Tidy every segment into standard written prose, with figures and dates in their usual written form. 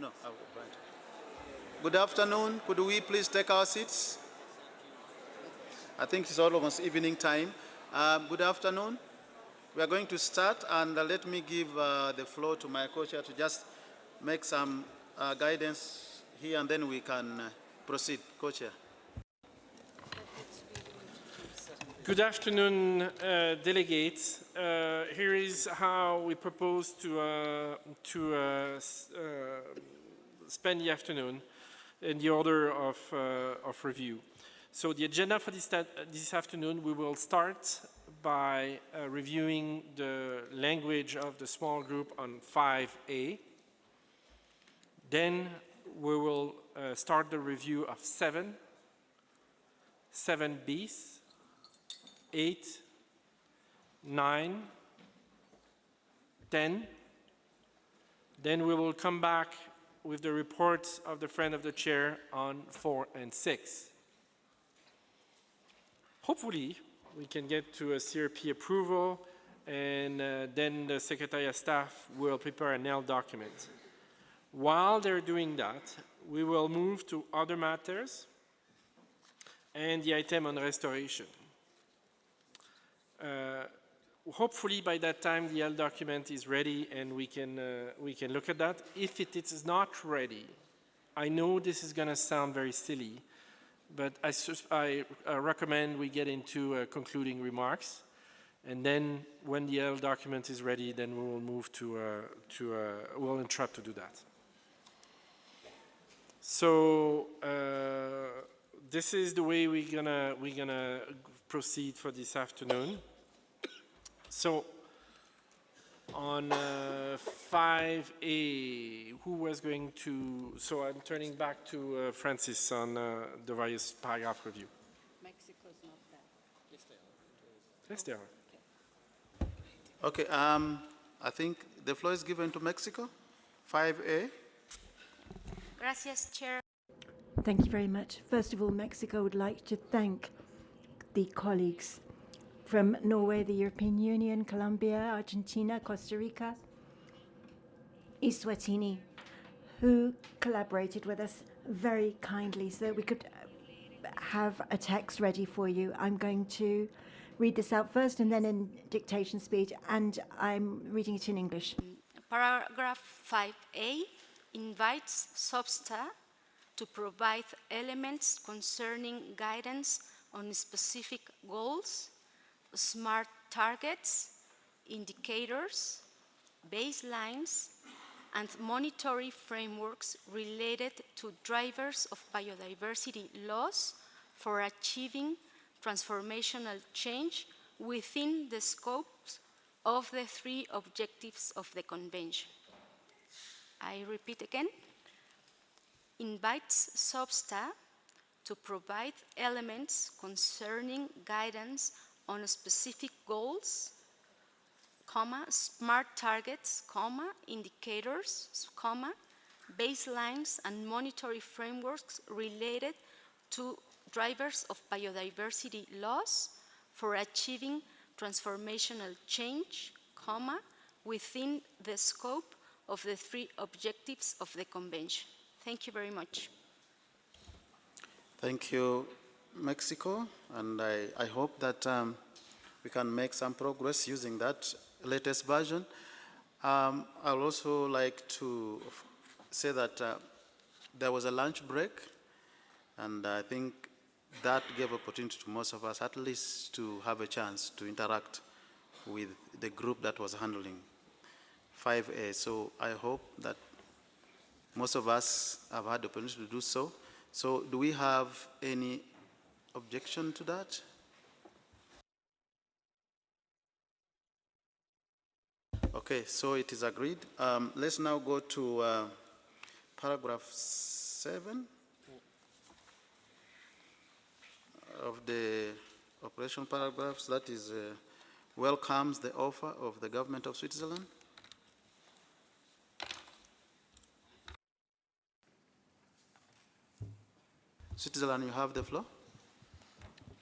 No, I will write. Good afternoon. Could we please take our seats? I think it's almost evening time. Good afternoon. We are going to start, and let me give the floor to my co-chair to just make some guidance here, and then we can proceed. Co-chair. Good afternoon, delegates. Here is how we propose to spend the afternoon in the order of review. So the agenda for this afternoon, we will start by reviewing the language of the small group on 5A. Then we will start the review of 7, 7Bs, 8, 9, 10. Then we will come back with the reports of the friend of the chair on 4 and 6. Hopefully, we can get to a CRP approval, and then the Secretary of Staff will prepare an L document. While they're doing that, we will move to other matters and the item on restoration. Hopefully by that time the L document is ready and we can look at that. If it is not ready, I know this is going to sound very silly, but I recommend we get into concluding remarks, and then when the L document is ready, then we will move we'll interrupt to do that. So this is the way we're gonna proceed for this afternoon. So on 5A, who was going to, so I'm turning back to Francis on the various paragraph review. Mexico's not there. Yes, they are. Okay, I think the floor is given to Mexico, 5A. Gracias, Chair. Thank you very much. First of all, Mexico would like to thank the colleagues from Norway, the European Union, Colombia, Argentina, Costa Rica, Eswatini, who collaborated with us very kindly so that we could have a text ready for you. I'm going to read this out first and then in dictation speed, and I'm reading it in English. Paragraph 5A invites SOBSTA to provide elements concerning guidance on specific goals, smart targets, indicators, baselines, and monitoring frameworks related to drivers of biodiversity loss for achieving transformational change within the scopes of the 3 objectives of the Convention. I repeat again. Invites SOBSTA to provide elements concerning guidance on specific goals, smart targets, indicators, baselines and monitoring frameworks related to drivers of biodiversity loss for achieving transformational change, within the scope of the 3 objectives of the Convention. Thank you very much. Thank you, Mexico, and I hope that we can make some progress using that latest version. I would also like to say that there was a lunch break, and I think that gave opportunity to most of us at least to have a chance to interact with the group that was handling 5A. So I hope that most of us have had the opportunity to do so. So do we have any objection to that? Okay, so it is agreed. Let's now go to paragraph 7 of the operation paragraphs. That is, welcomes the offer of the government of Switzerland. Switzerland, you have the floor.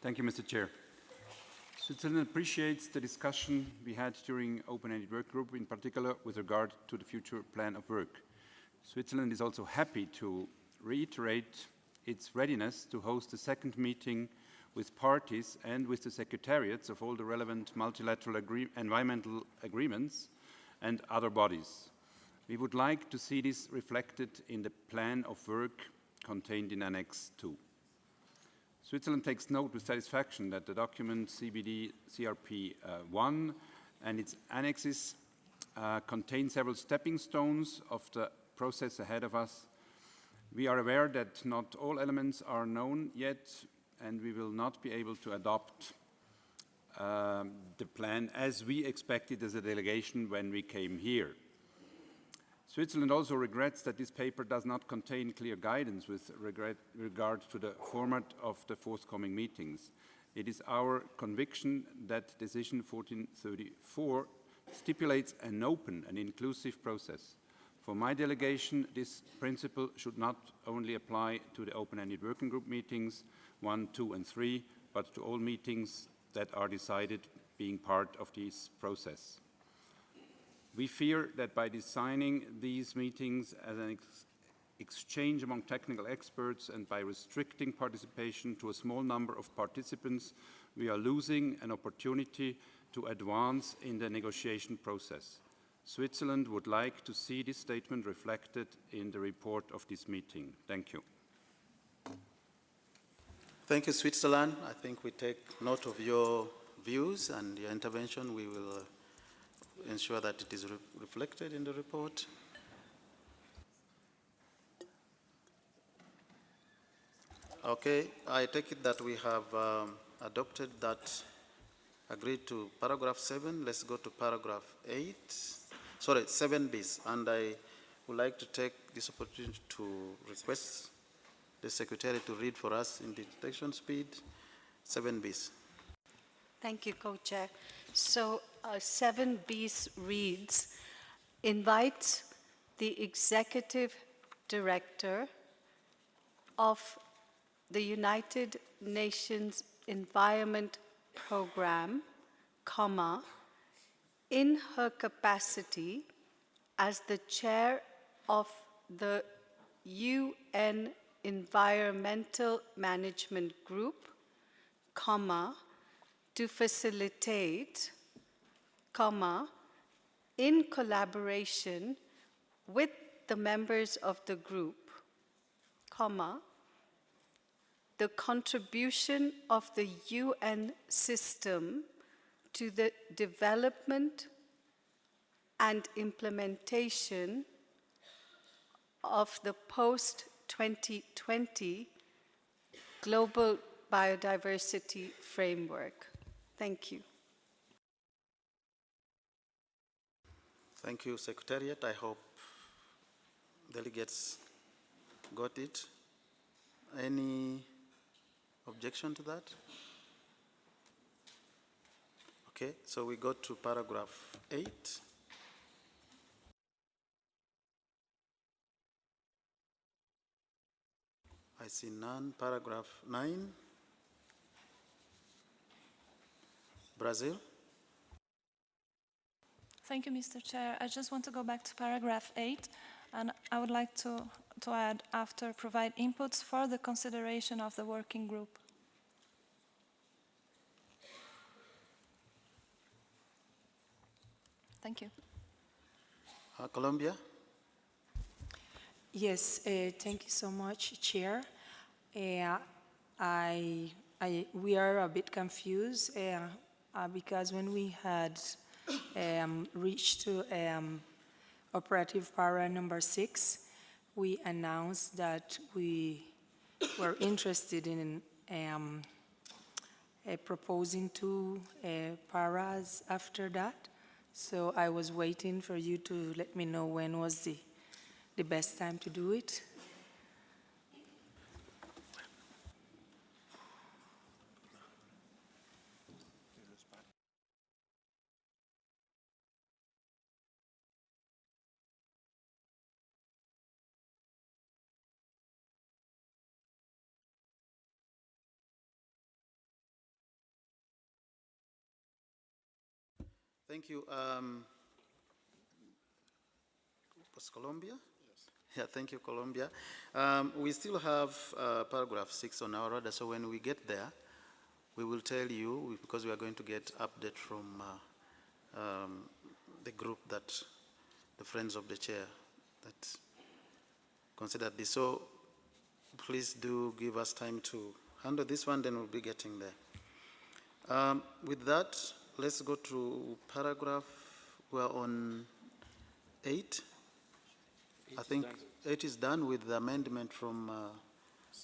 Thank you, Mr. Chair. Switzerland appreciates the discussion we had during open-ended work group, in particular with regard to the future plan of work. Switzerland is also happy to reiterate its readiness to host a second meeting with parties and with the secretariats of all the relevant multilateral environmental agreements and other bodies. We would like to see this reflected in the plan of work contained in Annex 2. Switzerland takes note with satisfaction that the document CBD CRP 1 and its annexes contain several stepping stones of the process ahead of us. We are aware that not all elements are known yet, and we will not be able to adopt the plan as we expected as a delegation when we came here. Switzerland also regrets that this paper does not contain clear guidance with regard to the format of the forthcoming meetings. It is our conviction that Decision 1434 stipulates an open and inclusive process. For my delegation, this principle should not only apply to the open-ended working group meetings 1, 2, and 3, but to all meetings that are decided being part of this process. We fear that by designing these meetings as an exchange among technical experts and by restricting participation to a small number of participants, we are losing an opportunity to advance in the negotiation process. Switzerland would like to see this statement reflected in the report of this meeting. Thank you. Thank you, Switzerland. I think we take note of your views and your intervention. We will ensure that it is reflected in the report. Okay, I take it that we have adopted that, agreed to paragraph 7. Let's go to paragraph 8. Sorry, 7 bis. And I would like to take this opportunity to request the Secretary to read for us in dictation speed 7 bis. Thank you, Co-Chair. So 7 bis reads, invites the Executive Director of the United Nations Environment Programme, comma, in her capacity as the chair of the UN Environmental Management Group, comma, to facilitate, comma, in collaboration with the members of the group, comma, the contribution of the UN system to the development and implementation of the post-2020 Global Biodiversity Framework. Thank you. Thank you, Secretariat. I hope delegates got it. Any objection to that? Okay, so we go to paragraph 8. I see none. Paragraph 9. Brazil. Thank you, Mr. Chair. I just want to go back to paragraph 8, and I would like to add after provide inputs for the consideration of the working group. Thank you. Colombia. Yes, thank you so much, Chair. We are a bit confused because when we had reached to operative para number 6, we announced that we were interested in proposing 2 paras after that. So I was waiting for you to let me know when was the best time to do it. Thank you. Was Colombia? Yes. Yeah, thank you, Colombia. We still have paragraph 6 on our radar, so when we get there, we will tell you, because we are going to get update from the group that, the Friends of the Chair, that considered this. So please do give us time to handle this one, then we'll be getting there. With that, let's go to paragraph, we're on 8. I think 8 is done with the amendment from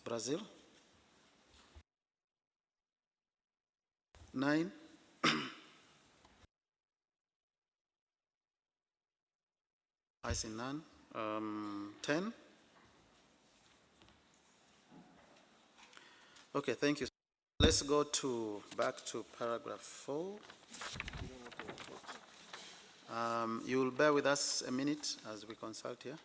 Brazil. 9. I see none. 10. Okay, thank you. Let's go back to paragraph 4. You will bear with us a minute as we consult here.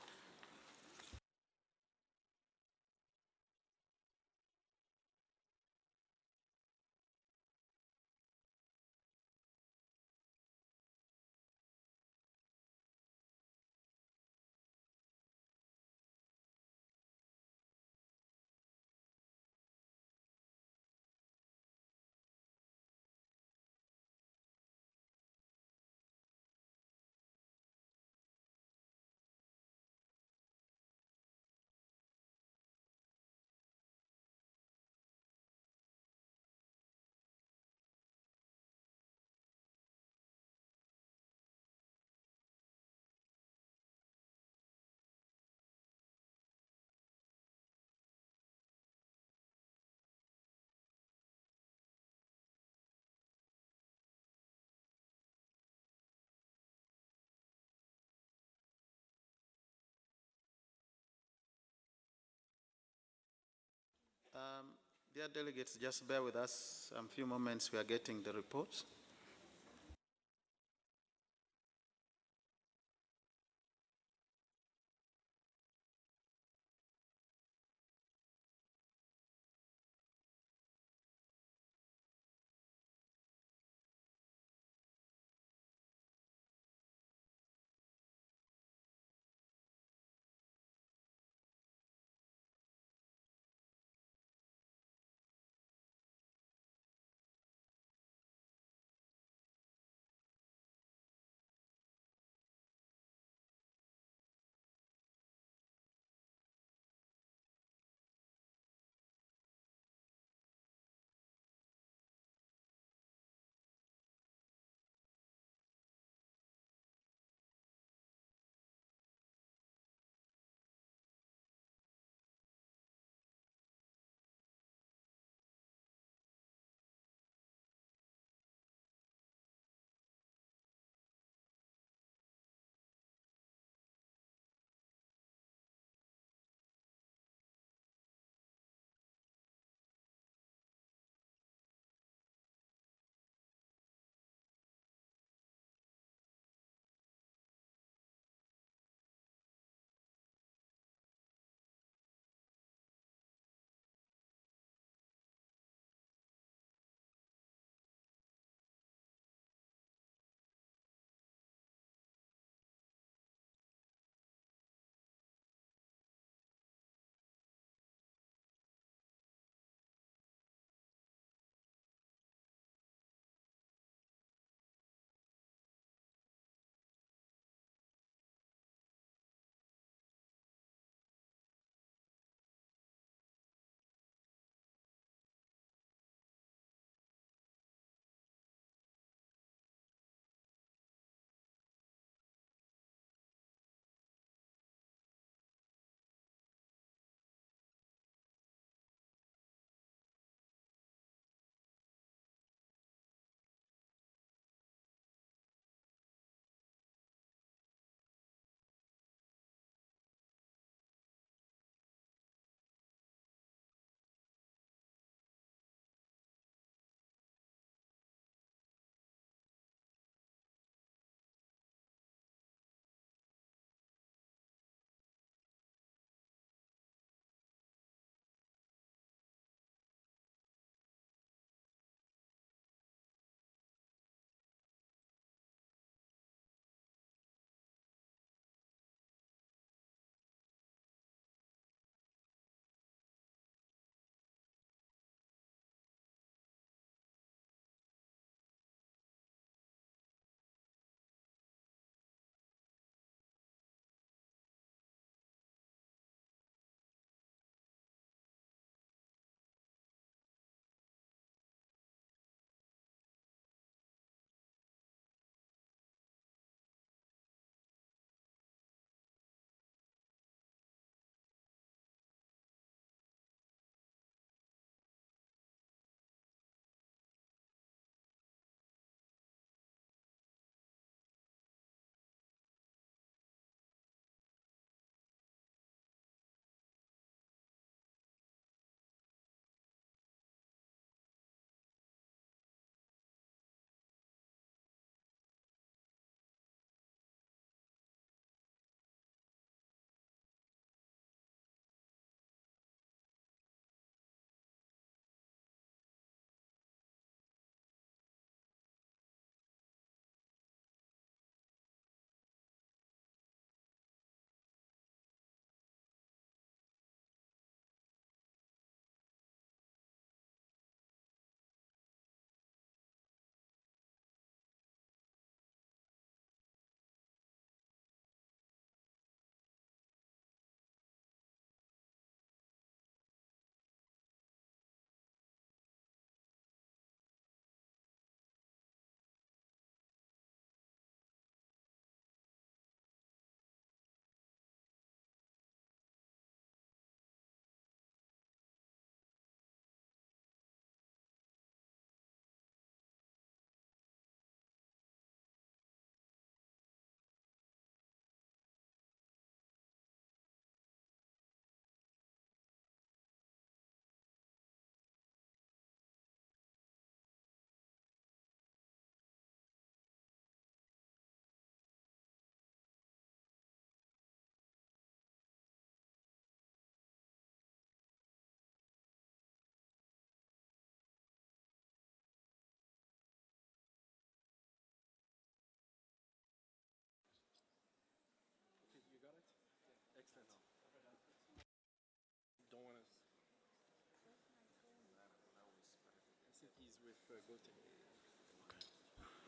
Dear delegates, just bear with us a few moments. We are getting the report.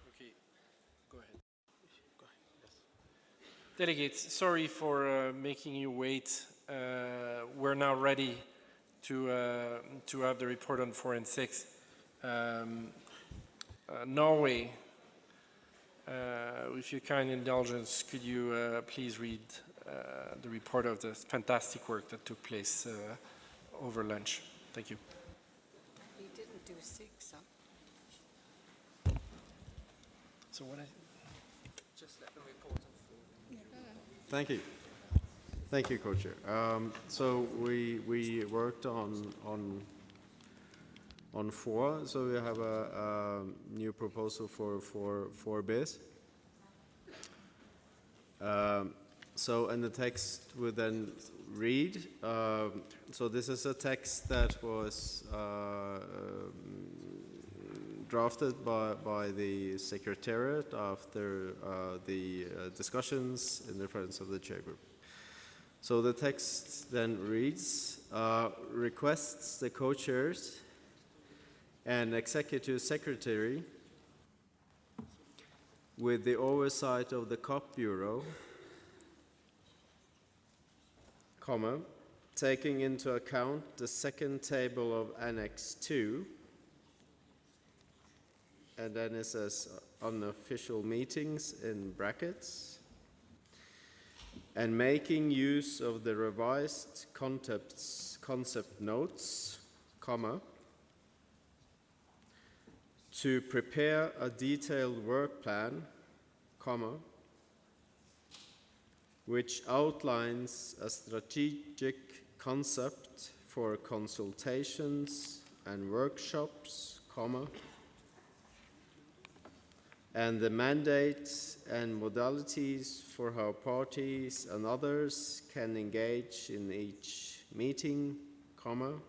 Okay, go ahead. Delegates, sorry for making you wait. We're now ready to have the report on 4 and 6. Norway, with your kind indulgence, could you please read the report of the fantastic work that took place over lunch? Thank you. We didn't do 6, huh? So what I Just let them report on 4. Thank you. Thank you, Co-Chair. So we worked on 4. So we have a new proposal for 4 bis. And the text would then read. So this is a text that was drafted by the Secretariat after the discussions in the Friends of the Chamber. So the text then reads, requests the co-chairs and executive secretary with the oversight of the COP Bureau, comma, taking into account the second table of Annex 2, and then it says unofficial meetings in brackets, and making use of the revised concept notes, comma, to prepare a detailed work plan, comma, which outlines a strategic concept for consultations and workshops, comma, and the mandate and modalities for how parties and others can engage in each meeting, comma,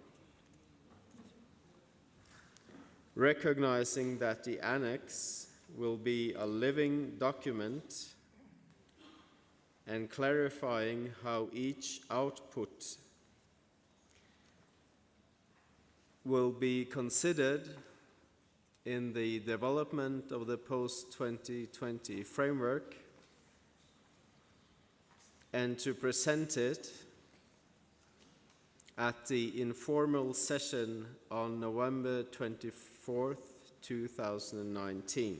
recognizing that the annex will be a living document and clarifying how each output will be considered in the development of the post-2020 framework, and to present it at the informal session on November 24th, 2019.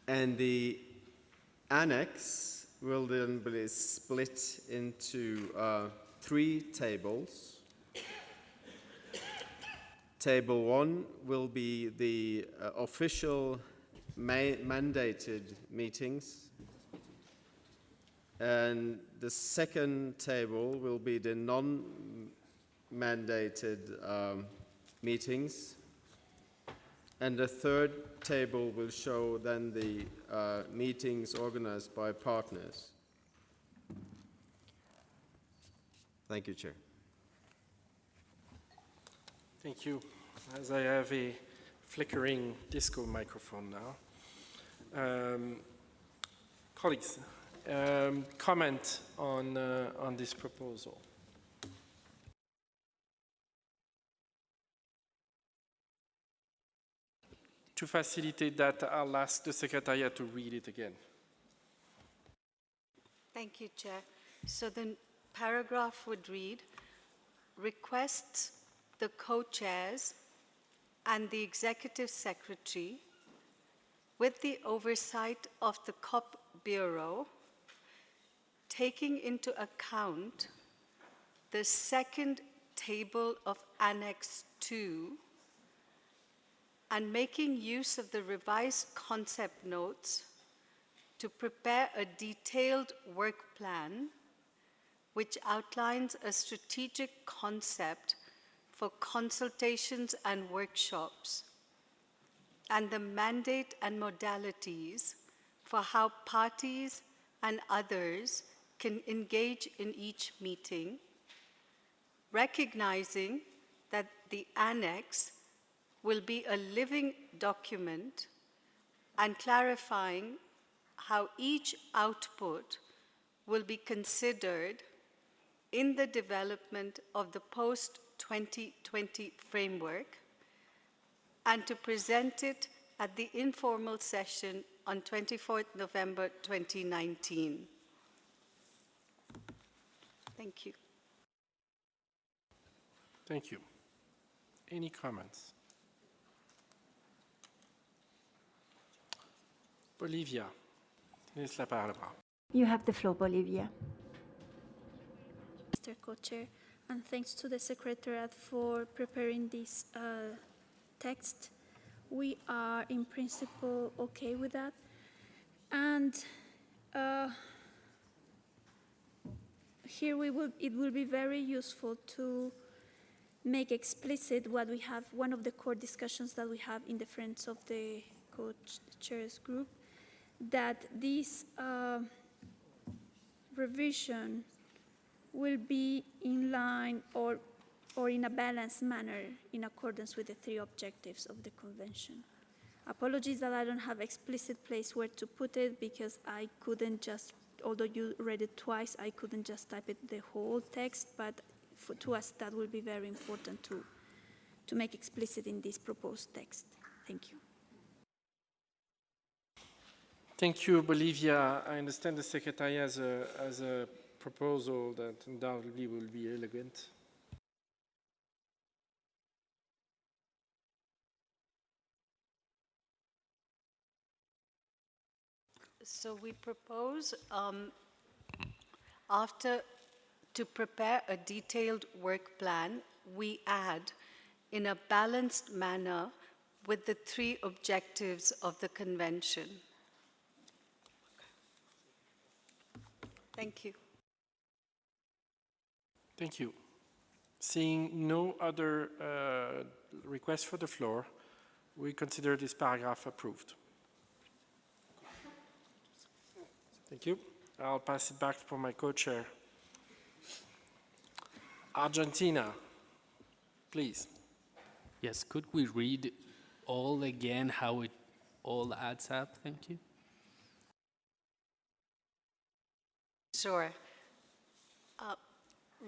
And the annex will then be split into 3 tables. Table 1 will be the official mandated meetings, and the second table will be the non-mandated meetings, and the third table will show then the meetings organized by partners. Thank you, Chair. Thank you. As I have a flickering disco microphone now. Colleagues, comment on this proposal. To facilitate that, I'll ask the Secretariat to read it again. Thank you, Chair. So the paragraph would read, requests the co-chairs and the executive secretary, with the oversight of the COP Bureau, taking into account the second table of Annex 2 and making use of the revised concept notes to prepare a detailed work plan which outlines a strategic concept for consultations and workshops, and the mandate and modalities for how parties and others can engage in each meeting, recognizing that the annex will be a living document, and clarifying how each output will be considered in the development of the post 2020 framework and to present it at the informal session on 24th November 2019. Thank you. Thank you. Any comments? Bolivia, tienes la palabra. You have the floor, Bolivia. Mr. Co-Chair, and thanks to the Secretariat for preparing this text. We are in principle okay with that. And here it will be very useful to make explicit what we have, one of the core discussions that we have in the Friends of the Co-Chairs group, that this revision will be in line or in a balanced manner in accordance with the three objectives of the convention. Apologies that I don't have explicit place where to put it because I couldn't just, although you read it twice, I couldn't just type it the whole text, but to us that will be very important to make explicit in this proposed text. Thank you. Thank you, Bolivia. I understand the Secretary has a proposal that undoubtedly will be elegant. So we propose, to prepare a detailed work plan, we add in a balanced manner with the three objectives of the convention. Thank you. Thank you. Seeing no other requests for the floor, we consider this paragraph approved. Thank you. I'll pass it back for my co-chair. Argentina, please. Yes, could we read all again how it all adds up? Thank you. Sure.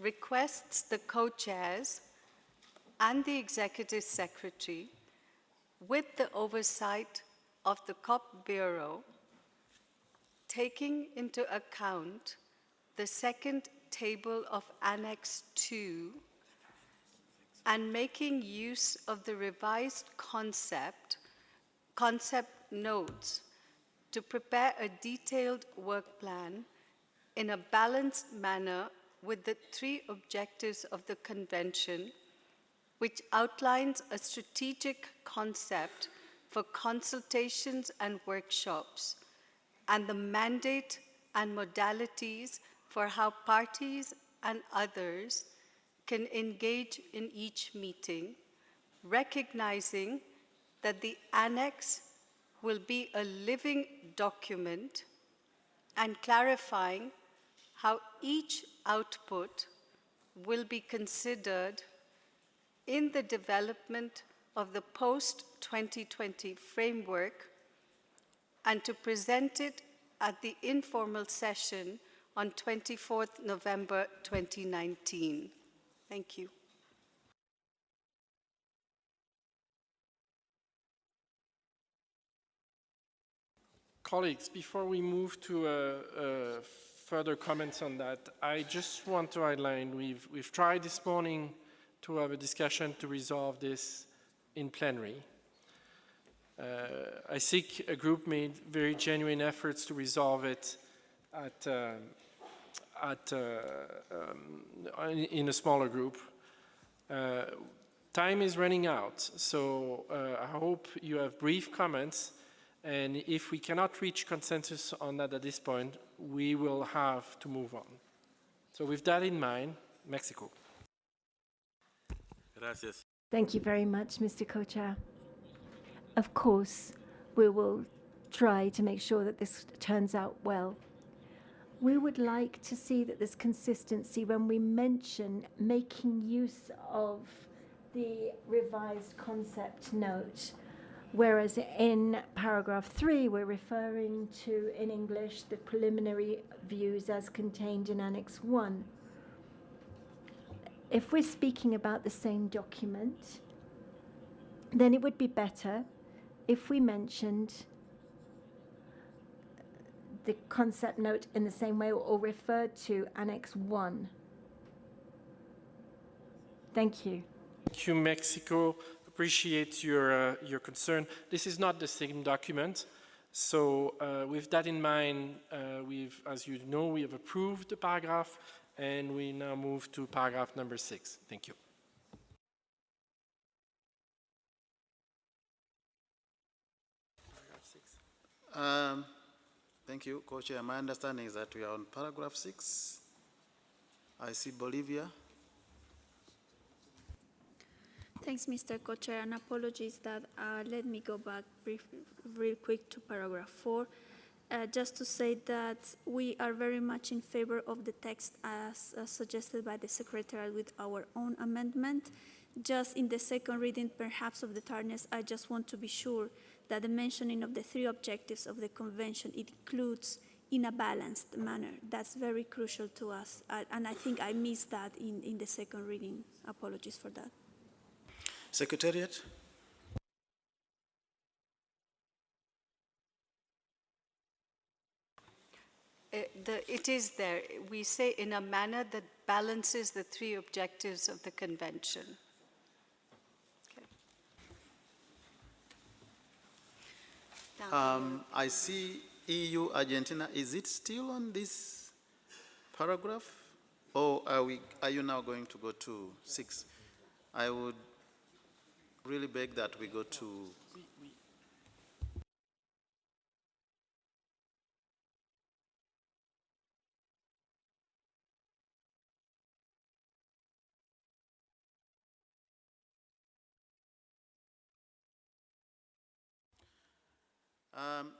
Requests the co-chairs and the executive secretary, with the oversight of the COP Bureau, taking into account the second table of Annex 2 and making use of the revised concept notes to prepare a detailed work plan in a balanced manner with the three objectives of the convention, which outlines a strategic concept for consultations and workshops, and the mandate and modalities for how parties and others can engage in each meeting, recognizing that the annex will be a living document and clarifying how each output will be considered in the development of the post-2020 framework and to present it at the informal session on 24th November 2019. Thank you. Colleagues, before we move to further comments on that, I just want to outline, we've tried this morning to have a discussion to resolve this in plenary. I think a group made very genuine efforts to resolve it in a smaller group. Time is running out, so I hope you have brief comments, and if we cannot reach consensus on that at this point, we will have to move on. So with that in mind, Mexico. Gracias. Thank you very much, Mr. Co-Chair. Of course, we will try to make sure that this turns out well. We would like to see that there's consistency when we mention making use of the revised concept note, whereas in paragraph 3, we're referring to, in English, the preliminary views as contained in Annex 1. if we're speaking about the same document, then it would be better if we mentioned the concept note in the same way or referred to Annex 1. Thank you. Thank you, Mexico. Appreciate your concern. This is not the same document. So with that in mind, as you know, we have approved the paragraph, and we now move to paragraph number 6. Thank you. Thank you, Co-Chair. My understanding is that we are on paragraph 6. I see Bolivia. Thanks, Mr. Co-Chair, and apologies that let me go back real quick to paragraph 4. Just to say that we are very much in favor of the text as suggested by the Secretariat with our own amendment. Just in the second reading, perhaps of the tiredness, I just want to be sure that the mentioning of the 3 objectives of the Convention, it includes in a balanced manner. That's very crucial to us, and I think I missed that in the second reading. Apologies for that. Secretariat? It is there. We say in a manner that balances the 3 objectives of the Convention. Okay. I see EU, Argentina. Is it still on this paragraph? Or are you now going to go to 6? I would really beg that we go to...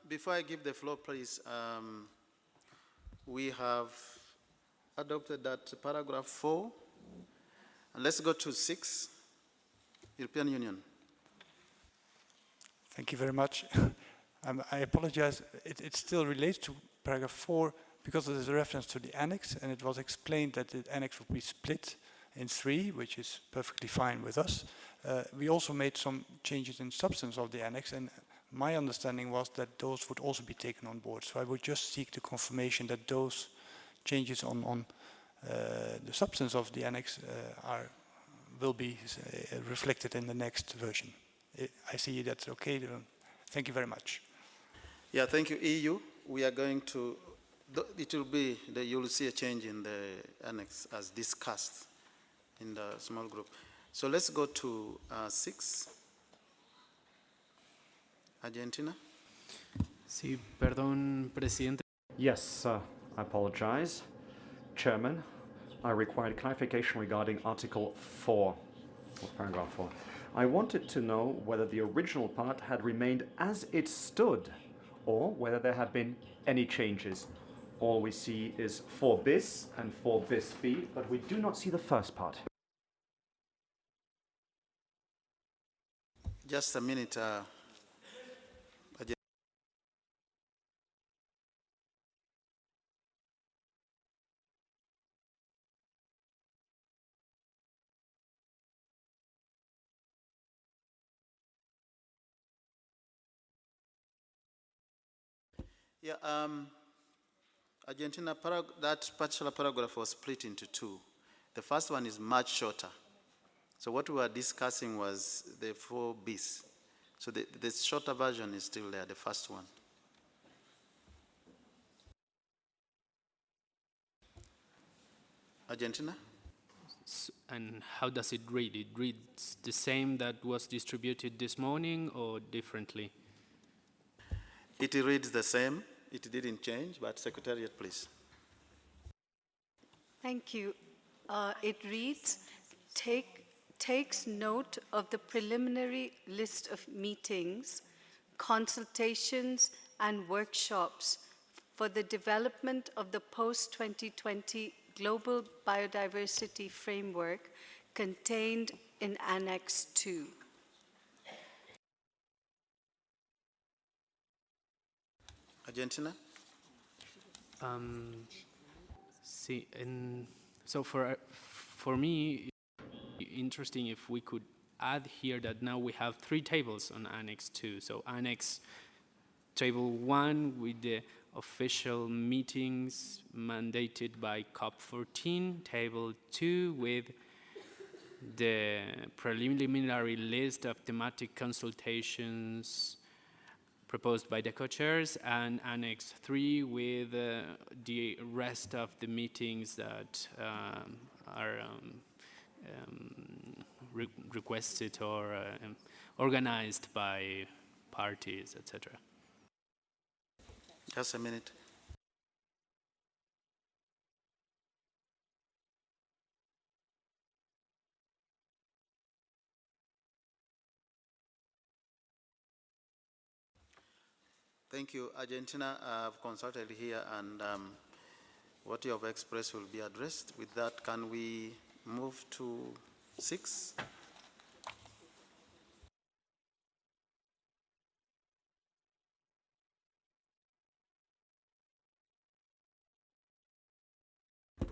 Before I give the floor, please, we have adopted that paragraph 4. And let's go to 6, European Union. Thank you very much. I apologize. It still relates to paragraph 4 because there is a reference to the annex, and it was explained that the annex would be split in 3, which is perfectly fine with us. We also made some changes in substance of the annex, and my understanding was that those would also be taken on board. So I would just seek the confirmation that those changes on the substance of the annex will be reflected in the next version. I see that's okay. Thank you very much. Yeah, thank you, EU. We are going to, it will be, you will see a change in the annex as discussed in the small group. So let's go to 6. Argentina. Sí, perdón, presidente. Yes, I apologize. Chairman, I required clarification regarding Article 4, or paragraph 4. I wanted to know whether the original part had remained as it stood, or whether there had been any changes. All we see is 4 bis and 4 bis B, but we do not see the first part. Just a minute. Yeah, Argentina, that particular paragraph was split into 2. The first one is much shorter. So what we were discussing was the 4 bis. So the shorter version is still there, the first one. Argentina? And how does it read? It reads the same that was distributed this morning or differently? It reads the same. It didn't change, but Secretariat, please. Thank you. It reads, takes note of the preliminary list of meetings, consultations, and workshops for the development of the post-2020 Global Biodiversity Framework contained in Annex 2. Argentina? Sí, and so for me, interesting if we could add here that now we have 3 tables on Annex 2. So Annex Table 1 with the official meetings mandated by COP14, Table 2 with the preliminary list of thematic consultations proposed by the co-chairs, and Annex 3 with the rest of the meetings that are requested or organized by parties, etc. Just a minute. Thank you, Argentina. I've consulted here, and what you have expressed will be addressed. With that, can we move to 6?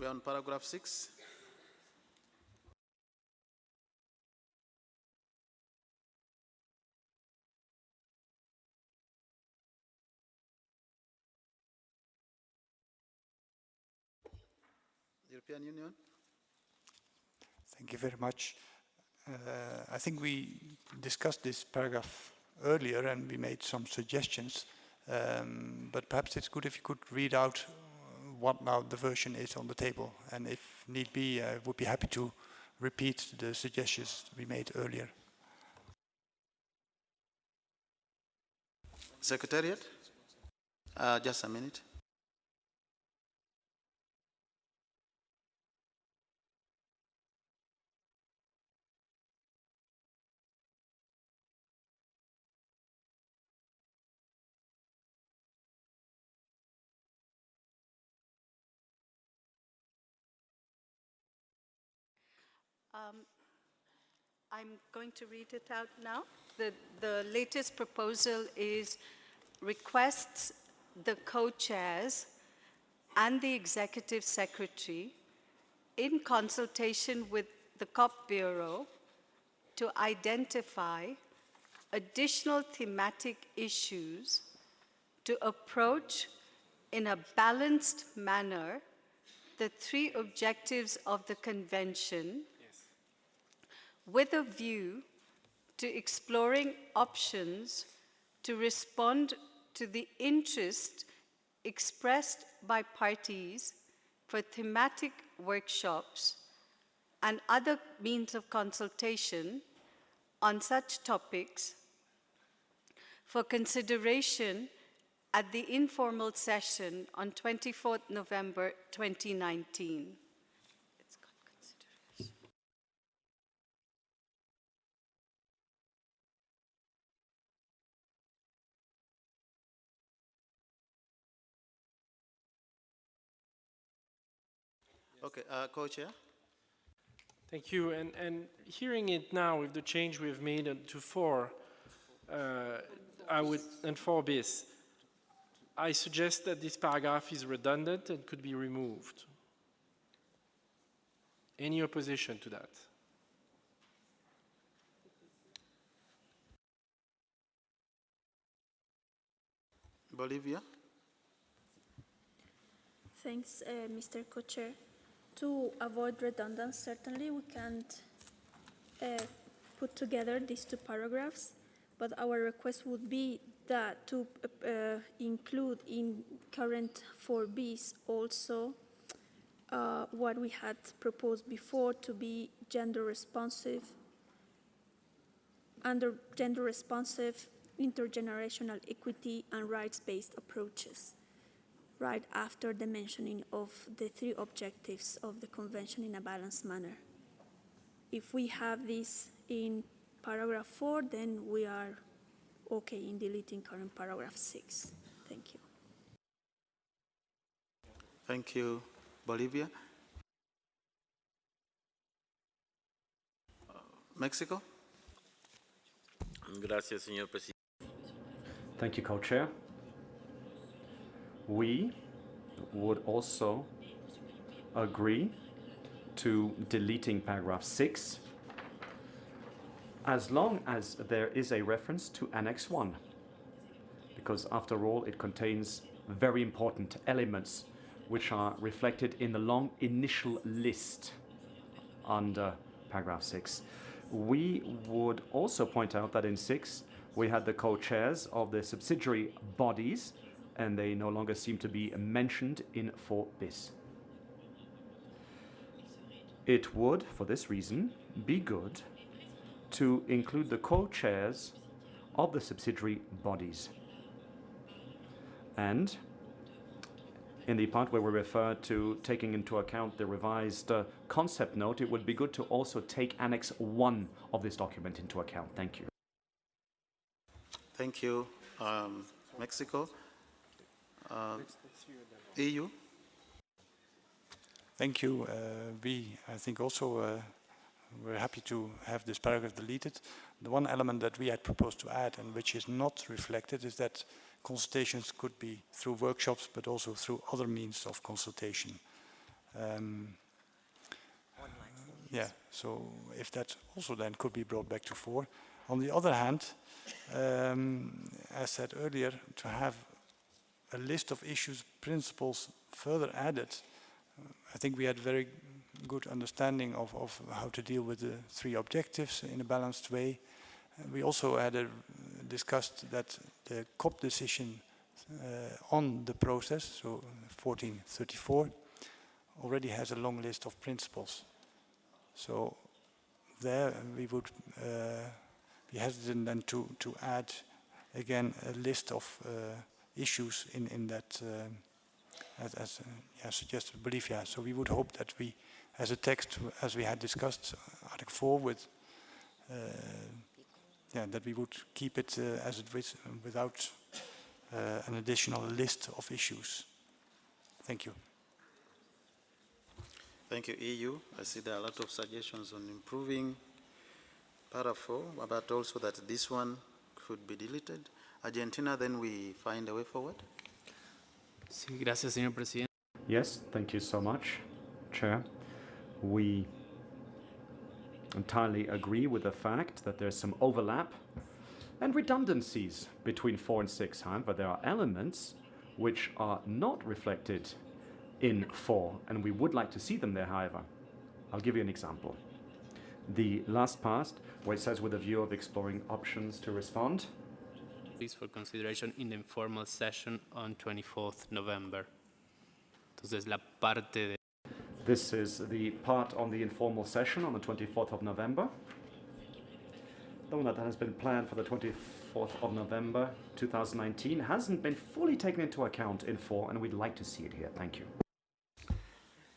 We're on paragraph 6. European Union. Thank you very much. I think we discussed this paragraph earlier and we made some suggestions, but perhaps it's good if you could read out what now the version is on the table, and if need be, I would be happy to repeat the suggestions we made earlier. Secretariat? Just a minute. I'm going to read it out now. The latest proposal is requests the co-chairs and the executive secretary, in consultation with the COP Bureau, to identify additional thematic issues to approach in a balanced manner the 3 objectives of the convention, with a view to exploring options to respond to the interest expressed by parties for thematic workshops and other means of consultation on such topics for consideration at the informal session on 24th November 2019. Okay, co-chair. Thank you. And hearing it now with the change we've made to 4, and 4 bis, I suggest that this paragraph is redundant and could be removed. Any opposition to that? Bolivia. Thanks, Mr. Co-Chair. To avoid redundancy, certainly we can't put together these 2 paragraphs, but our request would be that to include in current 4Bs also what we had proposed before to be gender responsive, under gender responsive, intergenerational equity and rights-based approaches, right after the mentioning of the 3 objectives of the convention in a balanced manner. If we have this in paragraph 4, then we are okay in deleting current paragraph 6. Thank you. Thank you, Bolivia. Mexico. Gracias, señor presidente. Thank you, Co-Chair. We would also agree to deleting paragraph 6 as long as there is a reference to Annex 1, because after all, it contains very important elements which are reflected in the long initial list under paragraph 6. We would also point out that in 6, we had the co-chairs of the subsidiary bodies, and they no longer seem to be mentioned in 4 bis. It would, for this reason, be good to include the co-chairs of the subsidiary bodies. And in the part where we refer to taking into account the revised concept note, it would be good to also take Annex 1 of this document into account. Thank you. Thank you, Mexico. EU? Thank you. I think also we're happy to have this paragraph deleted. The one element that we had proposed to add and which is not reflected is that consultations could be through workshops, but also through other means of consultation. Yeah, so if that also then could be brought back to 4. On the other hand, as said earlier, to have a list of issues, principles further added, I think we had very good understanding of how to deal with the 3 objectives in a balanced way. We also had discussed that the COP decision on the process, so 1434, already has a long list of principles. So there we would be hesitant then to add again a list of issues in that as suggested Bolivia. So we would hope that we, as a text, as we had discussed, Article 4 with that we would keep it as it is without an additional list of issues. Thank you. Thank you, EU. I see there are a lot of suggestions on improving paragraph 4, but also that this one could be deleted. Argentina, then we find a way forward. Sí, gracias, señor presidente. Yes, thank you so much, Chair. We entirely agree with the fact that there's some overlap and redundancies between 4 and 6. However, there are elements which are not reflected in 4, and we would like to see them there, however. I'll give you an example. The last part, where it says with a view of exploring options to respond. Please for consideration in the informal session on 24th November. Entonces, la parte de... This is the part on the informal session on the 24th of November. The one that has been planned for the 24th of November 2019 hasn't been fully taken into account in 4, and we'd like to see it here. Thank you.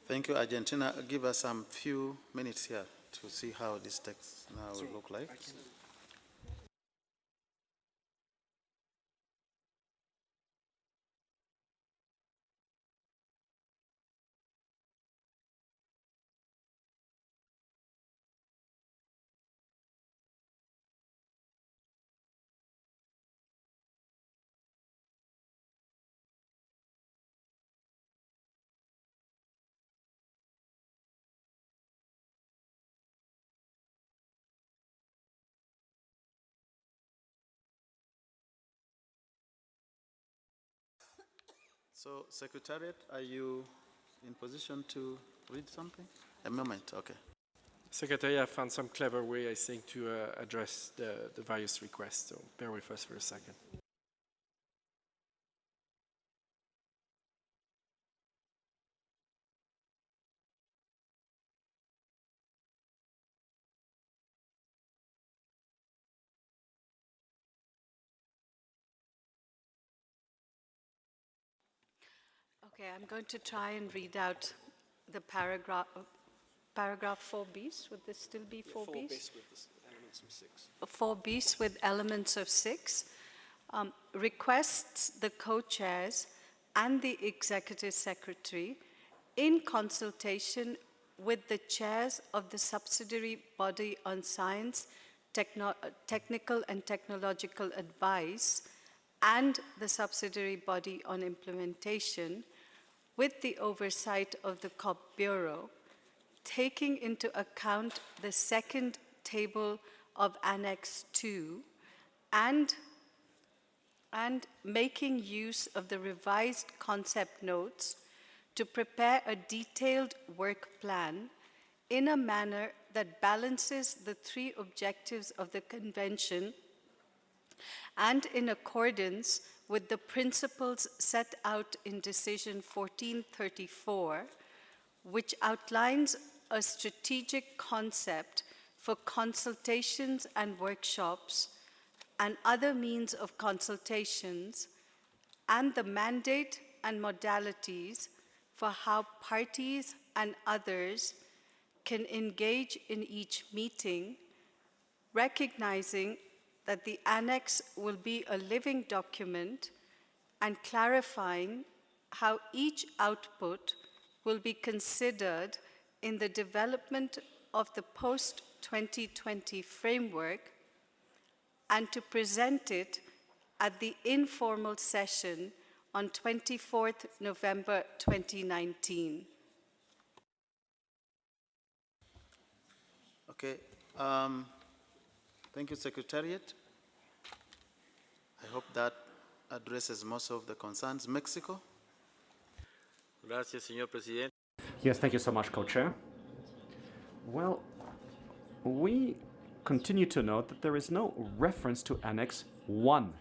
Thank you, Argentina. Give us some few minutes here to see how this text now look like. So, Secretariat, are you in position to read something? A moment, okay. Secretary, I found some clever way, I think, to address the various requests, so bear with us for a second. Okay, I'm going to try and read out the paragraph 4 bis. Would this still be 4 bis? 4 bis with elements of 6. 4 bis with elements of 6. Requests the co-chairs and the executive secretary in consultation with the chairs of the subsidiary body on science, technical and technological advice, and the subsidiary body on implementation, with the oversight of the COP Bureau, taking into account the second table of Annex 2 and making use of the revised concept notes to prepare a detailed work plan in a manner that balances the three objectives of the Convention and in accordance with the principles set out in Decision 1434, which outlines a strategic concept for consultations and workshops and other means of consultations, and the mandate and modalities for how parties and others can engage in each meeting, recognizing that the annex will be a living document and clarifying how each output will be considered in the development of the post-2020 framework, and to present it at the informal session on 24th November 2019. Okay. Thank you, Secretariat. I hope that addresses most of the concerns. Mexico? Gracias, señor presidente. Yes, thank you so much, Co-Chair. Well, we continue to note that there is no reference to Annex 1.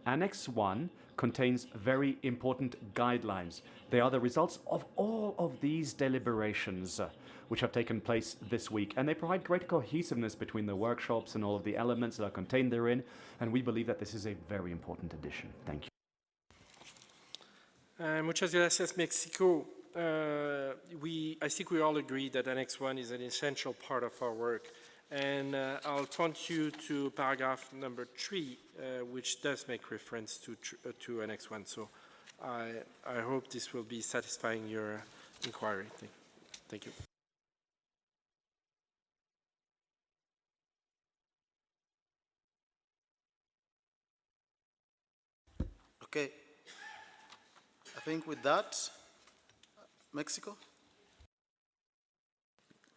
Annex 1 contains very important guidelines. They are the results of all of these deliberations which have taken place this week, and they provide great cohesiveness between the workshops and all of the elements that are contained therein, and we believe that this is a very important addition. Thank you. Muchas gracias, Mexico. I think we all agree that Annex 1 is an essential part of our work. And I'll point you to paragraph number 3, which does make reference to Annex 1. So I hope this will be satisfying your inquiry. Thank you. Okay. I think with that, Mexico?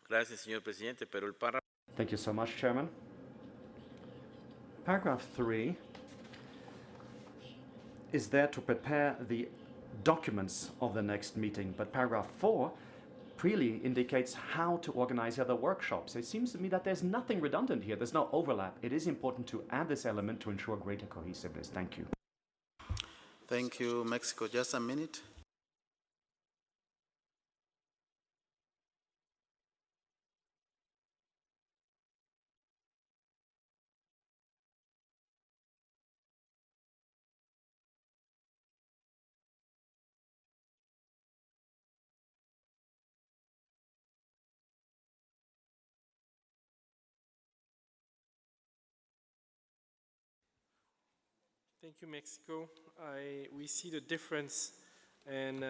Gracias, señor presidente, pero el párrafo. Thank you so much, Chairman. Paragraph 3 is there to prepare the documents of the next meeting, but paragraph 4 really indicates how to organize other workshops. It seems to me that there's nothing redundant here. There's no overlap. It is important to add this element to ensure greater cohesiveness. Thank you. Thank you, Mexico. Just a minute. Thank you, Mexico. We see the difference, and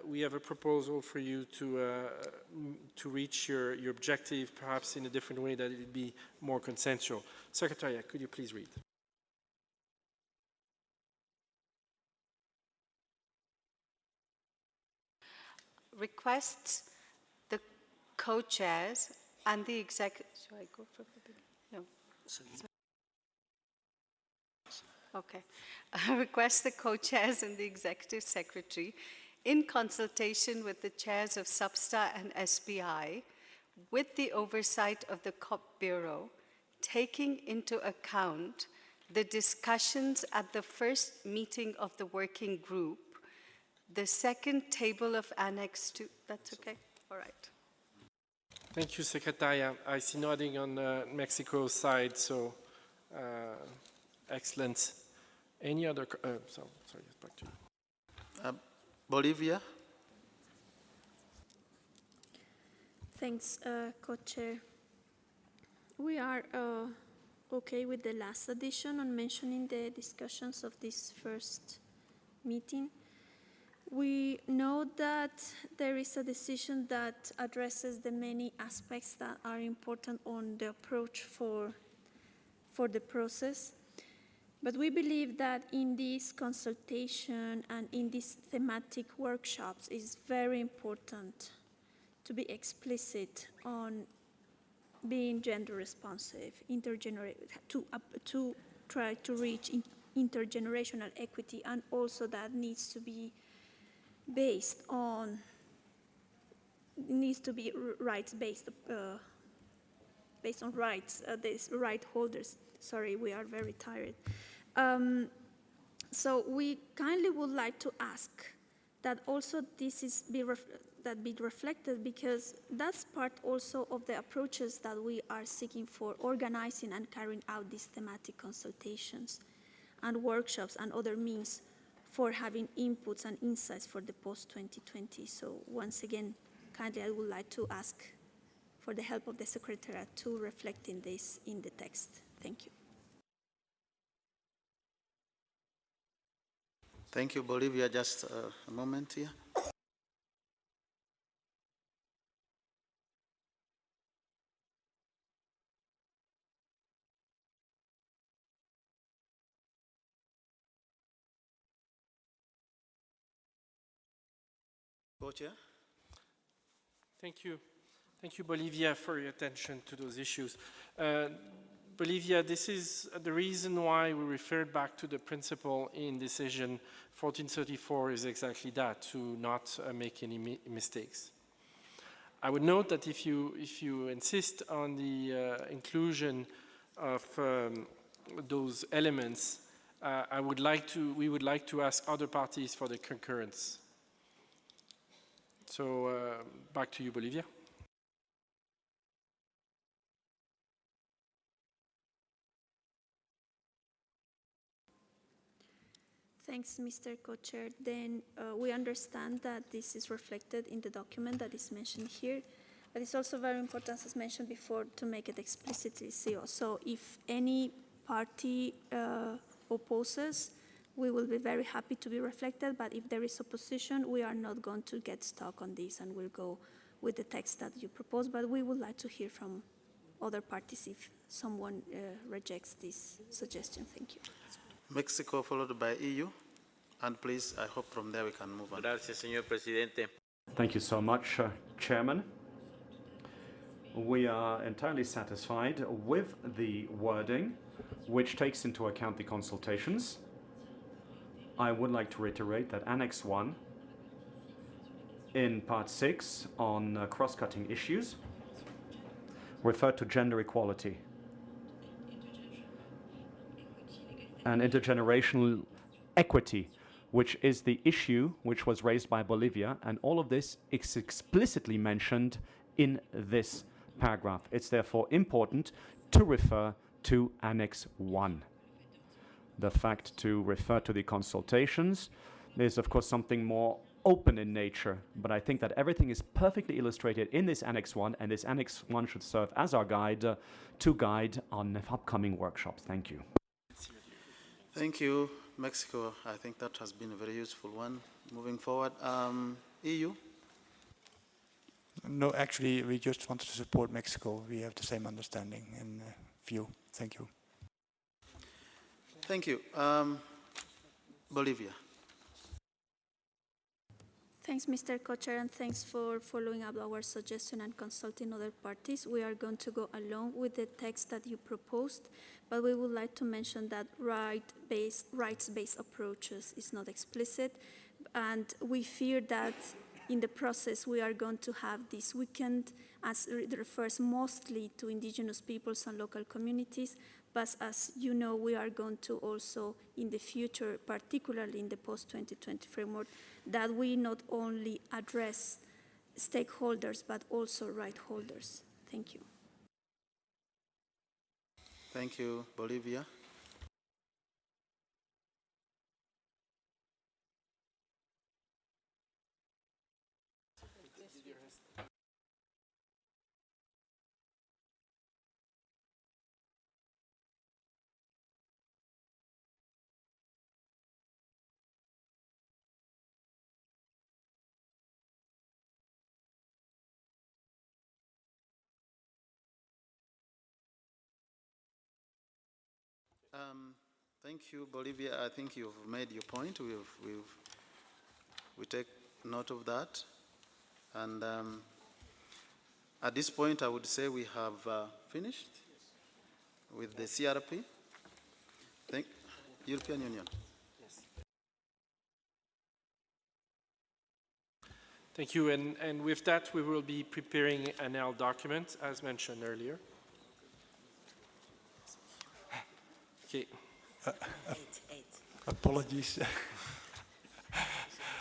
we have a proposal for you to reach your objective, perhaps in a different way, that it would be more consensual. Secretariat, could you please read? Requests the co-chairs and the executive. Should I go from the beginning? No. Okay. Request the co-chairs and the executive secretary, in consultation with the chairs of SUBSTA and SBI, with the oversight of the COP Bureau, taking into account the discussions at the first meeting of the working group, the second table of Annex 2. That's okay? All right. Thank you, Secretariat. I see nodding on Mexico's side, so excellent. Any other, sorry, back to you. Bolivia? Thanks, Co-Chair. We are okay with the last addition on mentioning the discussions of this first meeting. We know that there is a decision that addresses the many aspects that are important on the approach for the process. But we believe that in this consultation and in these thematic workshops, it's very important to be explicit on being gender responsive, to try to reach intergenerational equity, and also that needs to be based on, rights-based, based on rights, these right holders. Sorry, we are very tired. So we kindly would like to ask that also this is be reflected, because that's part also of the approaches that we are seeking for organizing and carrying out these thematic consultations and workshops and other means for having inputs and insights for the post-2020. So once again, kindly I would like to ask for the help of the Secretariat to reflect in this in the text. Thank you. Thank you, Bolivia. Just a moment here. Co-chair? Thank you. Thank you, Bolivia, for your attention to those issues. Bolivia, this is the reason why we referred back to the principle in decision 1434 is exactly that, to not make any mistakes. I would note that if you insist on the inclusion of those elements, we would like to ask other parties for the concurrence. So back to you, Bolivia. Thanks, Mr. Co-Chair. Then we understand that this is reflected in the document that is mentioned here, but it's also very important, as mentioned before, to make it explicitly so. So if any party opposes, we will be very happy to be reflected, but if there is opposition, we are not going to get stuck on this and we'll go with the text that you propose, but we would like to hear from other parties if someone rejects this suggestion. Thank you. Mexico followed by EU, and please, I hope from there we can move on. Gracias, señor presidente. Thank you so much, Chairman. We are entirely satisfied with the wording, which takes into account the consultations. I would like to reiterate that Annex 1 in Part 6 on cross-cutting issues referred to gender equality and intergenerational equity, which is the issue which was raised by Bolivia, and all of this is explicitly mentioned in this paragraph. It's therefore important to refer to Annex 1. The fact to refer to the consultations is, of course, something more open in nature, but I think that everything is perfectly illustrated in this Annex 1, and this Annex 1 should serve as our guide to guide on upcoming workshops. Thank you. Thank you, Mexico. I think that has been a very useful one. Moving forward, EU? No, actually, we just wanted to support Mexico. We have the same understanding and view. Thank you. Thank you. Bolivia. Thanks, Mr. Co-Chair, and thanks for following up our suggestion and consulting other parties. We are going to go along with the text that you proposed, but we would like to mention that rights-based approaches is not explicit, and we fear that in the process we are going to have this weekend, as it refers mostly to indigenous peoples and local communities, but as you know, we are going to also in the future, particularly in the post-2020 framework, that we not only address stakeholders, but also right holders. Thank you. Thank you, Bolivia. Thank you, Bolivia. I think you've made your point. We take note of that. And At this point, I would say we have finished with the CRP. European Union. Thank you, and with that, we will be preparing an L document, as mentioned earlier. Okay. Apologies.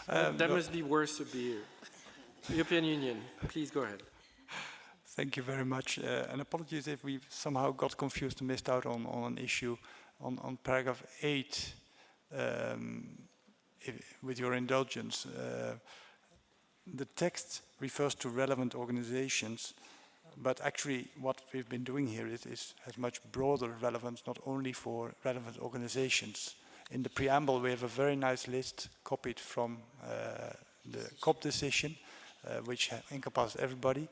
That must be worse to be here. European Union, please go ahead. Thank you very much. And apologies if we somehow got confused and missed out on an issue on paragraph 8. With your indulgence, the text refers to relevant organizations, but actually what we've been doing here has much broader relevance, not only for relevant organizations. In the preamble, we have a very nice list copied from the COP decision, which encompasses everybody.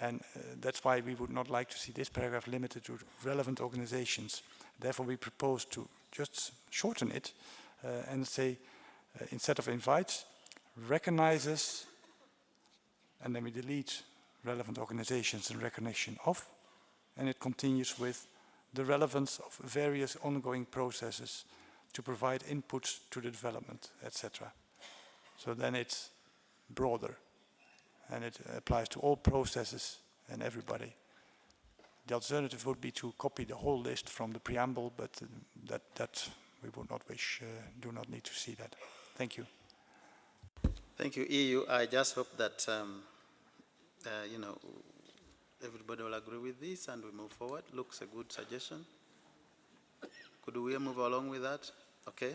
And that's why we would not like to see this paragraph limited to relevant organizations. Therefore, we propose to just shorten it and say, instead of invites, recognizes, and then we delete relevant organizations in recognition of, and it continues with the relevance of various ongoing processes to provide inputs to the development, etc. So then it's broader, and it applies to all processes and everybody. The alternative would be to copy the whole list from the preamble, but that we would not wish, do not need to see that. Thank you. Thank you, EU. I just hope that, you know, everybody will agree with this and we move forward. Looks a good suggestion. Could we move along with that? Okay.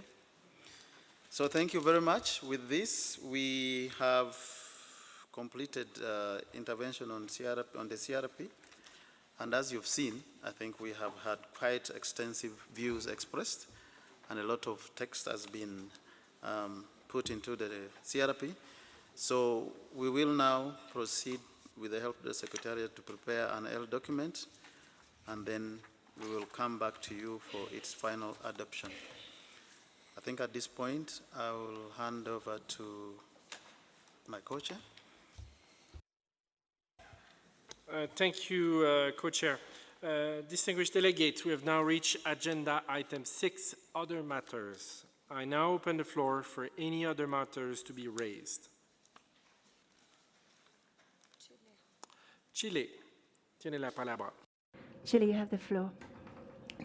So thank you very much. With this, we have completed intervention on the CRP. And as you've seen, I think we have had quite extensive views expressed, and a lot of text has been put into the CRP. So we will now proceed with the help of the Secretariat to prepare an L document, and then we will come back to you for its final adoption. I think at this point, I will hand over to my co-chair. Thank you, Co-Chair. Distinguished delegates, we have now reached agenda item 6, other matters. I now open the floor for any other matters to be raised. Chile, tiene la palabra. Chile, you have the floor.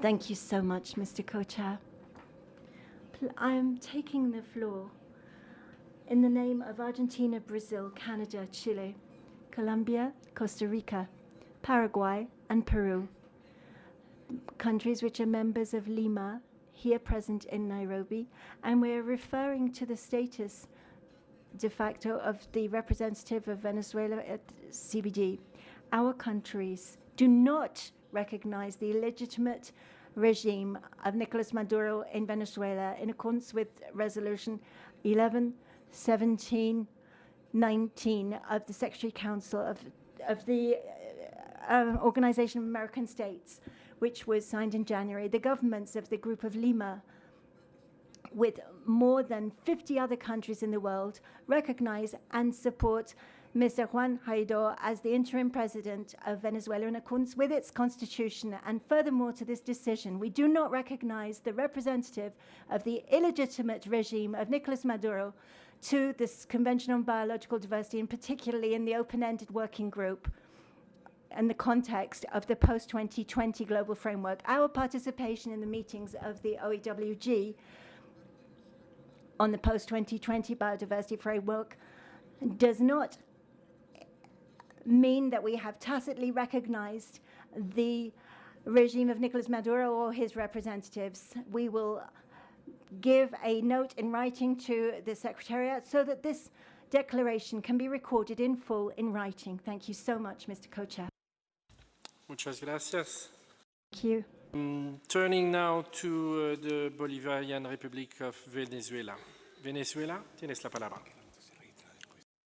Thank you so much, Mr. Co-Chair. I am taking the floor in the name of Argentina, Brazil, Canada, Chile, Colombia, Costa Rica, Paraguay, and Peru, countries which are members of Lima, here present in Nairobi, and we're referring to the status de facto of the representative of Venezuela at CBD. Our countries do not recognize the illegitimate regime of Nicolas Maduro in Venezuela in accordance with Resolution 111719 of the Secretary Council of the Organization of American States, which was signed in January. The governments of the Group of Lima, with more than 50 other countries in the world, recognize and support Mr. Juan Guaidó as the interim president of Venezuela in accordance with its constitution. And furthermore to this decision, we do not recognize the representative of the illegitimate regime of Nicolas Maduro to this Convention on Biological Diversity, and particularly in the open-ended working group in the context of the post-2020 global framework. Our participation in the meetings of the OEWG on the post-2020 biodiversity framework does not mean that we have tacitly recognized the regime of Nicolas Maduro or his representatives. We will give a note in writing to the Secretariat so that this declaration can be recorded in full in writing. Thank you so much, Mr. Co-Chair. Muchas gracias. Thank you. Turning now to the Bolivarian Republic of Venezuela. Venezuela, tienes la palabra.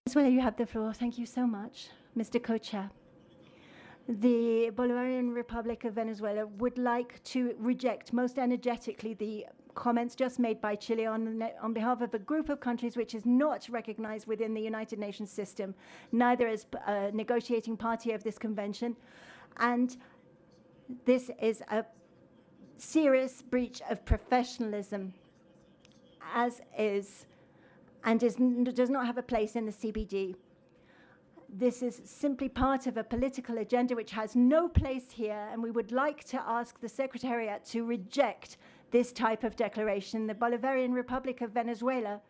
Venezuela, you have the floor. Thank you so much, Mr. Co-Chair. The Bolivarian Republic of Venezuela would like to reject most energetically the comments just made by Chile on behalf of a group of countries which is not recognized within the United Nations system, neither as a negotiating party of this convention. And this is a serious breach of professionalism, does not have a place in the CBD. This is simply part of a political agenda which has no place here, and we would like to ask the Secretariat to reject this type of declaration. The Bolivarian Republic of Venezuela,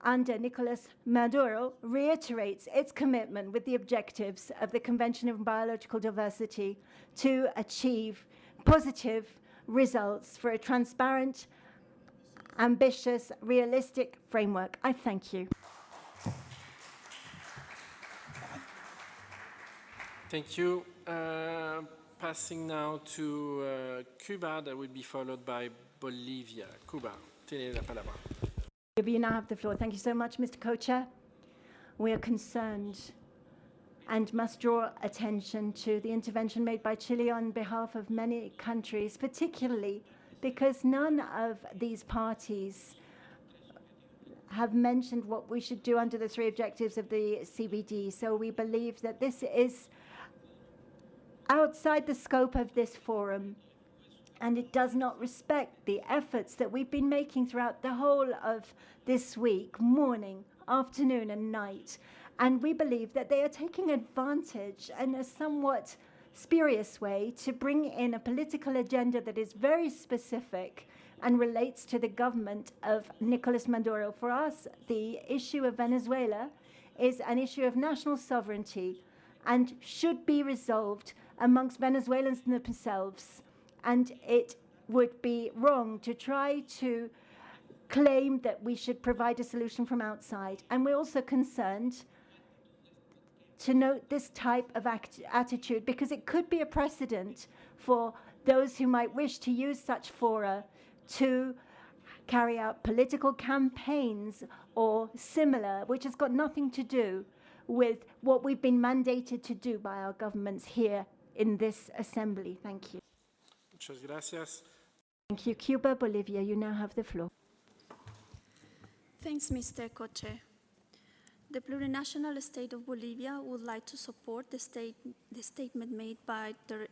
under Nicolas Maduro, reiterates its commitment with the objectives of the Convention on Biological Diversity to achieve positive results for a transparent, ambitious, realistic framework. I thank you. Thank you. Passing now to Cuba, that will be followed by Bolivia. Cuba, tenez la palabra. You now have the floor. Thank you so much, Mr. Co-Chair. We are concerned and must draw attention to the intervention made by Chile on behalf of many countries, particularly because none of these parties have mentioned what we should do under the 3 objectives of the CBD. So we believe that this is outside the scope of this forum, and it does not respect the efforts that we've been making throughout the whole of this week, morning, afternoon, and night. And we believe that they are taking advantage in a somewhat spurious way to bring in a political agenda that is very specific and relates to the government of Nicolas Maduro. For us, the issue of Venezuela is an issue of national sovereignty and should be resolved amongst Venezuelans themselves. And it would be wrong to try to claim that we should provide a solution from outside. And we're also concerned to note this type of attitude because it could be a precedent for those who might wish to use such fora to carry out political campaigns or similar, which has got nothing to do with what we've been mandated to do by our governments here in this assembly. Thank you. Muchas gracias. Thank you. Cuba, Bolivia, you now have the floor. Thanks, Mr. Co-Chair. The plurinational state of Bolivia would like to support the statement made by the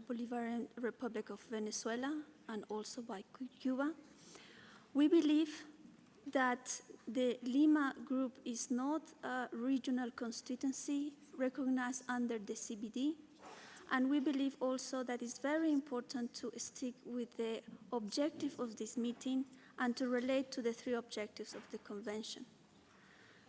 Bolivarian Republic of Venezuela and also by Cuba. We believe that the Lima group is not a regional constituency recognized under the CBD, and we believe also that it's very important to stick with the objective of this meeting and to relate to the 3 objectives of the convention.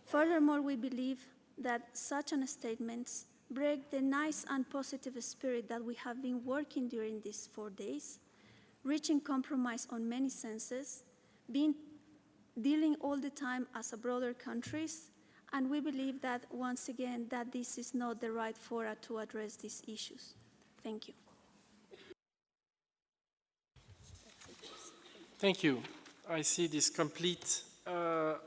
Furthermore, we believe that such statements break the nice and positive spirit that we have been working during these 4 days, reaching compromise on many senses, dealing all the time as a broader countries, and we believe that, once again, that this is not the right fora to address these issues. Thank you. Thank you. I see this complete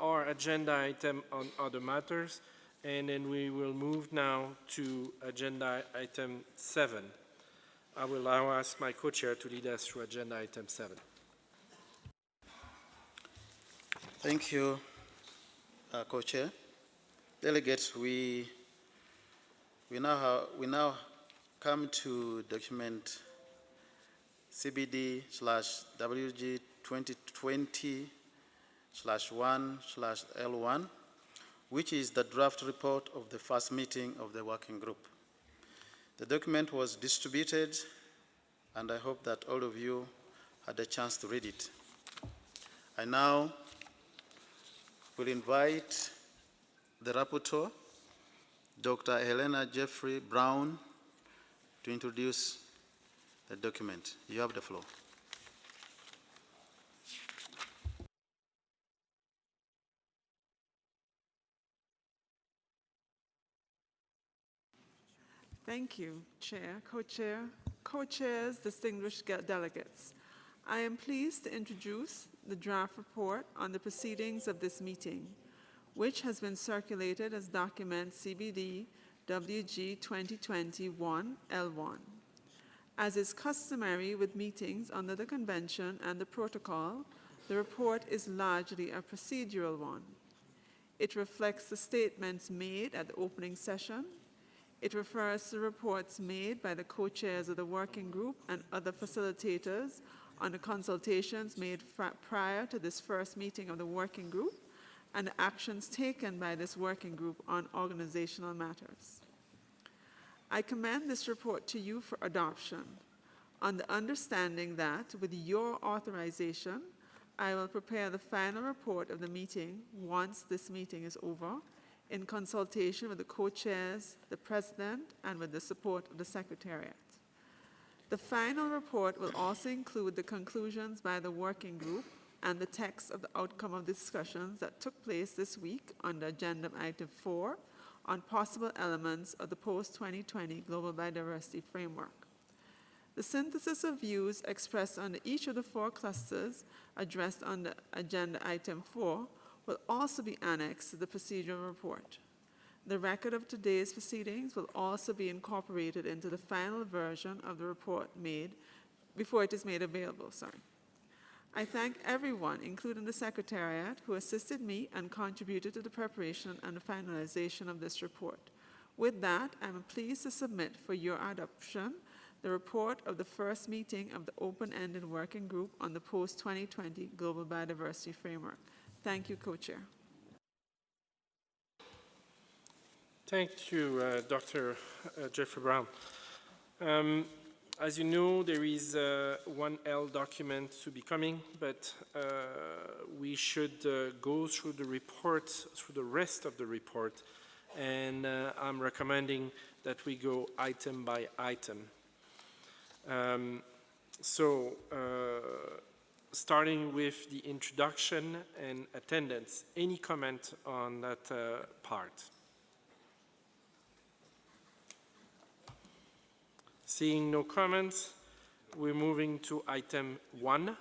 our agenda item on other matters, and then we will move now to agenda item 7. I will now ask my co-chair to lead us through agenda item 7. Thank you, co-chair. Delegates, we now come to document CBD/WG 2020/1/L1, which is the draft report of the first meeting of the working group. The document was distributed, and I hope that all of you had a chance to read it. I now will invite the rapporteur, Dr. Helena Jeffrey Brown, to introduce the document. You have the floor. Thank you, Chair, Co-Chair, Co-Chairs, distinguished delegates. I am pleased to introduce the draft report on the proceedings of this meeting, which has been circulated as document CBD WG 2020-1L1. As is customary with meetings under the Convention and the Protocol, the report is largely a procedural one. It reflects the statements made at the opening session. It refers to reports made by the co-chairs of the working group and other facilitators on the consultations made prior to this first meeting of the working group and the actions taken by this working group on organizational matters. I commend this report to you for adoption on the understanding that, with your authorization, I will prepare the final report of the meeting once this meeting is over, in consultation with the co-chairs, the president, and with the support of the secretariat. The final report will also include the conclusions by the working group and the text of the outcome of discussions that took place this week under agenda item 4 on possible elements of the post-2020 Global Biodiversity Framework. The synthesis of views expressed under each of the 4 clusters addressed under agenda item 4 will also be annexed to the procedural report. The record of today's proceedings will also be incorporated into the final version of the report before it is made available. I thank everyone, including the Secretariat, who assisted me and contributed to the preparation and the finalization of this report. With that, I am pleased to submit for your adoption the report of the first meeting of the open-ended working group on the post-2020 Global Biodiversity Framework. Thank you, Co-Chair. Thank you, Dr. Jeffrey Brown. As you know, there is one L document to be coming, but we should go through the report, through the rest of the report, and I'm recommending that we go item by item. Starting with the introduction and attendance, any comment on that part? Seeing no comments, we're moving to item 1,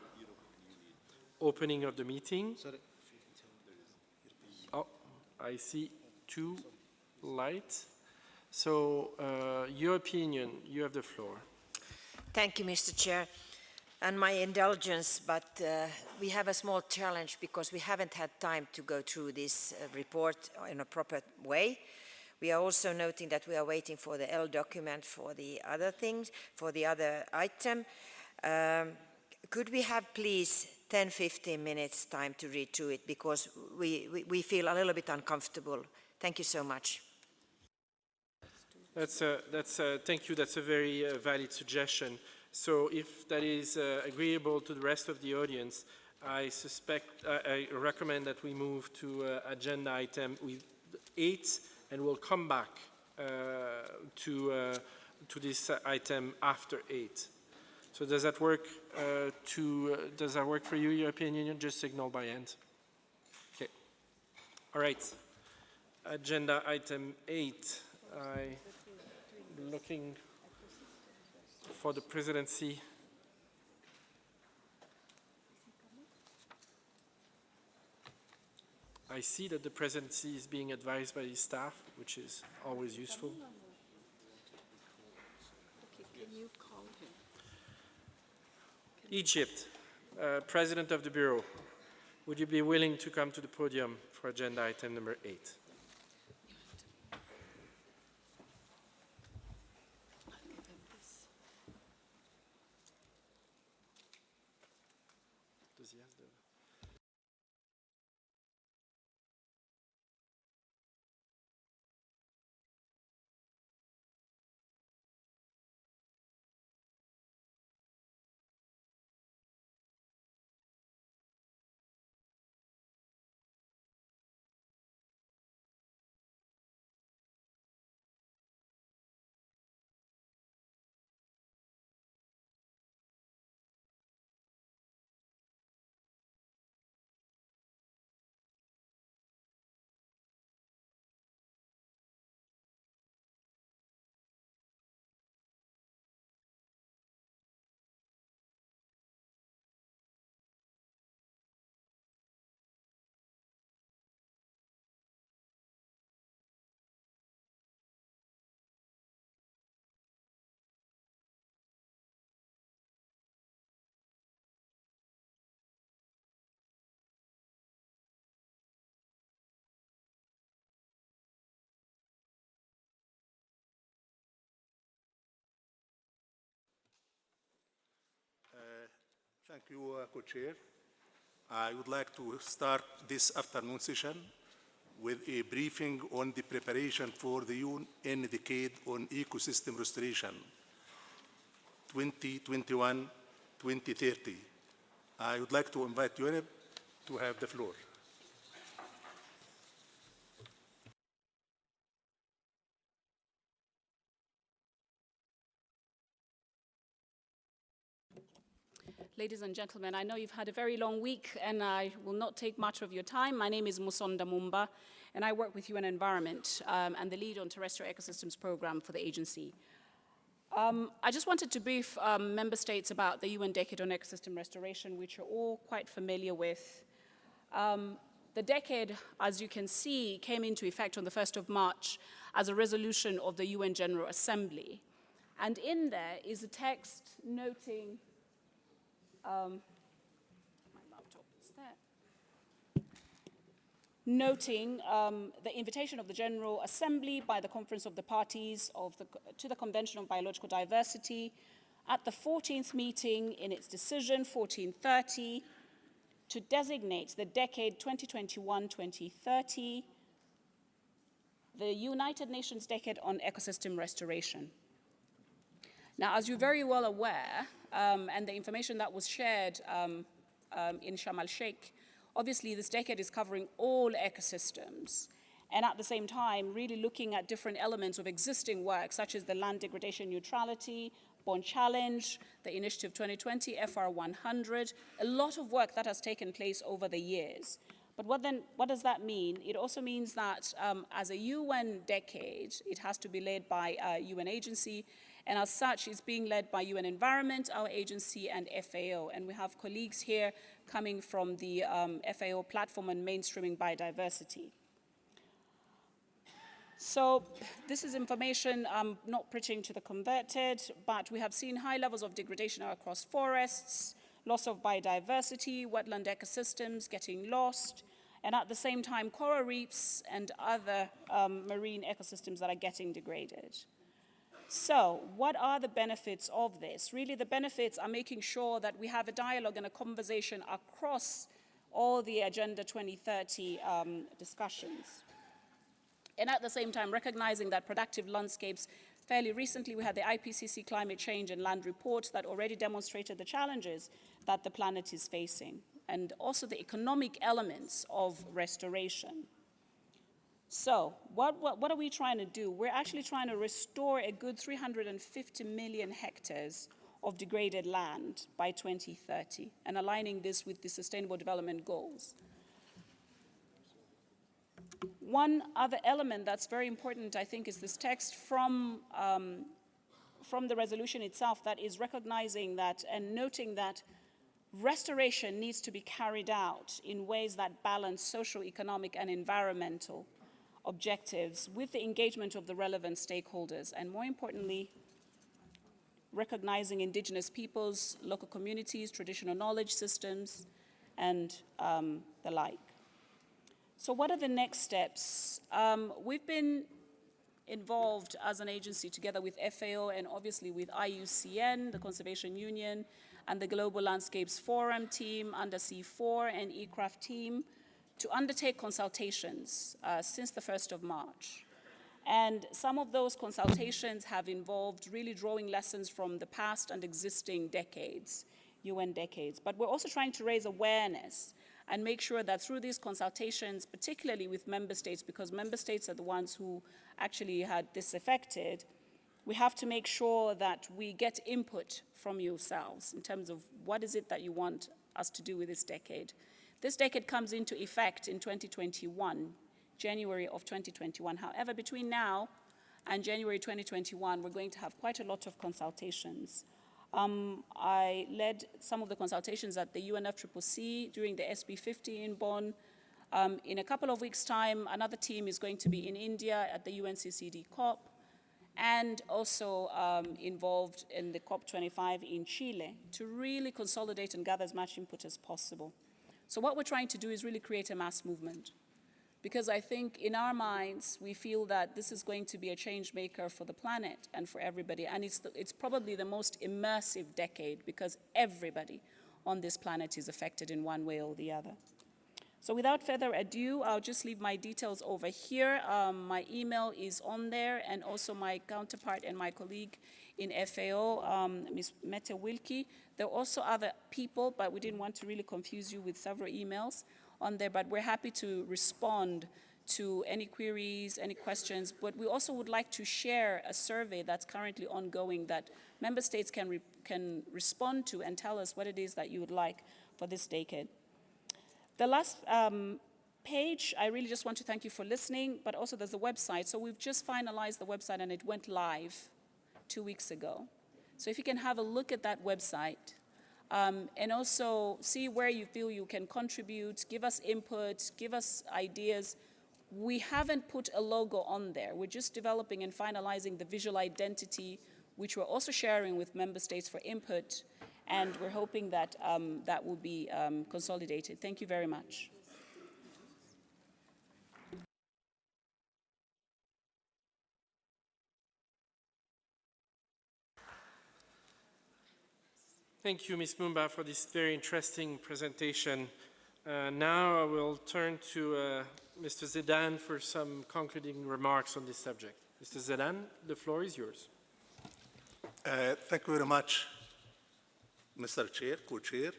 opening of the meeting. Oh, I see 2 lights. So, your opinion, you have the floor. Thank you, Mr. Chair. And my indulgence, but we have a small challenge because we haven't had time to go through this report in a proper way. We are also noting that we are waiting for the L document for the other things, for the other item. Could we have please 10-15 minutes time to read through it, because we feel a little bit uncomfortable. Thank you so much. Thank you, that's a very valid suggestion. So if that is agreeable to the rest of the audience, I recommend that we move to agenda item 8, and we'll come back to this item after 8. So does that work? Does that work for you, European Union? Just signal by hand. Okay. All right. Agenda item 8. I'm looking for the presidency. I see that the presidency is being advised by the staff, which is always useful. Okay, can you call him? Egypt, President of the Bureau, would you be willing to come to the podium for agenda item number 8? Does he have the... Thank you, Co-Chair. I would like to start this afternoon session with a briefing on the preparation for the UN Decade on Ecosystem Restoration, 2021-2030. I would like to invite UNEP to have the floor. Ladies and gentlemen, I know you've had a very long week and I will not take much of your time. My name is Musonda Mumba and I work with UN Environment and the lead on terrestrial ecosystems program for the agency. I just wanted to brief member states about the UN Decade on Ecosystem Restoration, which you're all quite familiar with. The decade, as you can see, came into effect on the 1st of March as a resolution of the UN General Assembly. And in there is a text noting my laptop is there. Noting the invitation of the General Assembly by the Conference of the Parties to the Convention on Biological Diversity at the 14th meeting in its decision 1430 to designate the decade 2021-2030 the United Nations Decade on Ecosystem Restoration. Now, as you're very well aware, and the information that was shared in Sharm el-Sheikh, obviously this decade is covering all ecosystems, and at the same time really looking at different elements of existing work, such as the Land Degradation Neutrality, Bond Challenge, the Initiative 2020, FR 100, a lot of work that has taken place over the years. But what does that mean? It also means that as a UN decade, it has to be led by a UN agency, and as such, it's being led by UN Environment, our agency, and FAO. And we have colleagues here coming from the FAO platform on mainstreaming biodiversity. So this is information I'm not preaching to the converted, but we have seen high levels of degradation across forests, loss of biodiversity, wetland ecosystems getting lost, and at the same time, coral reefs and other marine ecosystems that are getting degraded. So what are the benefits of this? Really, the benefits are making sure that we have a dialogue and a conversation across all the Agenda 2030 discussions. And at the same time, recognizing that productive landscapes, fairly recently we had the IPCC Climate Change and Land Report that already demonstrated the challenges that the planet is facing, and also the economic elements of restoration. So what are we trying to do? We're actually trying to restore a good 350 million hectares of degraded land by 2030 and aligning this with the Sustainable Development Goals. One other element that's very important, I think, is this text from the resolution itself that is recognizing that and noting that restoration needs to be carried out in ways that balance social, economic, and environmental objectives with the engagement of the relevant stakeholders, and more importantly, recognizing indigenous peoples, local communities, traditional knowledge systems, and the like. So what are the next steps? We've been involved as an agency together with FAO and obviously with IUCN, the Conservation Union, and the Global Landscapes Forum team, Undersea 4 and ECRAFT team, to undertake consultations since the 1st of March. And some of those consultations have involved really drawing lessons from the past and existing decades, UN decades. But we're also trying to raise awareness and make sure that through these consultations, particularly with member states, because member states are the ones who actually had this affected, we have to make sure that we get input from yourselves in terms of what is it that you want us to do with this decade. This decade comes into effect in 2021, January of 2021. However, between now and January 2021, we're going to have quite a lot of consultations. I led some of the consultations at the UNFCCC during the SB50 in Bonn. In a couple of weeks' time, another team is going to be in India at the UNCCD COP, and also involved in the COP25 in Chile to really consolidate and gather as much input as possible. So what we're trying to do is really create a mass movement, because I think in our minds, we feel that this is going to be a change maker for the planet and for everybody. And it's probably the most immersive decade, because everybody, on this planet is affected in one way or the other. So without further ado, I'll just leave my details over here. My email is on there, and also my counterpart and my colleague in FAO, Ms. Mette Wilkie. There are also other people, but we didn't want to really confuse you with several emails on there, but we're happy to respond to any queries, any questions. But we also would like to share a survey that's currently ongoing that member states can respond to and tell us what it is that you would like for this decade. The last page, I really just want to thank you for listening, but also there's a website. So we've just finalized the website and it went live 2 weeks ago. So if you can have a look at that website and also see where you feel you can contribute, give us input, give us ideas. We haven't put a logo on there. We're just developing and finalizing the visual identity, which we're also sharing with member states for input. And we're hoping that that will be consolidated. Thank you very much. Thank you, Ms. Mumba, for this very interesting presentation. Now I will turn to Mr. Zedan for some concluding remarks on this subject. Mr. Zedan, the floor is yours. Thank you very much, Mr. Chair, Co-Chair.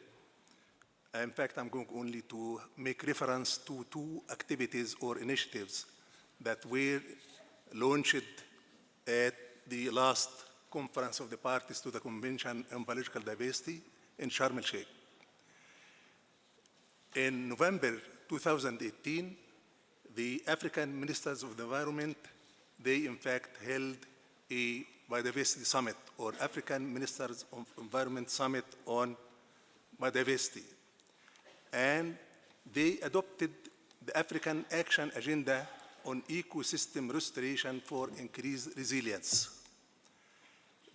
In fact, I'm going only to make reference to 2 activities or initiatives that were launched at the last conference of the parties to the Convention on Biological Diversity in Sharm el-Sheikh. In November 2018, the African Ministers of the Environment, they in fact held a biodiversity summit, or African Ministers of Environment Summit on biodiversity. And they adopted the African Action Agenda on ecosystem restoration for increased resilience.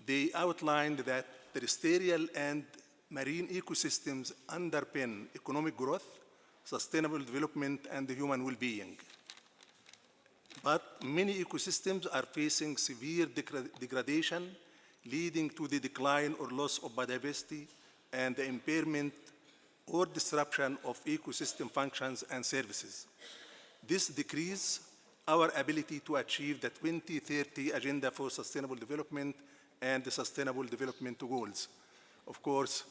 They outlined that terrestrial and marine ecosystems underpin economic growth, sustainable development, and human well-being. But many ecosystems are facing severe degradation, leading to the decline or loss of biodiversity and the impairment or disruption of ecosystem functions and services. This decreases our ability to achieve the 2030 Agenda for Sustainable Development and the Sustainable Development Goals. Of course,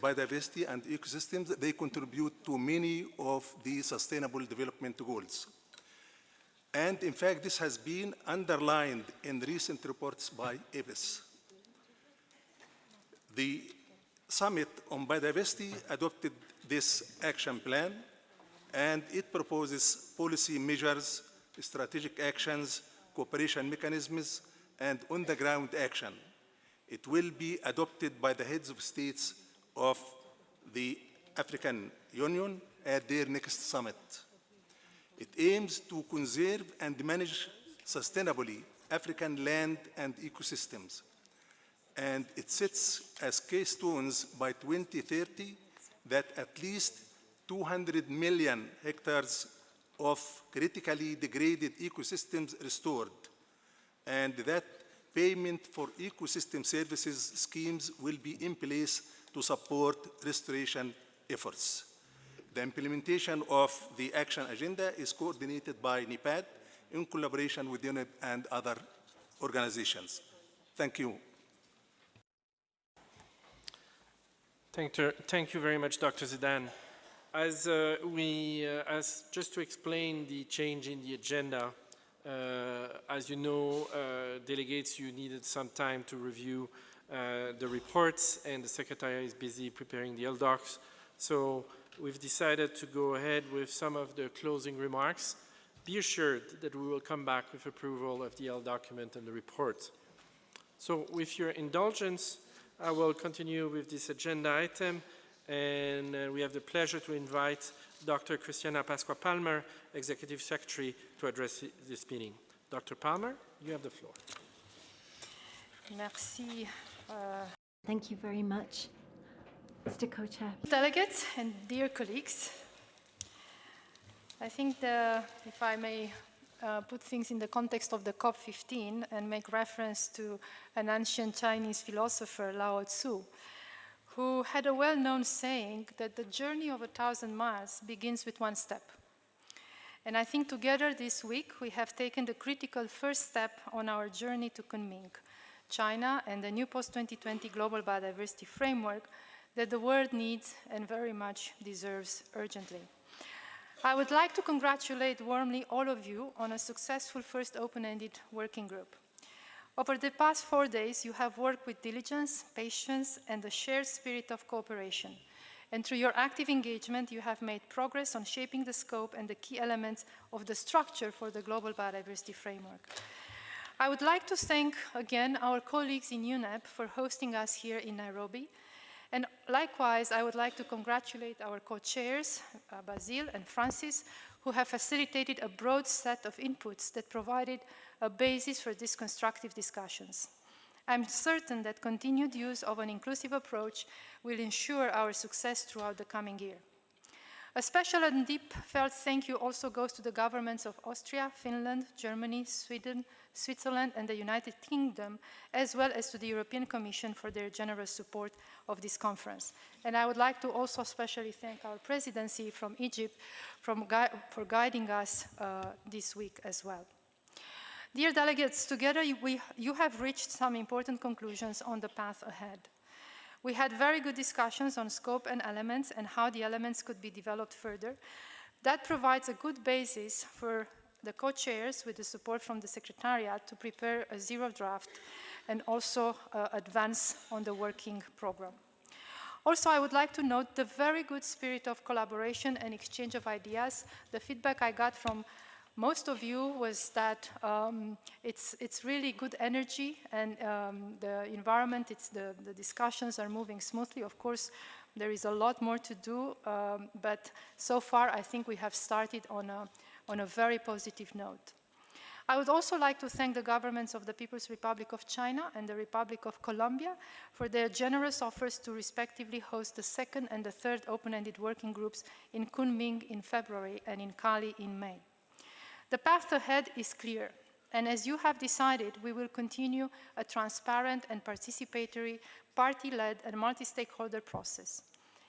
biodiversity and ecosystems, they contribute to many of the Sustainable Development Goals. And in fact, this has been underlined in recent reports by APIS. The Summit on Biodiversity adopted this action plan, and it proposes policy measures, strategic actions, cooperation mechanisms, and on-the-ground action. It will be adopted by the heads of states of the African Union at their next summit. It aims to conserve and manage sustainably African land and ecosystems. And it sets as keystones by 2030 that at least 200 million hectares of critically degraded ecosystems restored, and that payment for ecosystem services schemes will be in place to support restoration efforts. The implementation of the action agenda is coordinated by NEPAD in collaboration with UNEP and other organizations. Thank you. Thank you very much, Dr. Zedan. As just to explain the change in the agenda, as you know, delegates, you needed some time to review the reports, and the Secretariat is busy preparing the LDocs. So we've decided to go ahead with some of the closing remarks. Be assured that we will come back with approval of the L document and the report. So with your indulgence, I will continue with this agenda item, and we have the pleasure to invite Dr. Christina Pascoe-Palmer, Executive Secretary, to address this meeting. Dr. Palmer, you have the floor. Merci. Thank you very much, Mr. Co-Chair. Delegates and dear colleagues, I think if I may put things in the context of the COP15 and make reference to an ancient Chinese philosopher, Lao Tzu, who had a well-known saying that the journey of 1,000 miles begins with one step. And I think together this week we have taken the critical first step on our journey to Kunming, China, and the new post-2020 global biodiversity framework that the world needs and very much deserves urgently. I would like to congratulate warmly all of you on a successful first open-ended working group. Over the past 4 days, you have worked with diligence, patience, and a shared spirit of cooperation. And through your active engagement, you have made progress on shaping the scope and the key elements of the structure for the Global Biodiversity Framework. I would like to thank again our colleagues in UNEP for hosting us here in Nairobi. And likewise, I would like to congratulate our co-chairs, Basile and Francis, who have facilitated a broad set of inputs that provided a basis for these constructive discussions. I'm certain that continued use of an inclusive approach will ensure our success throughout the coming year. A special and deep-felt thank you also goes to the governments of Austria, Finland, Germany, Sweden, Switzerland, and the United Kingdom, as well as to the European Commission for their generous support of this conference. And I would like to also especially thank our presidency from Egypt for guiding us this week as well. Dear delegates, together you have reached some important conclusions on the path ahead. We had very good discussions on scope and elements and how the elements could be developed further. That provides a good basis for the co-chairs, with the support from the Secretariat, to prepare a zero draft and also advance on the working program. Also, I would like to note the very good spirit of collaboration and exchange of ideas. The feedback I got from most of you was that it's really good energy, and the environment, the discussions are moving smoothly. Of course, there is a lot more to do, but so far I think we have started on a very positive note. I would also like to thank the governments of the People's Republic of China and the Republic of Colombia for their generous offers to respectively host the second and the third open-ended working groups in Kunming in February and in Cali in May. The path ahead is clear, and as you have decided, we will continue a transparent and participatory, party-led and multi-stakeholder process.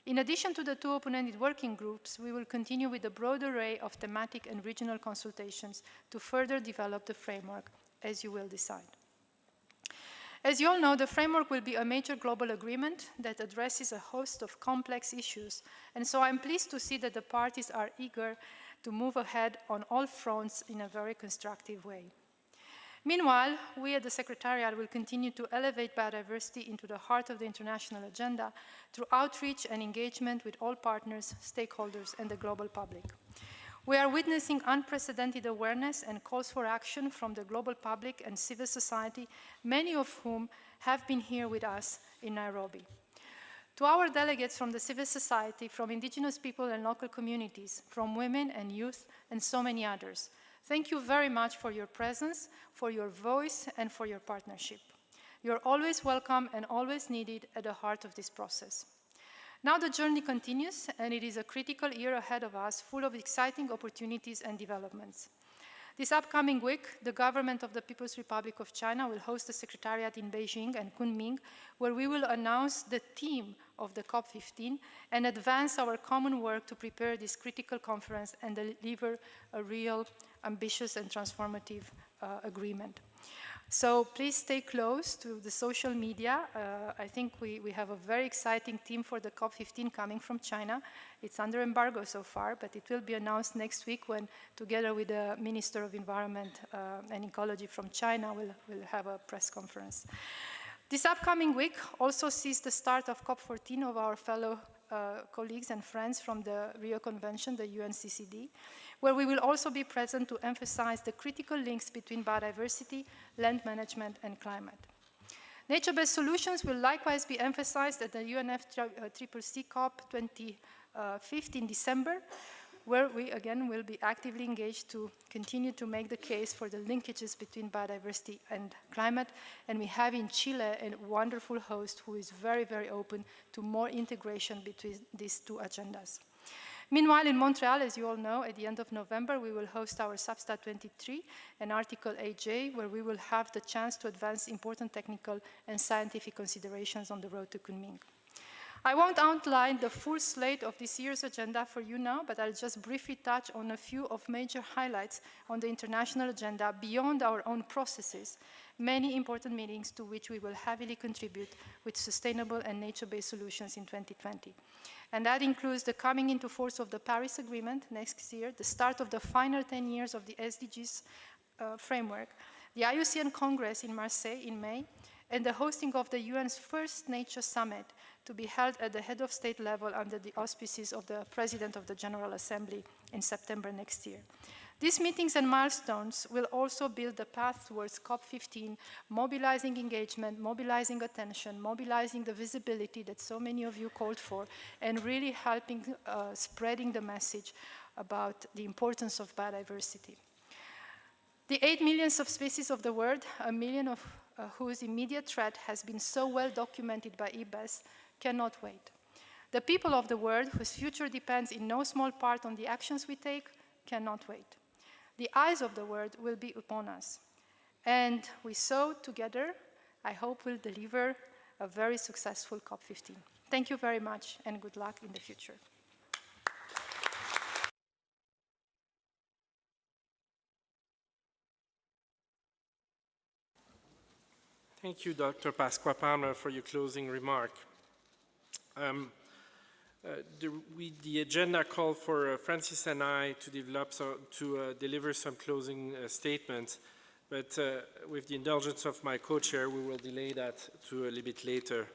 In addition to the two open-ended working groups, we will continue with a broad array of thematic and regional consultations to further develop the framework, as you will decide. As you all know, the framework will be a major global agreement that addresses a host of complex issues, and so I'm pleased to see that the parties are eager to move ahead on all fronts in a very constructive way. Meanwhile, we at the Secretariat will continue to elevate biodiversity into the heart of the international agenda through outreach and engagement with all partners, stakeholders, and the global public. We are witnessing unprecedented awareness and calls for action from the global public and civil society, many of whom have been here with us in Nairobi. To our delegates from the civil society, from indigenous people and local communities, from women and youth, and so many others, thank you very much for your presence, for your voice, and for your partnership. You're always welcome and always needed at the heart of this process. Now the journey continues, and it is a critical year ahead of us, full of exciting opportunities and developments. This upcoming week, the government of the People's Republic of China will host a secretariat in Beijing and Kunming, where we will announce the theme of the COP15 and advance our common work to prepare this critical conference and deliver a real, ambitious and transformative agreement. So please stay close to the social media. I think we have a very exciting team for the COP15 coming from China. It's under embargo so far, but it will be announced next week when, together with the Minister of Environment and Ecology from China, we'll have a press conference. This upcoming week also sees the start of COP14 of our fellow colleagues and friends from the Rio Convention, the UNCCD, where we will also be present to emphasize the critical links between biodiversity, land management, and climate. Nature-based solutions will likewise be emphasized at the UNFCCC COP25 in December, where we again will be actively engaged to continue to make the case for the linkages between biodiversity and climate. And we have in Chile a wonderful host who is very, very open to more integration between these two agendas. Meanwhile, in Montreal, as you all know, at the end of November, we will host our Substat 23 and Article 8J, where we will have the chance to advance important technical and scientific considerations on the road to Kunming. I won't outline the full slate of this year's agenda for you now, but I'll just briefly touch on a few of major highlights on the international agenda beyond our own processes, many important meetings to which we will heavily contribute with sustainable and nature-based solutions in 2020. And that includes the coming into force of the Paris Agreement next year, the start of the final 10 years of the SDGs framework, the IUCN Congress in Marseille in May, and the hosting of the UN's first Nature Summit to be held at the head of state level under the auspices of the President of the General Assembly in September next year. These meetings and milestones will also build the path towards COP15, mobilizing engagement, mobilizing attention, mobilizing the visibility that so many of you called for, and really helping spreading the message about the importance of biodiversity. The 8 million subspecies of the world, 1 million of whose immediate threat has been so well documented by IBES, cannot wait. The people of the world, whose future depends in no small part on the actions we take, cannot wait. The eyes of the world will be upon us. And we so together, I hope, will deliver a very successful COP15. Thank you very much, and good luck in the future. Thank you, Dr. Pascoe for your closing remark. The agenda called for Francis and I to deliver some closing statements, but with the indulgence of my co-chair, we will delay that to a little bit later.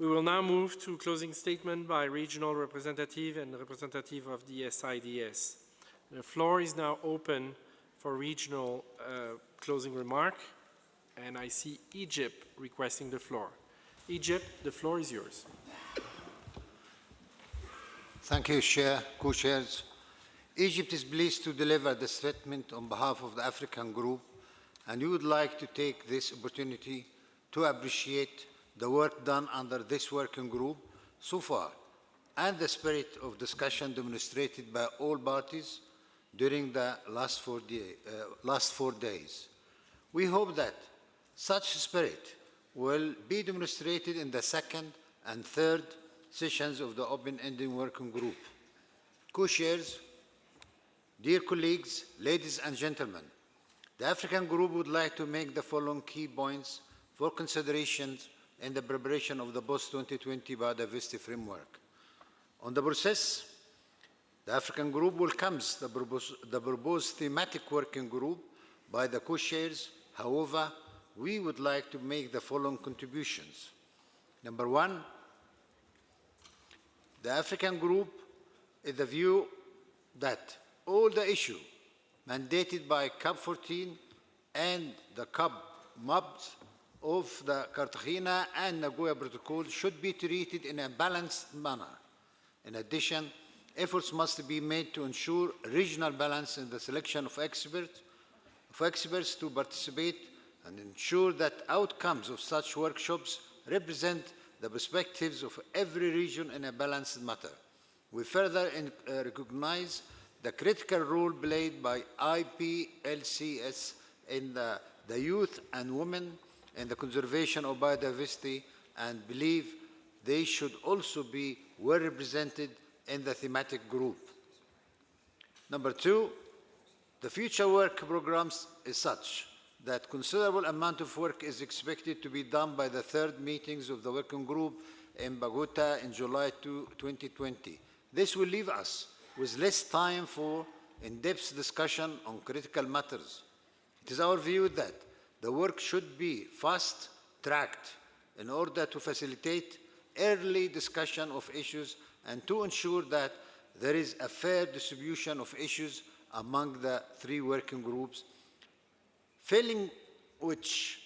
We will now move to closing statement by regional representative and representative of the SIDS. The floor is now open for regional closing remark, and I see Egypt requesting the floor. Egypt, the floor is yours. Thank you, Chair, co-chairs. Egypt is pleased to deliver the statement on behalf of the African Group, and we would like to take this opportunity to appreciate the work done under this working group so far, and the spirit of discussion demonstrated by all parties during the last 4 days. We hope that such spirit will be demonstrated in the second and third sessions of the open-ended working group. Co-chairs, dear colleagues, ladies and gentlemen, the African Group would like to make the following key points for consideration in the preparation of the post-2020 biodiversity framework. On the process, the African Group welcomes the proposed thematic working group by the co-chairs. However, we would like to make the following contributions. Number one, the African Group is the view that all the issues mandated by COP14 and the COP MOBs of the Cartagena and Nagoya Protocol should be treated in a balanced manner. In addition, efforts must be made to ensure regional balance in the selection of experts to participate and ensure that outcomes of such workshops represent the perspectives of every region in a balanced manner. We further recognize the critical role played by IPLCS in the youth and women in the conservation of biodiversity, and believe they should also be well represented in the thematic group. Number two, the future work programs is such that considerable amount of work is expected to be done by the third meetings of the working group in Bogota in July 2020. This will leave us with less time for in-depth discussion on critical matters. It is our view that the work should be fast-tracked in order to facilitate early discussion of issues and to ensure that there is a fair distribution of issues among the three working groups, failing which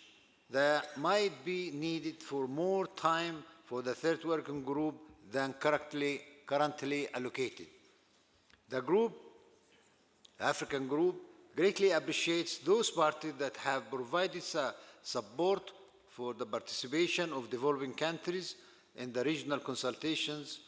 there might be needed for more time for the third working group than currently allocated. The African Group, greatly appreciates those parties that have provided support for the participation of developing countries in the regional consultations,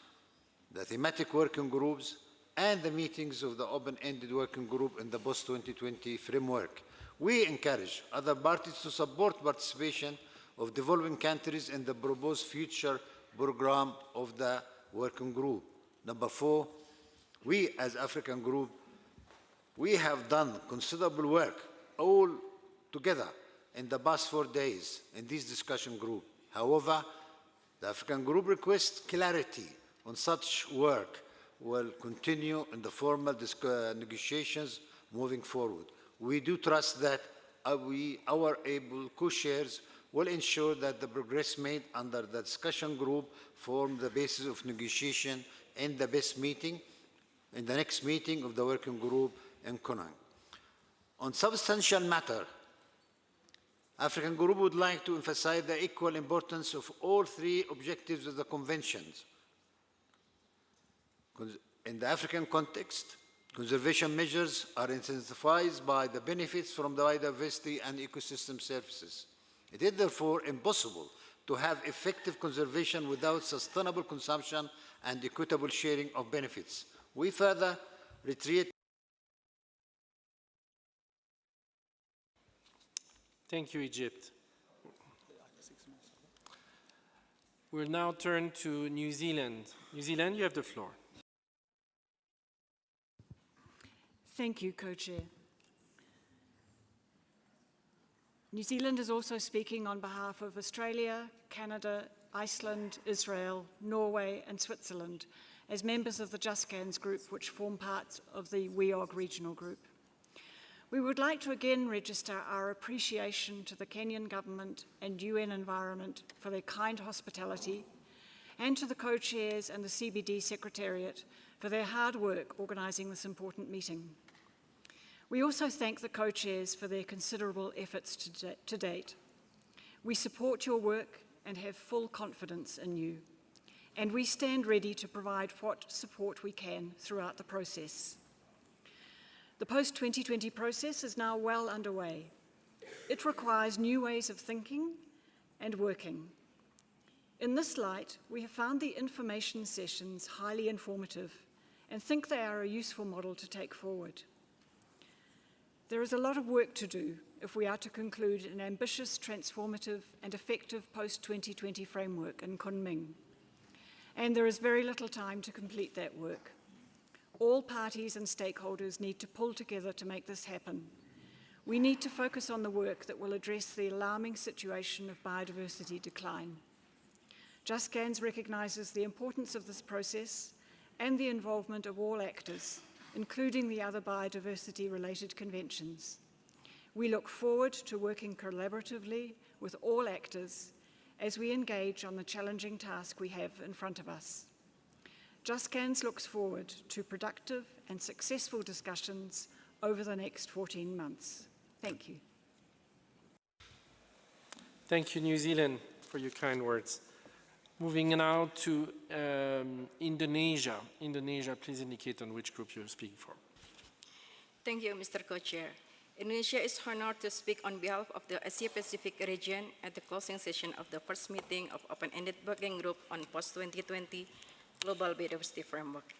the thematic working groups, and the meetings of the open-ended working group in the post-2020 framework. We encourage other parties to support participation of developing countries in the proposed future program of the working group. Number 4, we as African group, we have done considerable work all together in the past 4 days in this discussion group. However, the African group requests clarity on such work will continue in the formal negotiations moving forward. We do trust that our able co-chairs will ensure that the progress made under the discussion group form the basis of negotiation in the next meeting of the working group in Penang. On substantial matter, African group would like to emphasize the equal importance of all 3 objectives of the conventions. In the African context, conservation measures are incentivized by the benefits from the biodiversity and ecosystem services. It is therefore impossible to have effective conservation without sustainable consumption and equitable sharing of benefits. We further reiterate. Thank you, Egypt. We'll now turn to New Zealand. New Zealand, you have the floor. Thank you, Co-Chair. New Zealand is also speaking on behalf of Australia, Canada, Iceland, Israel, Norway and Switzerland as members of the JustGans group, which form part of the WEOG regional group. We would like to again register our appreciation to the Kenyan government and UN Environment for their kind hospitality, and to the co-chairs and the CBD Secretariat for their hard work organising this important meeting. We also thank the co-chairs for their considerable efforts to date. We support your work and have full confidence in you, and we stand ready to provide what support we can throughout the process. The post-2020 process is now well underway. It requires new ways of thinking and working. In this light, we have found the information sessions highly informative and think they are a useful model to take forward. There is a lot of work to do if we are to conclude an ambitious, transformative and effective post-2020 framework in Kunming. And there is very little time to complete that work. All parties and stakeholders need to pull together to make this happen. We need to focus on the work that will address the alarming situation of biodiversity decline. JustGans recognises the importance of this process and the involvement of all actors, including the other biodiversity-related conventions. We look forward to working collaboratively with all actors as we engage on the challenging task we have in front of us. JustGans looks forward to productive and successful discussions over the next 14 months. Thank you. Thank you, New Zealand, for your kind words. Moving now to Indonesia. Indonesia, please indicate on which group you're speaking for. Thank you, Mr. Co-Chair. Indonesia is honored to speak on behalf of the Asia-Pacific region at the closing session of the first meeting of Open-Ended Working Group on Post-2020 Global Biodiversity Framework.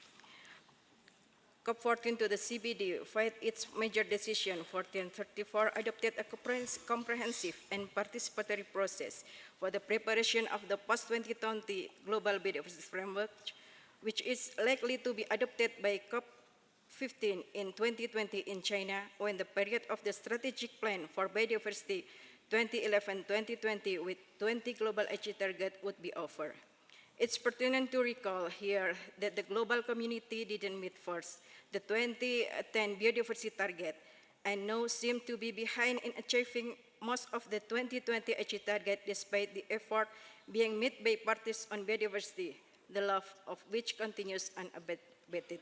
COP14 to the CBD, via its major decision 1434, adopted a comprehensive and participatory process for the preparation of the post-2020 Global Biodiversity Framework, which is likely to be adopted by COP15 in 2020 in China, when the period of the Strategic Plan for Biodiversity 2011-2020 with 20 global achievement targets would be over. It's pertinent to recall here that the global community didn't meet first the 2010 biodiversity target and now seem to be behind in achieving most of the 2020 achievement target despite the effort being made by parties on biodiversity, the love of which continues unabated.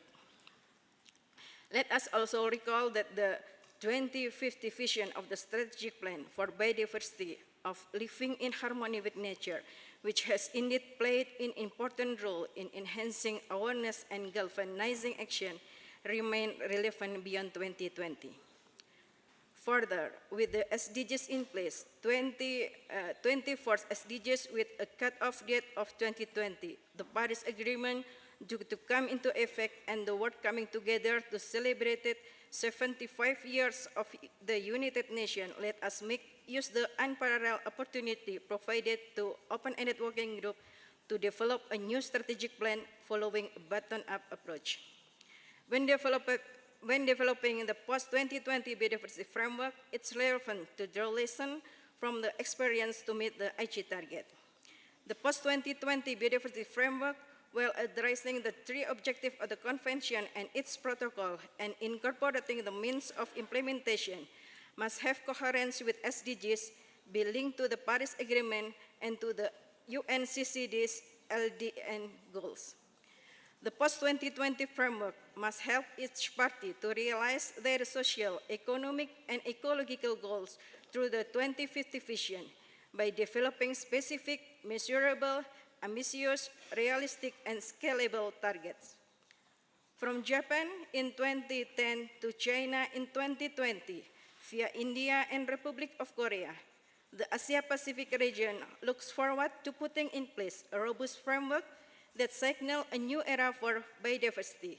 Let us also recall that the 2050 vision of the strategic plan for biodiversity of living in harmony with nature, which has indeed played an important role in enhancing awareness and galvanizing action, remain relevant beyond 2020. Further, with the SDGs in place, 24th SDGs with a cut-off date of 2020, the Paris Agreement due to come into effect, and the world coming together to celebrate it 75 years of the United Nations, let us make use the unparalleled opportunity provided to Open-Ended Working Group to develop a new strategic plan following a bottom-up approach. When developing the post-2020 biodiversity framework, it's relevant to draw lessons from the experience to meet the Aichi target. The post-2020 biodiversity framework, while addressing the three objectives of the convention and its protocol and incorporating the means of implementation, must have coherence with SDGs, be linked to the Paris Agreement and to the UNCCD's LDN goals. The post-2020 framework must help each party to realize their social, economic, and ecological goals through the 2050 vision by developing specific, measurable, ambitious, realistic, and scalable targets. From Japan in 2010 to China in 2020, via India and Republic of Korea, the Asia-Pacific region looks forward to putting in place a robust framework that signals a new era for biodiversity.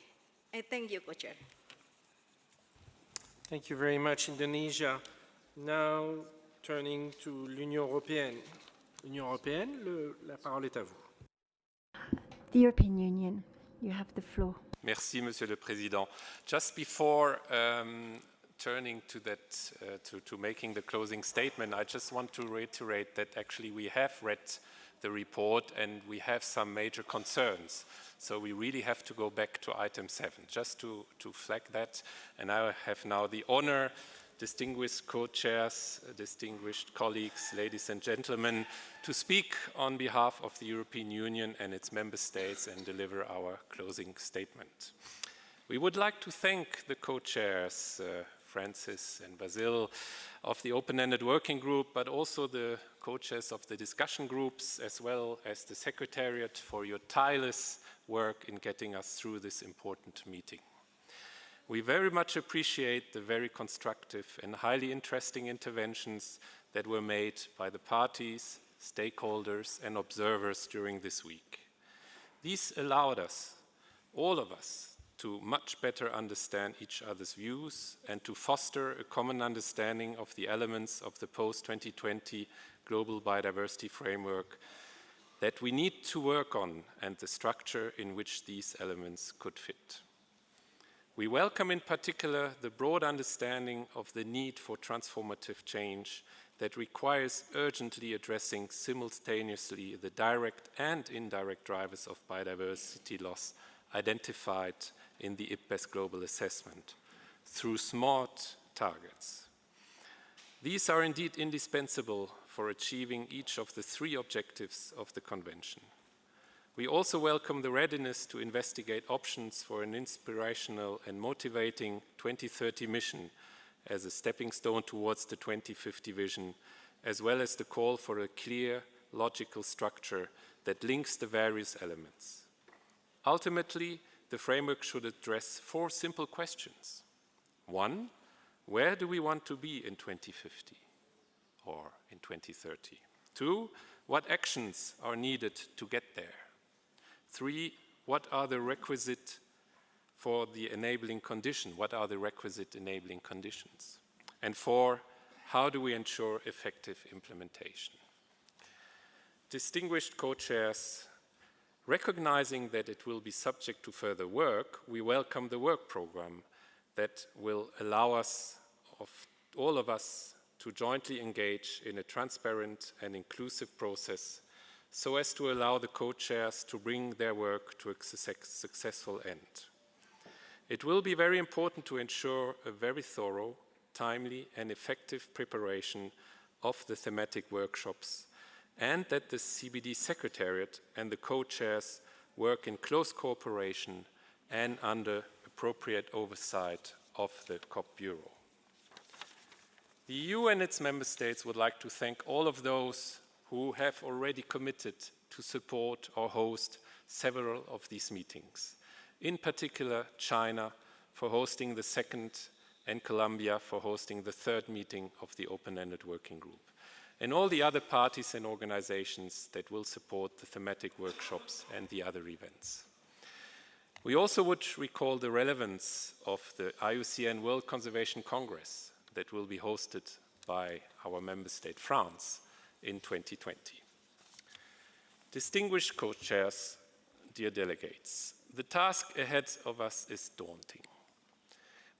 I thank you, Co-Chair. Thank you very much, Indonesia. Now, turning to l'Union européenne. L'Union européenne, la parole est à vous. The European Union, you have the floor. Merci, Monsieur le Président. Just before turning to that, to making the closing statement, I just want to reiterate that actually we have read the report and we have some major concerns. So we really have to go back to item 7, just to flag that. And I have now the honor, distinguished co-chairs, distinguished colleagues, ladies and gentlemen, to speak on behalf of the European Union and its member states and deliver our closing statement. We would like to thank the co-chairs, Francis and Basil, of the open-ended working group, but also the co-chairs of the discussion groups, as well as the Secretariat for your tireless work in getting us through this important meeting. We very much appreciate the very constructive and highly interesting interventions that were made by the parties, stakeholders, and observers during this week. These allowed us, all of us, to much better understand each other's views and to foster a common understanding of the elements of the post-2020 global biodiversity framework that we need to work on and the structure in which these elements could fit. We welcome in particular the broad understanding of the need for transformative change that requires urgently addressing simultaneously the direct and indirect drivers of biodiversity loss identified in the IPBES Global Assessment through smart targets. These are indeed indispensable for achieving each of the 3 objectives of the Convention. We also welcome the readiness to investigate options for an inspirational and motivating 2030 mission as a stepping stone towards the 2050 vision, as well as the call for a clear, logical structure that links the various elements. Ultimately, the framework should address 4 simple questions. 1, where do we want to be in 2050 or in 2030? 2, what actions are needed to get there? 3, what are the requisite for the enabling condition? What are the requisite enabling conditions? And 4, how do we ensure effective implementation? Distinguished co-chairs, recognizing that it will be subject to further work, we welcome the work program that will allow us, all of us, to jointly engage in a transparent and inclusive process so as to allow the co-chairs to bring their work to a successful end. It will be very important to ensure a very thorough, timely, and effective preparation of the thematic workshops, and that the CBD Secretariat and the co-chairs work in close cooperation and under appropriate oversight of the COP Bureau. The EU and its member states would like to thank all of those who have already committed to support or host several of these meetings. In particular, China for hosting the 2nd and Colombia for hosting the 3rd meeting of the open-ended working group, and all the other parties and organizations that will support the thematic workshops and the other events. We also would recall the relevance of the IUCN World Conservation Congress that will be hosted by our member state, France, in 2020. Distinguished co-chairs, dear delegates, the task ahead of us is daunting.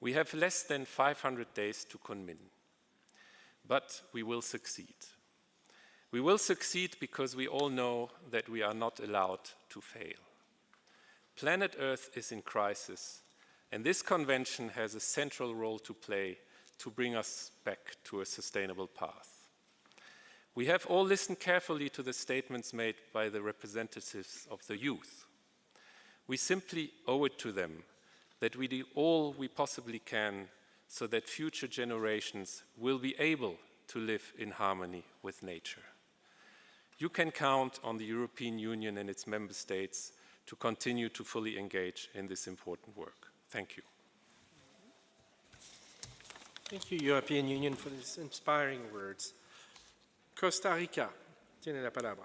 We have less than 500 days to Kunming, but we will succeed. We will succeed because we all know that we are not allowed to fail. Planet Earth is in crisis, and this convention has a central role to play to bring us back to a sustainable path. We have all listened carefully to the statements made by the representatives of the youth. We simply owe it to them that we do all we possibly can so that future generations will be able to live in harmony with nature. You can count on the European Union and its member states to continue to fully engage in this important work. Thank you. Thank you, European Union, for these inspiring words. Costa Rica tiene la palabra.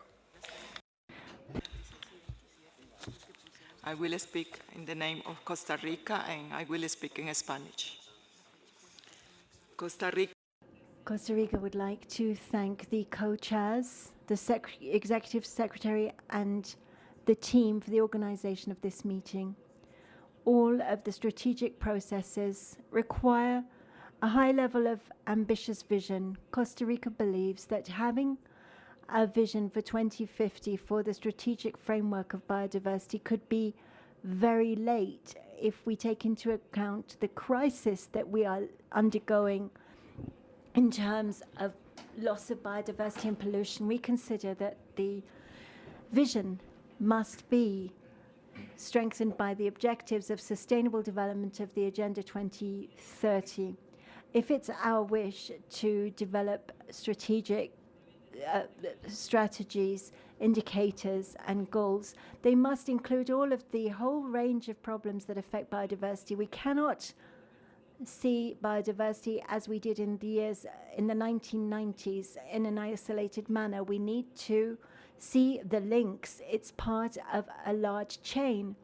I will speak in the name of Costa Rica, and I will speak in Spanish. Costa Rica would like to thank the co-chairs, the executive secretary, and the team for the organization of this meeting. All of the strategic processes require a high level of ambitious vision. Costa Rica believes that having a vision for 2050 for the strategic framework of biodiversity could be very late if we take into account the crisis that we are undergoing in terms of loss of biodiversity and pollution. We consider that the vision must be strengthened by the objectives of sustainable development of the Agenda 2030. If it's our wish to develop strategic strategies, indicators, and goals, they must include all of the whole range of problems that affect biodiversity. We cannot see biodiversity as we did in the 1990s in an isolated manner. We need to see the links. It's part of a large chain.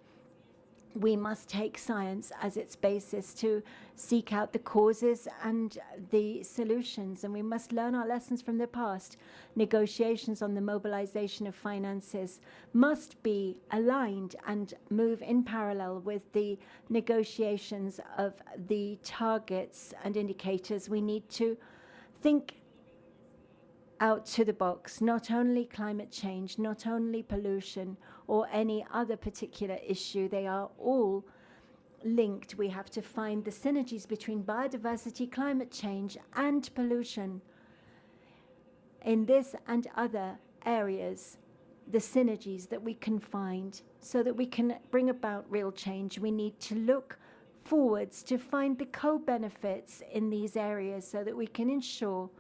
We must take science as its basis to seek out the causes and the solutions, and we must learn our lessons from the past. Negotiations on the mobilization of finances must be aligned and move in parallel with the negotiations of the targets and indicators. We need to think out to the box, not only climate change, not only pollution or any other particular issue. They are all linked. We have to find the synergies between biodiversity, climate change, and pollution. In this and other areas, the synergies that we can find so that we can bring about real change. We need to look forwards to find the co-benefits in these areas so that we can ensure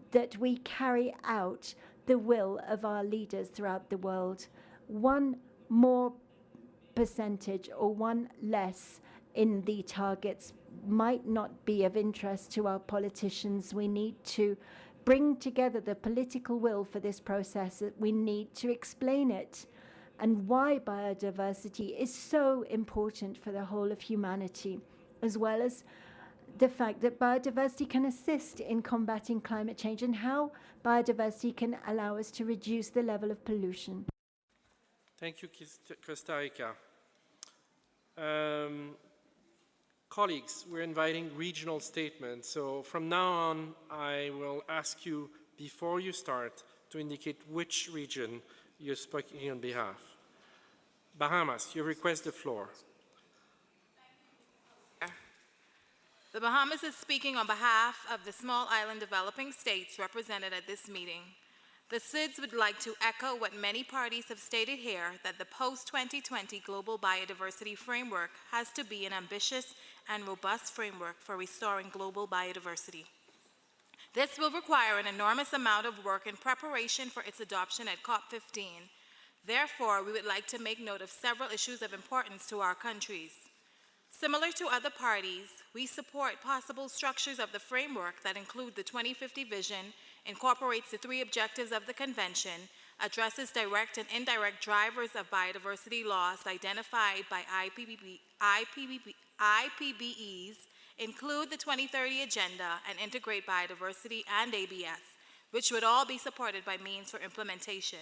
that we carry out the will of our leaders throughout the world. One more percentage or one less in the targets might not be of interest to our politicians. We need to bring together the political will for this process. We need to explain it and why biodiversity is so important for the whole of humanity, as well as the fact that biodiversity can assist in combating climate change and how biodiversity can allow us to reduce the level of pollution. Thank you, Costa Rica. Colleagues, we're inviting regional statements. So from now on, I will ask you, before you start, to indicate which region you're speaking on behalf. Bahamas, you request the floor. The Bahamas is speaking on behalf of the small island developing states represented at this meeting. The SIDS would like to echo what many parties have stated here, that the post-2020 Global Biodiversity Framework has to be an ambitious and robust framework for restoring global biodiversity. This will require an enormous amount of work in preparation for its adoption at COP15. Therefore, we would like to make note of several issues of importance to our countries. Similar to other parties, we support possible structures of the framework that include the 2050 vision, incorporates the 3 objectives of the convention, addresses direct and indirect drivers of biodiversity loss identified by IPBEs, include the 2030 agenda, and integrate biodiversity and ABS, which would all be supported by means for implementation.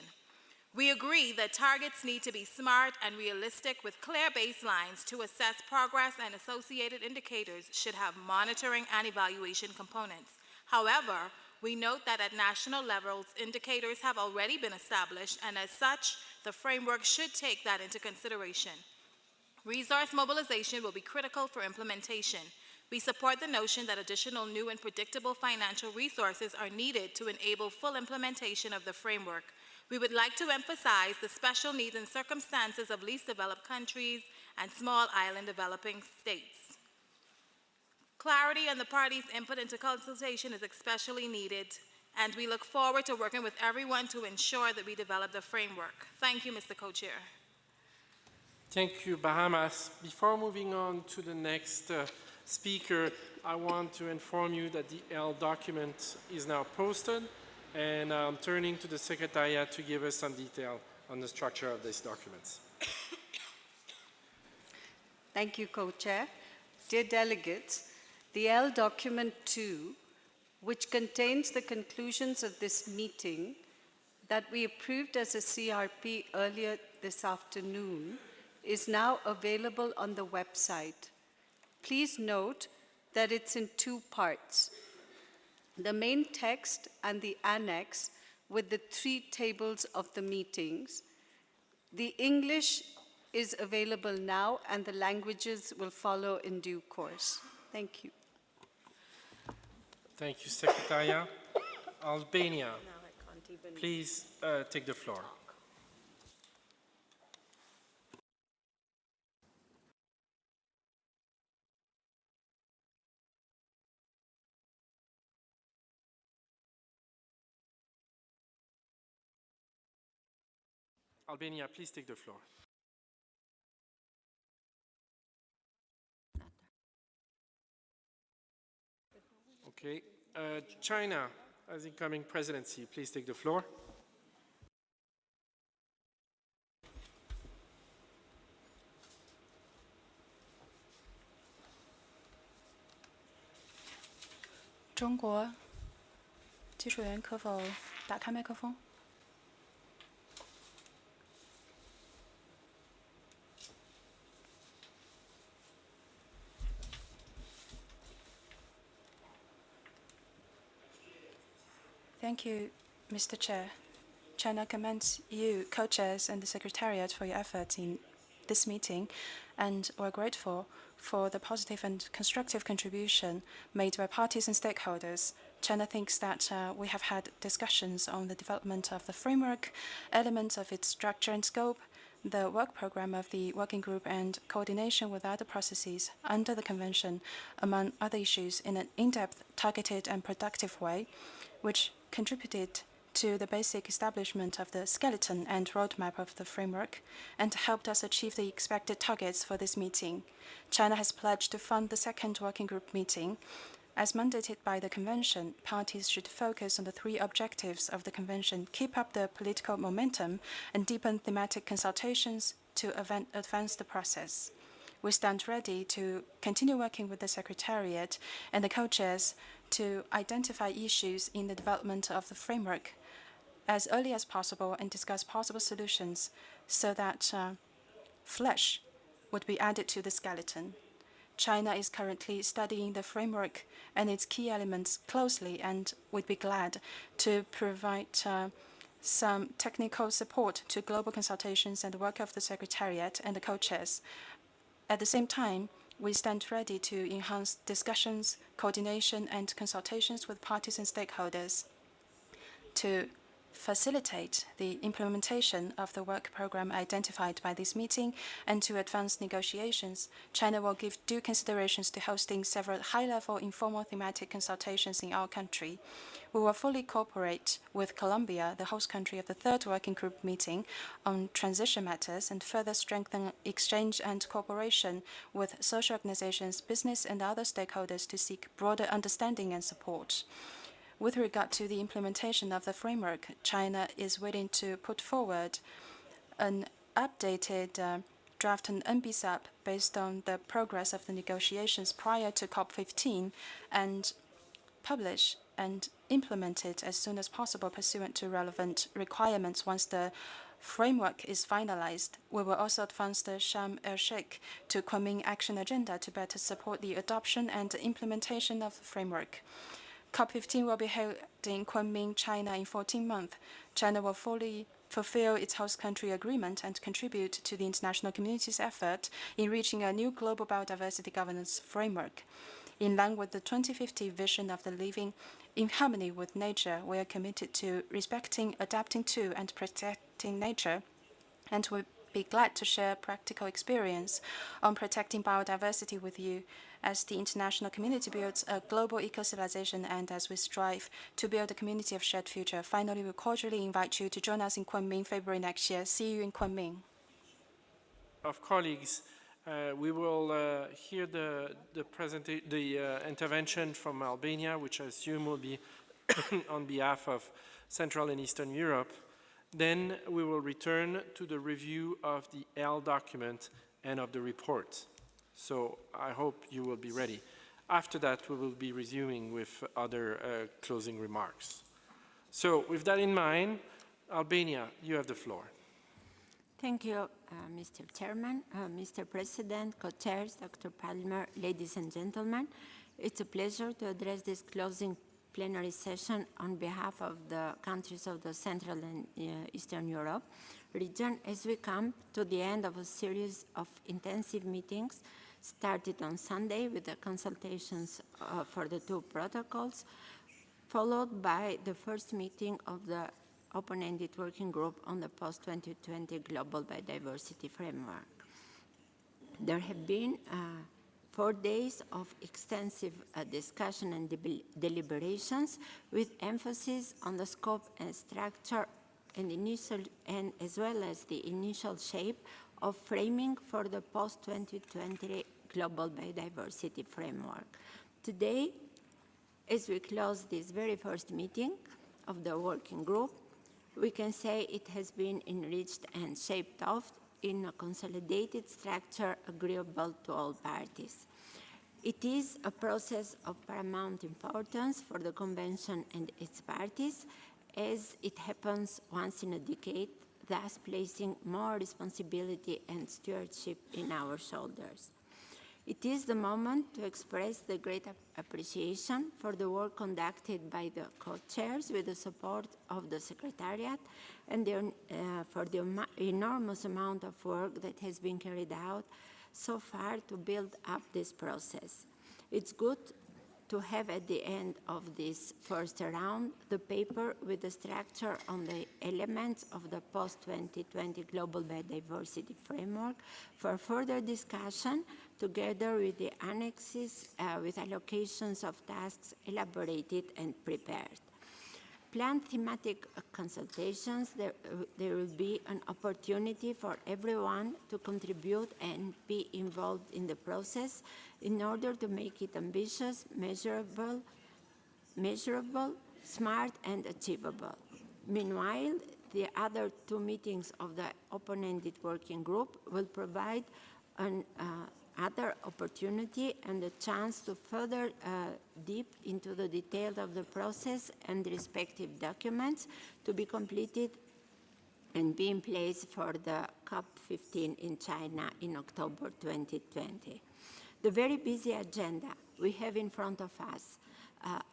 We agree that targets need to be smart and realistic with clear baselines to assess progress, and associated indicators should have monitoring and evaluation components. However, we note that at national levels, indicators have already been established, and as such, the framework should take that into consideration. Resource mobilization will be critical for implementation. We support the notion that additional new and predictable financial resources are needed to enable full implementation of the framework. We would like to emphasize the special needs and circumstances of least developed countries and small island developing states. Clarity on the parties' input into consultation is especially needed, and we look forward to working with everyone to ensure that we develop the framework. Thank you, Mr. Co-Chair. Thank you, Bahamas. Before moving on to the next speaker, I want to inform you that the L document is now posted, and I'm turning to the Secretariat to give us some detail on the structure of these documents. Thank you, Co-Chair. Dear delegates, the L document 2, which contains the conclusions of this meeting that we approved as a CRP earlier this afternoon, is now available on the website. Please note that it's in two parts: the main text and the annex with the 3 tables of the meetings. The English is available now, and the languages will follow in due course. Thank you. Thank you, Secretariat. Albania, please take the floor. Albania, please take the floor. Okay. China, as incoming presidency, please take the floor. China, 技术员可否打开麦克风？ Thank you, Mr. Chair. China commends you, co-chairs, and the Secretariat for your efforts in this meeting, and we're grateful for the positive and constructive contribution made by parties and stakeholders. China thinks that we have had discussions on the development of the framework, elements of its structure and scope, the work program of the working group, and coordination with other processes under the Convention, among other issues, in an in-depth, targeted, and productive way, which contributed to the basic establishment of the skeleton and roadmap of the framework, and helped us achieve the expected targets for this meeting. China has pledged to fund the second working group meeting. As mandated by the Convention, parties should focus on the 3 objectives of the Convention: keep up the political momentum and deepen thematic consultations to advance the process. We stand ready to continue working with the Secretariat and the co-chairs to identify issues in the development of the framework as early as possible and discuss possible solutions so that flesh would be added to the skeleton. China is currently studying the framework and its key elements closely, and would be glad to provide some technical support to global consultations and the work of the Secretariat and the co-chairs. At the same time, we stand ready to enhance discussions, coordination, and consultations with parties and stakeholders to facilitate the implementation of the work program identified by this meeting and to advance negotiations. China will give due considerations to hosting several high-level informal thematic consultations in our country. We will fully cooperate with Colombia, the host country of the 3rd working group meeting, on transition matters, and further strengthen exchange and cooperation with social organizations, business, and other stakeholders to seek broader understanding and support. With regard to the implementation of the framework, China is willing to put forward an updated draft on NBSAP based on the progress of the negotiations prior to COP15, and publish and implement it as soon as possible pursuant to relevant requirements once the framework is finalized, we will also advance the Sharm el-Sheikh to Kunming Action Agenda to better support the adoption and implementation of the framework. COP15 will be held in Kunming, China in 14 months. China will fully fulfill its host country agreement and contribute to the international community's effort in reaching a new global biodiversity governance framework. In line with the 2050 vision of the living in harmony with nature, we are committed to respecting, adapting to, and protecting nature, and we'll be glad to share practical experience on protecting biodiversity with you as the international community builds a global eco-civilization and as we strive to build a community of shared future. Finally, we cordially invite you to join us in Kunming February next year. See you in Kunming. Of colleagues, we will hear the intervention from Albania, which I assume will be on behalf of Central and Eastern Europe. Then we will return to the review of the L document and of the report. So I hope you will be ready. After that, we will be resuming with other closing remarks. So with that in mind, Albania, you have the floor. Thank you, Mr. Chairman, Mr. President, co-chairs, Dr. Palmer, ladies and gentlemen. It's a pleasure to address this closing plenary session on behalf of the countries of the Central and Eastern Europe region as we come to the end of a series of intensive meetings started on Sunday with the consultations for the two protocols, followed by the first meeting of the open-ended working group on the post-2020 Global Biodiversity Framework. There have been 4 days of extensive discussion and deliberations with emphasis on the scope and structure and as well as the initial shape of framing for the post-2020 Global Biodiversity Framework. Today, as we close this very first meeting of the working group, we can say it has been enriched and shaped off in a consolidated structure agreeable to all parties. It is a process of paramount importance for the Convention and its parties, as it happens once in a decade, thus placing more responsibility and stewardship in our shoulders. It is the moment to express the great appreciation for the work conducted by the co-chairs with the support of the Secretariat and for the enormous amount of work that has been carried out so far to build up this process. It's good to have at the end of this first round the paper with the structure on the elements of the post-2020 Global Biodiversity Framework for further discussion together with the annexes with allocations of tasks elaborated and prepared. Planned thematic consultations, there will be an opportunity for everyone to contribute and be involved in the process in order to make it ambitious, measurable, smart, and achievable. Meanwhile, the other 2 meetings of the open-ended working group will provide an other opportunity and a chance to further deep into the details of the process and the respective documents to be completed and be in place for the COP15 in China in October 2020. The very busy agenda we have in front of us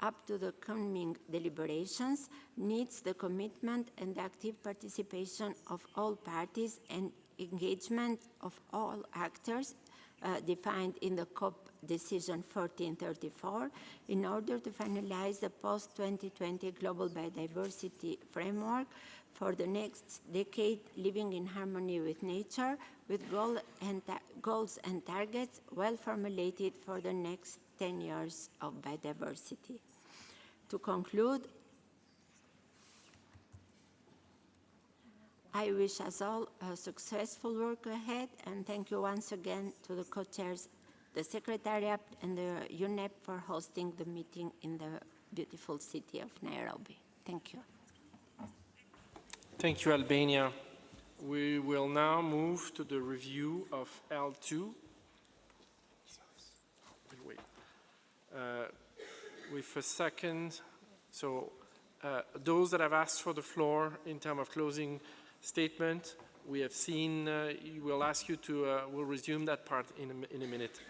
up to the coming deliberations needs the commitment and active participation of all parties and engagement of all actors defined in the COP Decision 1434 in order to finalize the post-2020 Global Biodiversity Framework for the next decade, living in harmony with nature, with goals and targets well formulated for the next 10 years of biodiversity. To conclude, I wish us all a successful work ahead, and thank you once again to the co-chairs, the Secretariat, and the UNEP for hosting the meeting in the beautiful city of Nairobi. Thank you. Thank you, Albania. We will now move to the review of L2. With a second, so those that have asked for the floor in terms of closing statement. We have seen, we'll ask you to, we'll resume that part in a minute.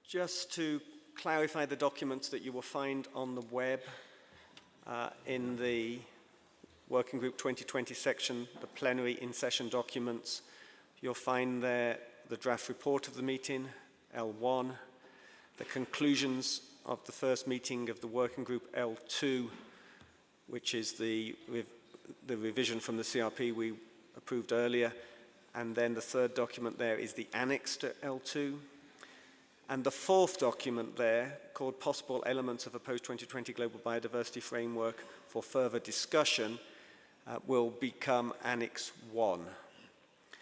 Just to clarify the documents that you will find on the web in the Working Group 2020 section, the plenary in-session documents, you'll find there the draft report of the meeting, L1, the conclusions of the first meeting of the Working Group, L2, which is the revision from the CRP we approved earlier, and then the third document there is the annex to L2. And the fourth document there, called Possible Elements of a Post-2020 Global Biodiversity Framework for Further Discussion, will become Annex 1.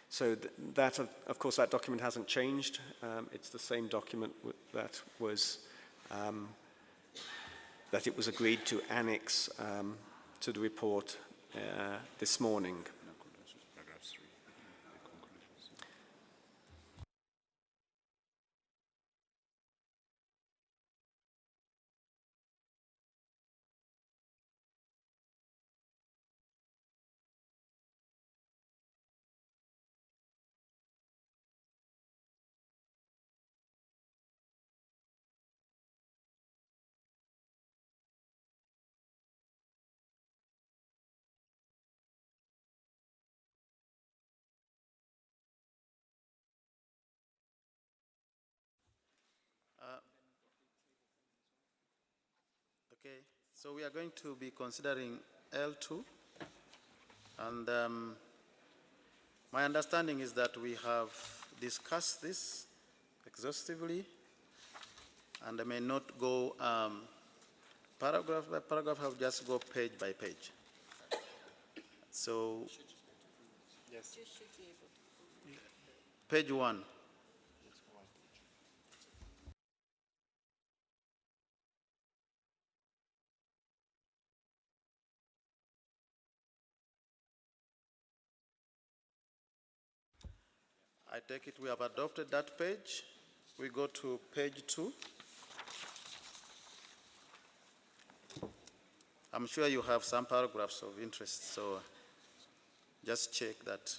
So that, of course, that document hasn't changed. It's the same document that it was agreed to annex to the report this morning. Okay, so we are going to be considering L2, and my understanding is that we have discussed this exhaustively, and I may not go paragraph by paragraph, I'll just go page by page. So, yes. Page 1. I take it we have adopted that page. We go to page 2. I'm sure you have some paragraphs of interest, so just check that.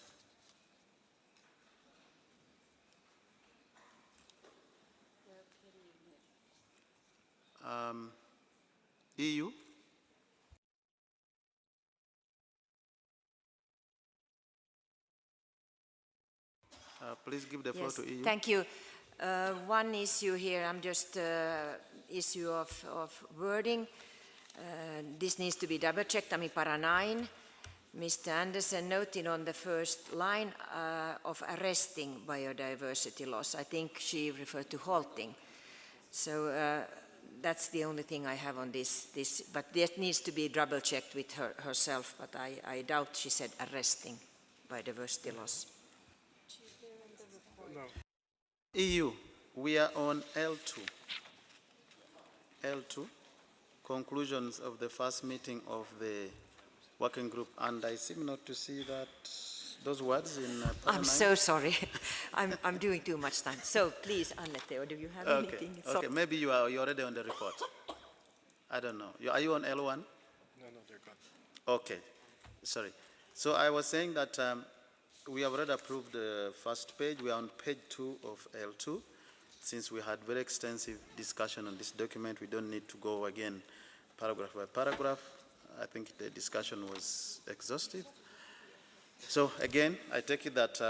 EU. Please give the floor Yes, to EU. thank you. One issue here, I'm just issue of wording. This needs to be double checked. I mean, para 9, Mr. Anderson noted on the first line of arresting biodiversity loss. I think she referred to halting. So that's the only thing I have on this, but that needs to be double checked with herself, but I doubt she said arresting biodiversity loss. No. EU, we are on L2. L2, conclusions of the first meeting of the working group, and I seem not to see that those words in I'm 9. so sorry. I'm doing too much time. So please, Annette, do you have anything? Okay, maybe you're already on the report. I don't know. Are you on L1? No, they're gone. Okay, sorry. So I was saying that we have already approved the first page. We are on page 2 of L2. Since we had very extensive discussion on this document, we don't need to go again paragraph by paragraph. I think the discussion was exhaustive. So again, I take it that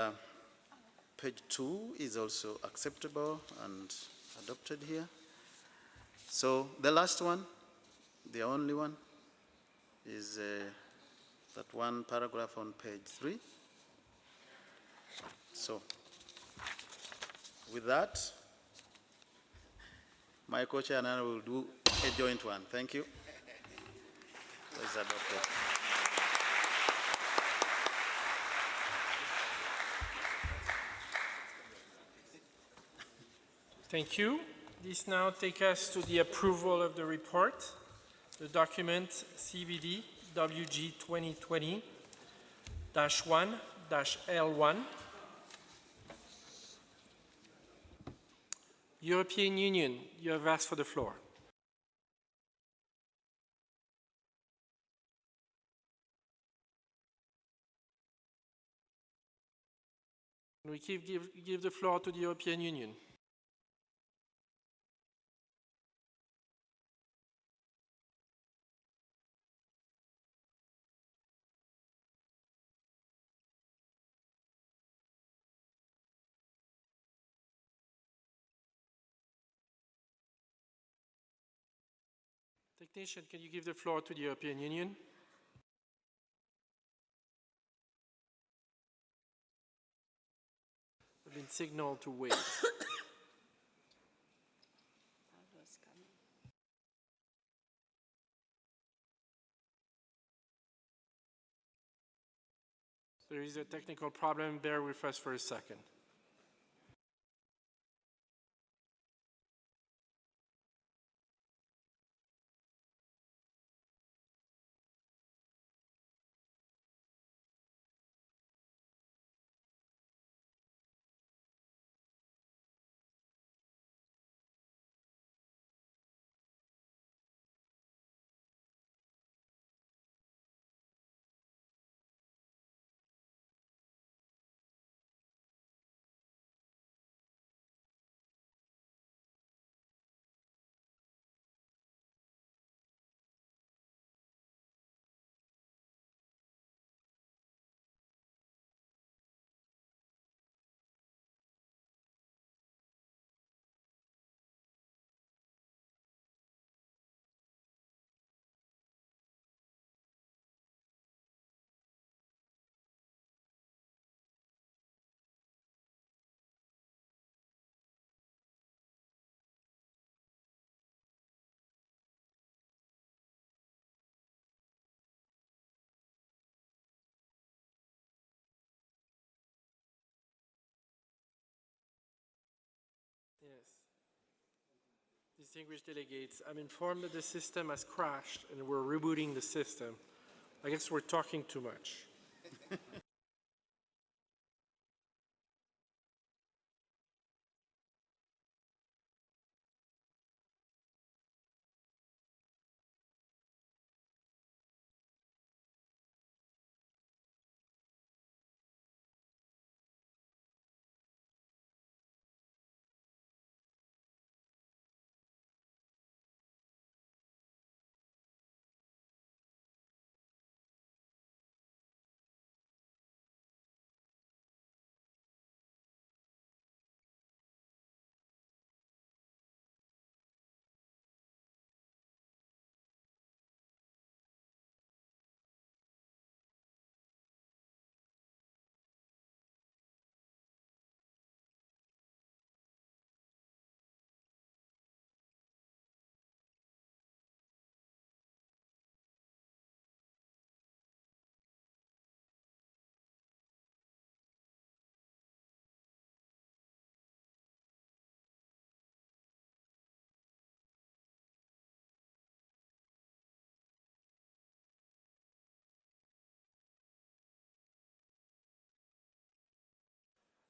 page 2 is also acceptable and adopted here. So the last one, the only one, is that one paragraph on page 3. So with that, my co-chair and I will do a joint one. Thank you. It's adopted. Thank you. This now takes us to the approval of the report, the document CBD WG 2020-1-L1. European Union, you have asked for the floor. We give the floor to the European Union. Technician, can you give the floor to the European Union? I've been signaled to wait. There is a technical problem. Bear with us for a second. Yes. Distinguished delegates, I'm informed that the system has crashed and we're rebooting the system. I guess we're talking too much.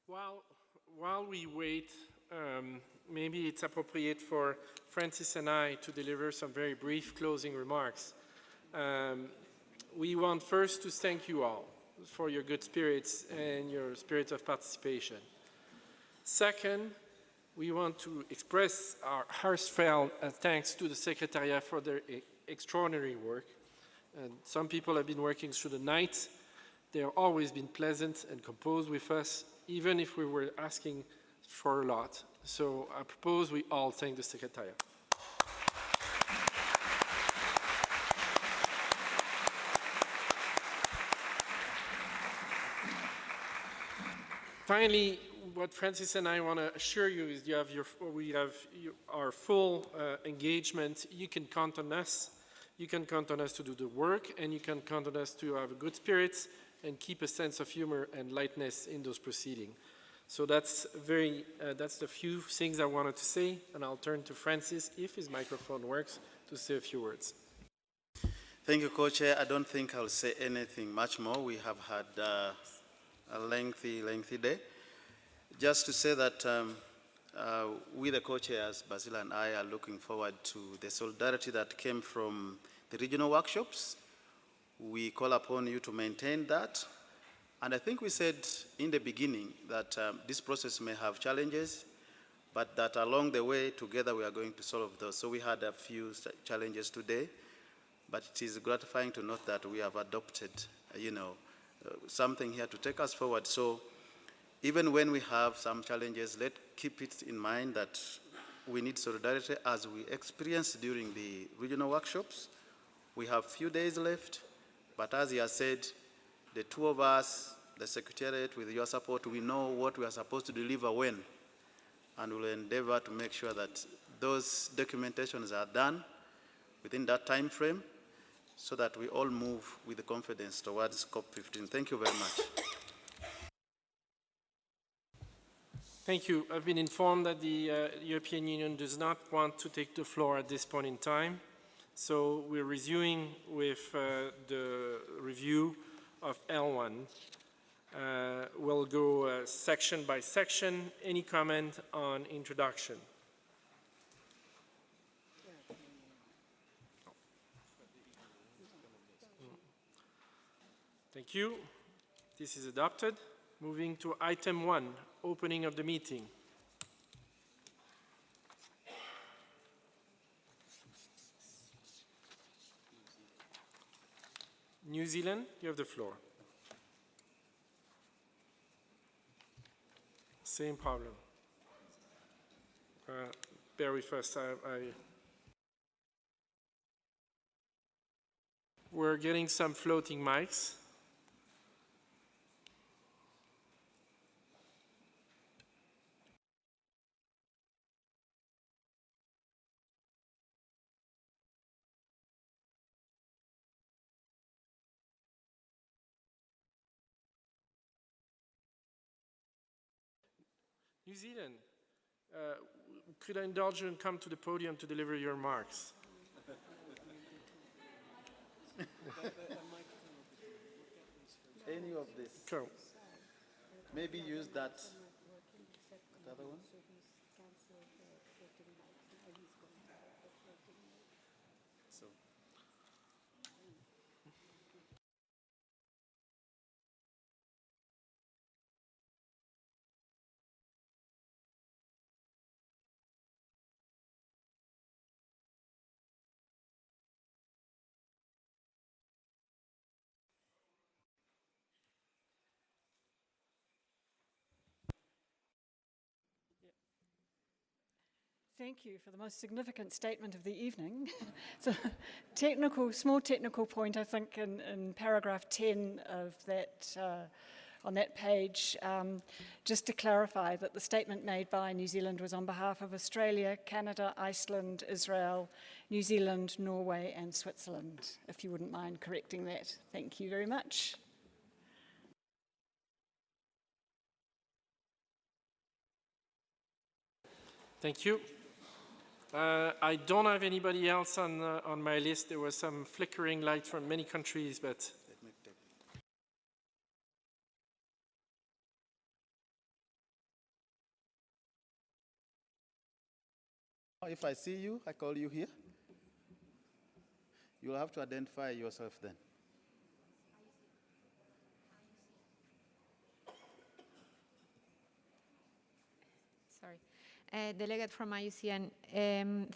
While we wait, maybe it's appropriate for Francis and I to deliver some very brief closing remarks. We want first to thank you all for your good spirits and your spirit of participation. Second, we want to express our heartfelt thanks to the Secretariat for their extraordinary work. And some people have been working through the night. They have always been pleasant and composed with us, even if we were asking for a lot. So I propose we all thank the Secretariat. Finally, what Francis and I want to assure you is we have our full engagement. You can count on us. You can count on us to do the work, and you can count on us to have good spirits and keep a sense of humor and lightness in those proceedings. So that's the few things I wanted to say, and I'll turn to Francis, if his microphone works, to say a few words. Thank you, Co-Chair. I don't think I'll say anything much more. We have had a lengthy day. Just to say that we, the co-chairs, Basil and I, are looking forward to the solidarity that came from the regional workshops. We call upon you to maintain that. And I think we said in the beginning that this process may have challenges, but that along the way, together, we are going to solve those. So we had a few challenges today, but it is gratifying to note that we have adopted, something here to take us forward. So even when we have some challenges, let's keep it in mind that we need solidarity as we experienced during the regional workshops. We have few days left, but as he has said, the two of us, the Secretariat, with your support, we know what we are supposed to deliver when, and we'll endeavor to make sure that those documentations are done within that time frame so that we all move with confidence towards COP15. Thank you very much. Thank you. I've been informed that the European Union does not want to take the floor at this point in time. So we're resuming with the review of L1. We'll go section by section. Any comment on introduction? Thank you. This is adopted. Moving to item 1, opening of the meeting. New Zealand, you have the floor. Same problem. Bear with us. We're getting some floating mics. New Zealand, could I indulge you and come to the podium to deliver your remarks? Any of this? Cool. Maybe use that other one? So. Thank you for the most significant statement of the evening. So, small technical point, I think, in paragraph 10 of that, on that page, just to clarify that the statement made by New Zealand was on behalf of Australia, Canada, Iceland, Israel, New Zealand, Norway, and Switzerland. If you wouldn't mind correcting that. Thank you very much. Thank you. I don't have anybody else on my list. There was some flickering light from many countries, but If I see you, I call you here. You'll have to identify yourself then. Sorry. Delegate from IUCN.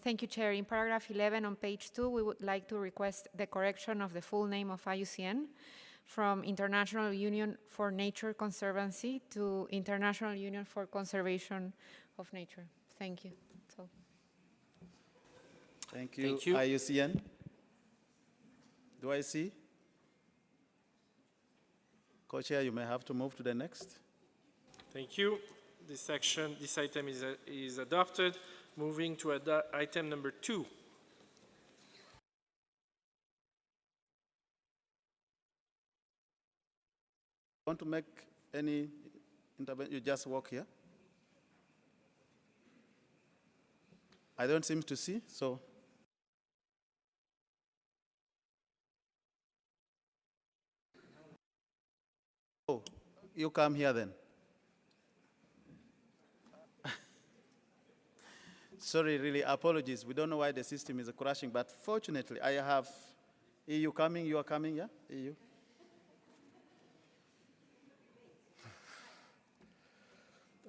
Thank you, Chair. In paragraph 11 on page 2, we would like to request the correction of the full name of IUCN from International Union for Nature Conservancy to International Union for Conservation of Nature. Thank you. That's all. Thank you. Thank you. IUCN. Do I see? Co-chair, you may have to move to the next. Thank you. This item is adopted. Moving to item number 2. Want to make any intervention? You just walk here. I don't seem to see, so. Oh, you come here then. Sorry, really, apologies. We don't know why the system is crashing, but fortunately, I have EU coming. You are coming, yeah? EU.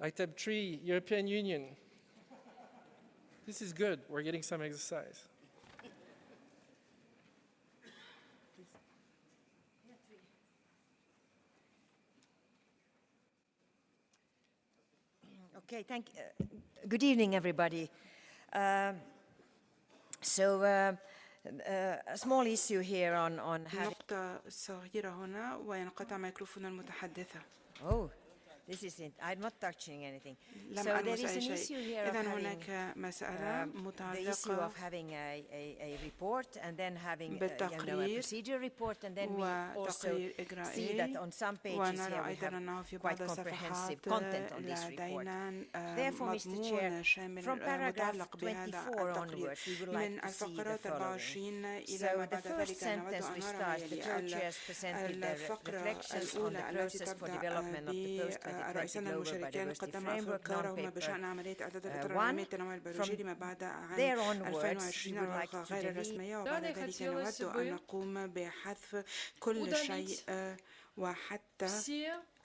Item 3, European Union. This is good. We're getting some exercise. Okay, good evening, everybody. A small issue here on having... نقطة صغيرة هنا وينقطع ميكروفون المتحدثة. Oh, this is it. I'm not touching anything. لم So there ألمس is أي an شيء. issue here of إذن having هناك مسألة the issue متعلقة of having a report and then having a بالتقرير procedure report, and then we also وتقرير see that on some pages here ونرى we أيضا أنه have في quite بعض comprehensive الصفحات content on this report. لدينا Therefore, Mr. Chair, مضمون شامل from paragraph متعلق 24 بهذا التقرير onwards, we would like من to see the الفقرة following. 24 إلى So ما the بعد first ذلك نود sentence we أن start, the نرى co-chairs presented their الفقرة reflections on the الأولى التي process for تبدأ development of the post-2020 برئيسنا global المشاركين biodiversity قدم framework أفكارهم بشأن non-paper عملية إعداد الإطار 1. العالمي للتنوع البيولوجي لما بعد عام There onwards, we 2020 would like العلاقة to غير delete الرسمية وبعد ذلك نود أن نقوم بحذف كل شيء وحتى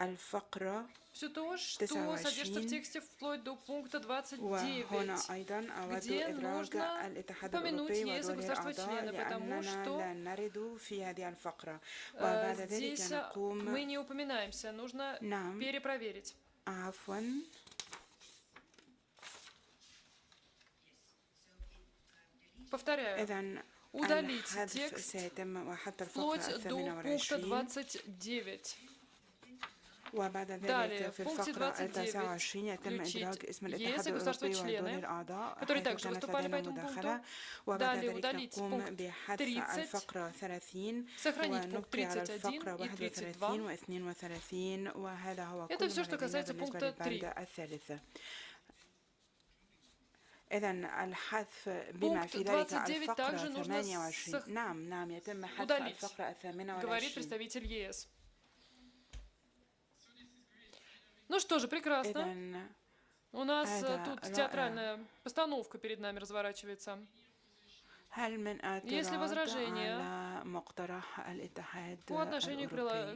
الفقرة Все то, что содержится в тексте вплоть до пункта 29, وهنا أيضا أود где إدراج нужно الاتحاد упомянуть الأوروبي ЕС и ودول государства-члены, الأعضاء потому لأننا что لا نرد في هذه الفقرة وبعد ذلك здесь نقوم мы не упоминаемся, нужно перепроверить. عفوا Повторяю, удалить текст вплоть до пункта 29. وبعد ذلك في الفقرة 29 يتم إدراج اسم الاتحاد الأوروبي ودول الأعضاء حيث كانت لدينا مداخلة وبعد ذلك نقوم بحذف الفقرة 30 ونبقي على الفقرة 31 و 32 وهذا هو كل ما لدينا بالنسبة للبند الثالث. إذن الحذف بما في ذلك الفقرة 28 نعم يتم حذف الفقرة 28. Ну что же, прекрасно. У нас тут театральная постановка перед нами разворачивается. Есть ли возражения по отношению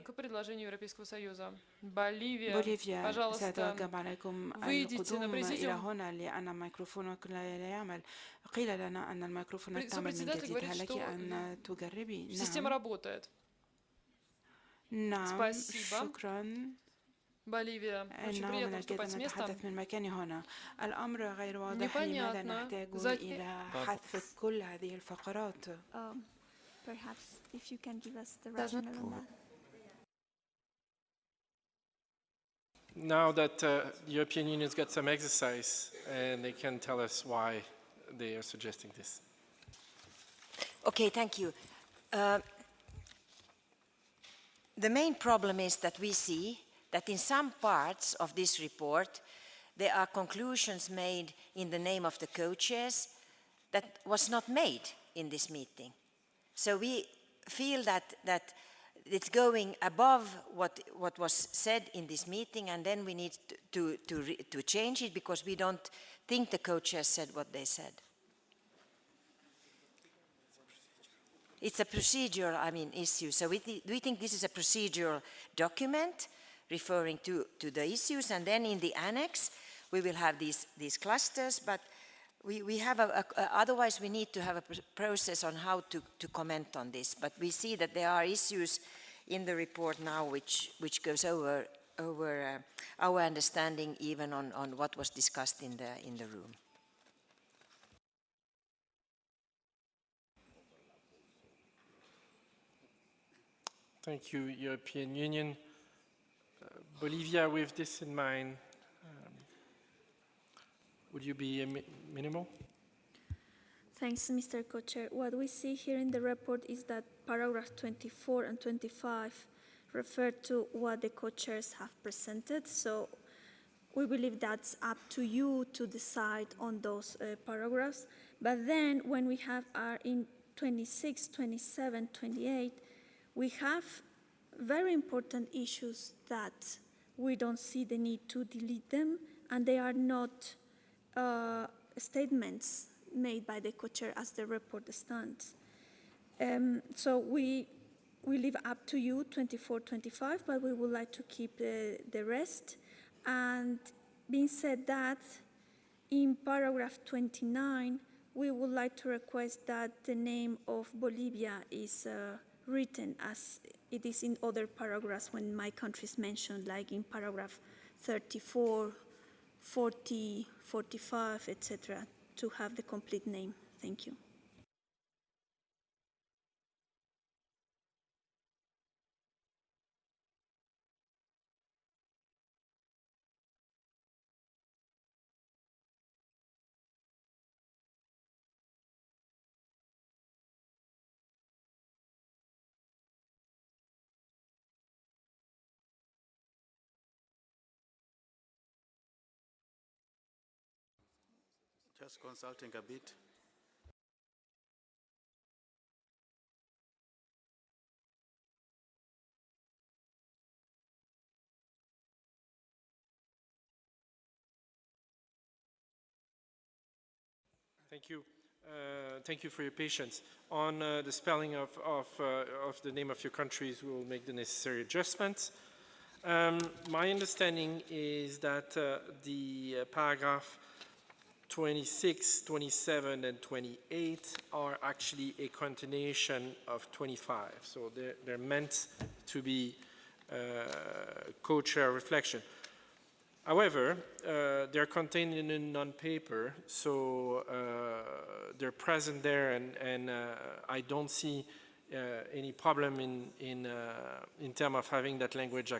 к предложению Европейского Союза? Боливия, пожалуйста, выйдите на президиум. Председатель говорит, что система работает. Спасибо. Боливия, очень приятно выступать с места. الأمر غير واضح لماذا نحتاج إلى حذف كل هذه الفقرات. Perhaps if you can give us the rationale on that. Now that the European Union's got some exercise, and they can tell us why they are suggesting this. Okay, thank you. The main problem is that we see that in some parts of this report, there are conclusions made in the name of the co-chairs that was not made in this meeting. So we feel that it's going above what was said in this meeting, and then we need to change it because we don't think the co-chairs said what they said. It's a procedural, issue. So we think this is a procedural document referring to the issues, and then in the annex we will have these clusters, but we have otherwise we need to have a process on how to comment on this. But we see that there are issues in the report now which goes over our understanding even on what was discussed in the room. Thank you, European Union. Bolivia, with this in mind, would you be minimal? Thanks, Mr. Co-Chair. What we see here in the report is that paragraph 24 and 25 refer to what the co-chairs have presented. So we believe that's up to you to decide on those paragraphs. But then when we have in 26, 27, 28, we have very important issues that we don't see the need to delete them, and they are not statements made by the co-chair as the report stands. So we leave up to you 24, 25, but we would like to keep the rest. And being said that, in paragraph 29, we would like to request that the name of Bolivia is written as it is in other paragraphs when my country is mentioned, like in paragraph 34, 40, 45, etc., to have the complete name. Thank you. Just consulting a bit. Thank you. Thank you for your patience. On the spelling of the name of your countries, we will make the necessary adjustments. My understanding is that the paragraph 26, 27, and 28 are actually a continuation of 25. So they're meant to be co-chair reflection. However, they're contained in a non-paper, so they're present there, and I don't see any problem in terms of having that language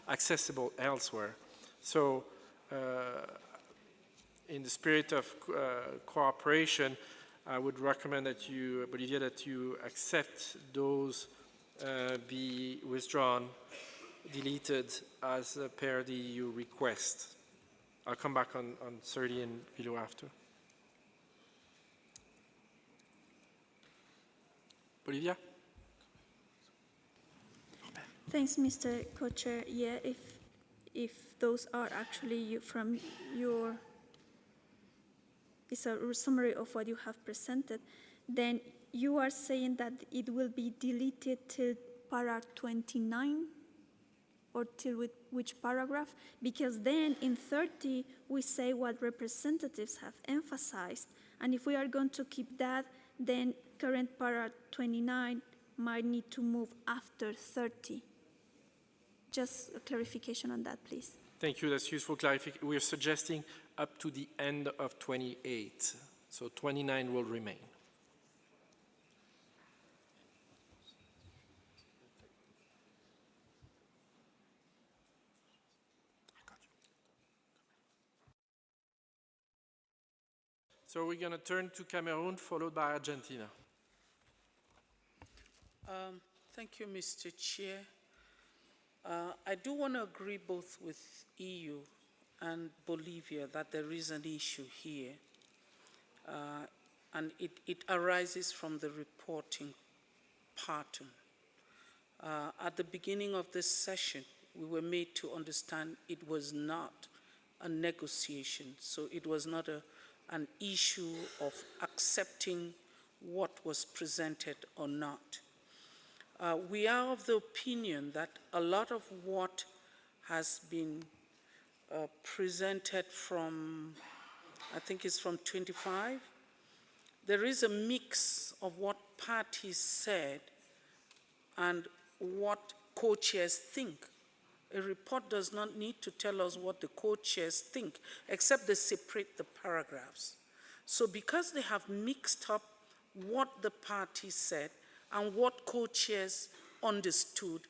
accessible elsewhere. So, in the spirit of cooperation, I would recommend that you, Bolivia, that you accept those be withdrawn, deleted as per the EU request. I'll come back on 30 and below after. Bolivia? Thanks, Mr. Co-Chair. Yeah, if those are actually from your, it's a summary of what you have presented, then you are saying that it will be deleted till paragraph 29? Or till with which paragraph? Because then in 30, we say what representatives have emphasized. And if we are going to keep that, then current paragraph 29 might need to move after 30. Just a clarification on that, please. Thank you, that's useful clarification. We're suggesting up to the end of 28. So 29 will remain. So we're going to turn to Cameroon, followed by Argentina. Thank you, Mr. Chair. I do want to agree both with EU and Bolivia that there is an issue here. And it arises from the reporting pattern. At the beginning of this session, we were made to understand it was not a negotiation, so it was not an issue of accepting what was presented or not. We are of the opinion that a lot of what has been presented from, I think it's from 25, there is a mix of what parties said and what co-chairs think. A report does not need to tell us what the co-chairs think, except they separate the paragraphs. So because they have mixed up what the parties said and what co-chairs understood,